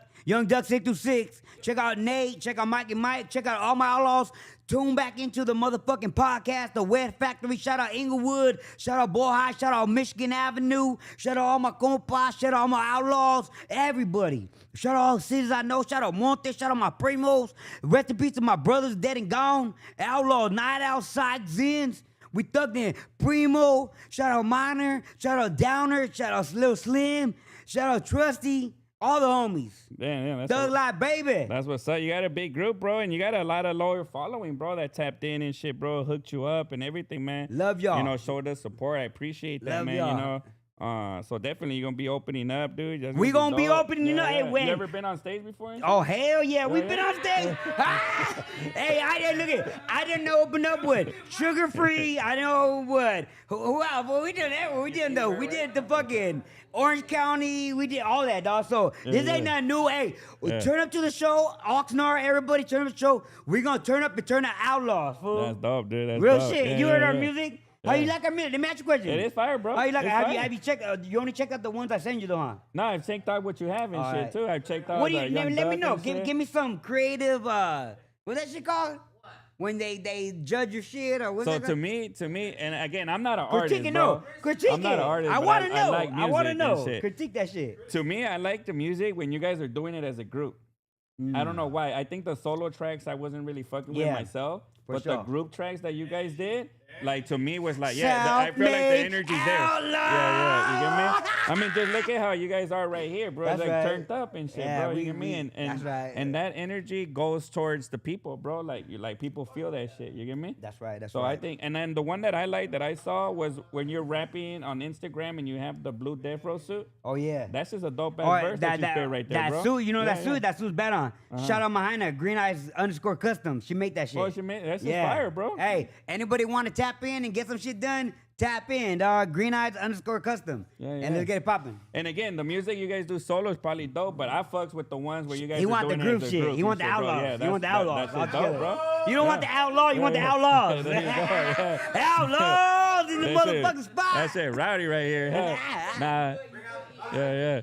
626. Check out Nate. Check out Mike and Mike. Check out all my Outlaws. Tune back into the motherfucking podcast, The Wet Factory. Shout out Inglewood. Shout out Boyle. Shout out Michigan Avenue. Shout out all my compas. Shout out all my Outlaws. Everybody. Shout out all the cities I know. Shout out Monte. Shout out my primos. Rest in peace to my brothers dead and gone. Outlaw, Night Outside, Zins. We thugged in Primo. Shout out Minor. Shout out Downer. Shout out Lil Slim. Shout out Trusty. All the homies. Damn, Thug Life, baby. That's what's up. You got a big group, bro, and you got a lot of loyal following, bro, that tapped in and shit, bro, hooked you up and everything, man. Love y'all. You know, showed us support. I appreciate that, Love man. y'all. You know, So definitely you're gonna be opening up, dude. We gonna be opening up. Hey, you ever been on stage before? Oh hell yeah, we've been on stage. Hey, I didn't open up with Sugar Free. I know what. Who else? Well, we did that. We did though. We did the fucking Orange County. We did all that, dog. So this ain't nothing new. Hey, turn up to the show, Oxnard. Everybody, turn up to the show. We gonna turn up and turn to Outlaws, fool. That's dope, dude. That's real dope. shit. You heard our music? How you like our music? Let me ask you a question. It is fire, bro. How you like it? Have you checked? You only checked out the ones I send you, though, huh? No, I've checked out what you have and shit too. I've checked out. What do you? Let me know. Give me some creative. What's that shit called? When they judge your shit or what's so that to me, and again, I'm not an artist, bro. No. Critique I'm not an artist. I want to know. Like I want to know. Shit. Critique that shit. To me, I like the music when you guys are doing it as a group. I don't know why. I think the solo tracks I wasn't really fucking with myself, but the group tracks that you guys did, like to me was like, I feel like the energy's there. Yeah, you get me? I mean, just look at how you guys are right here, bro. It's like turned up and shit, bro. You get me? And that energy goes towards the people, bro. Like people feel that shit. You get me? That's right. So I think, and then the one that I liked that I saw was when you're rapping on Instagram and you have the blue death row suit. Oh yeah, that's just a dope ass verse that you spit right there, bro. That suit, you know that suit. That suit's bad on. Shout out Mahina, Green Eyes _custom. She made that shit. Oh, she made that's just fire, bro. Hey, anybody want to tap in and get some shit done? Tap in, dog. Green Eyes _custom. And let's get it popping. And again, the music you guys do solo is probably dope, but I fucks with the ones where you guys. He want the group shit. He want the Outlaws. You want the Outlaws. That's dope, bro. You don't want the Outlaw. You want the Outlaws. Outlaws in the motherfucking spot. That's it, rowdy right here. Nah. Yeah.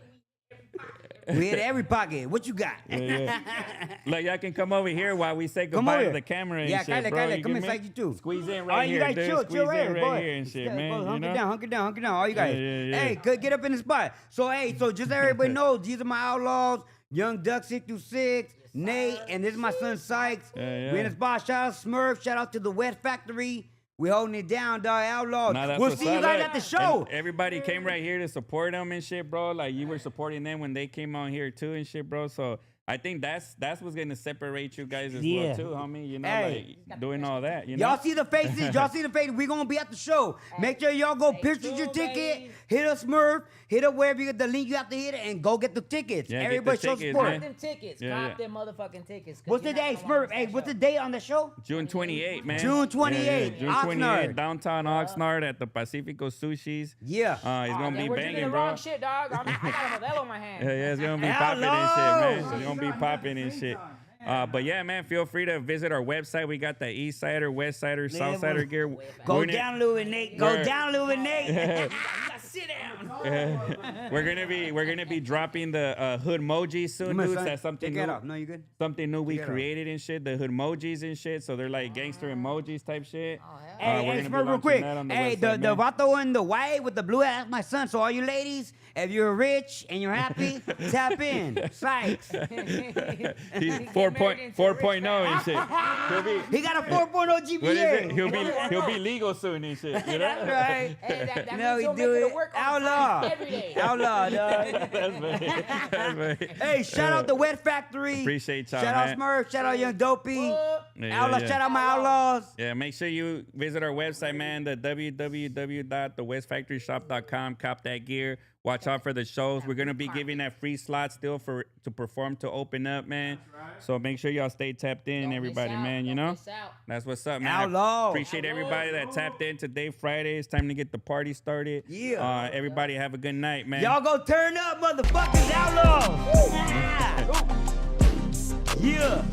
We hit every pocket. What you got? Like y'all can come over here while we say goodbye to the camera and shit, bro. Kylie, come inside you too. Squeeze in right here, dude. Squeeze in right here and shit, man. Hunker down. All you guys. Hey, get up in the spot. So just so everybody knows, these are my Outlaws. Young Duck 626, Nate, and this is my son Sykes. We in the spot. Shout out Smurf. Shout out to the Wet Factory. We holding it down, dog. Outlaws. We'll see you guys at the show. And everybody came right here to support them and shit, bro. Like you were supporting them when they came on here too and shit, bro. So I think that's what's gonna separate you guys as well too, homie. You know, like doing all that. You know? Y'all see the faces. Y'all see the faces. We gonna be at the show. Make sure y'all go purchase your ticket. Hit us Smurf. Hit up wherever you get the link. You have to hit it and go get the tickets. Yeah, everybody show support. Cop them tickets. Cop them motherfucking tickets. What's the day, Smurf? Hey, what's the date on the show? June 28th, man. June 28th. June 28th, downtown Oxnard at the Pacifico Sushis. Yeah. It's gonna be banging, bro. Wrong shit, dog. I got a Modelo in my hand. Yeah, it's gonna be popping and shit, man. It's gonna be popping and shit. But yeah, man, feel free to visit our website. We got the East Sider, West Sider, South Sider gear. Go down a little bit, Nate. Go down a little bit, Nate. Sit down. We're gonna be dropping the hood emojis soon, dude. That's something new. No, you good? Something new we created and shit. The hood emojis and shit. So they're like gangster emojis type shit. Hey, Smurf, real quick. Hey, the vato in the white with the blue hat, that's my son. So all you ladies, if you're rich and you're happy, tap in. Sykes. He's 4.0 and shit. He got a 4.0 GPA. What is it? He'll be legal soon and shit. You know? That's right. Hey, that no, he do it. Outlaw. Every day. Outlaw, dog. That's hey, shout out the Wet Factory. Appreciate y'all, Shout out Smurf. Shout out Young Dopey. Outlaw. Shout out my Outlaws. Yeah, make sure you visit our website, man. The www.thewestfactoryshop.com. Cop that gear. Watch out for the shows. We're gonna be giving that free slot still to perform to open up, man. So make sure y'all stay tapped in, everybody, man. You know, that's what's up, man. Outlaw. Appreciate everybody that tapped in today, Friday. It's time to get the party started. Yeah. Everybody have a good night, man. Y'all go turn up, motherfuckers. Outlaws. Yeah.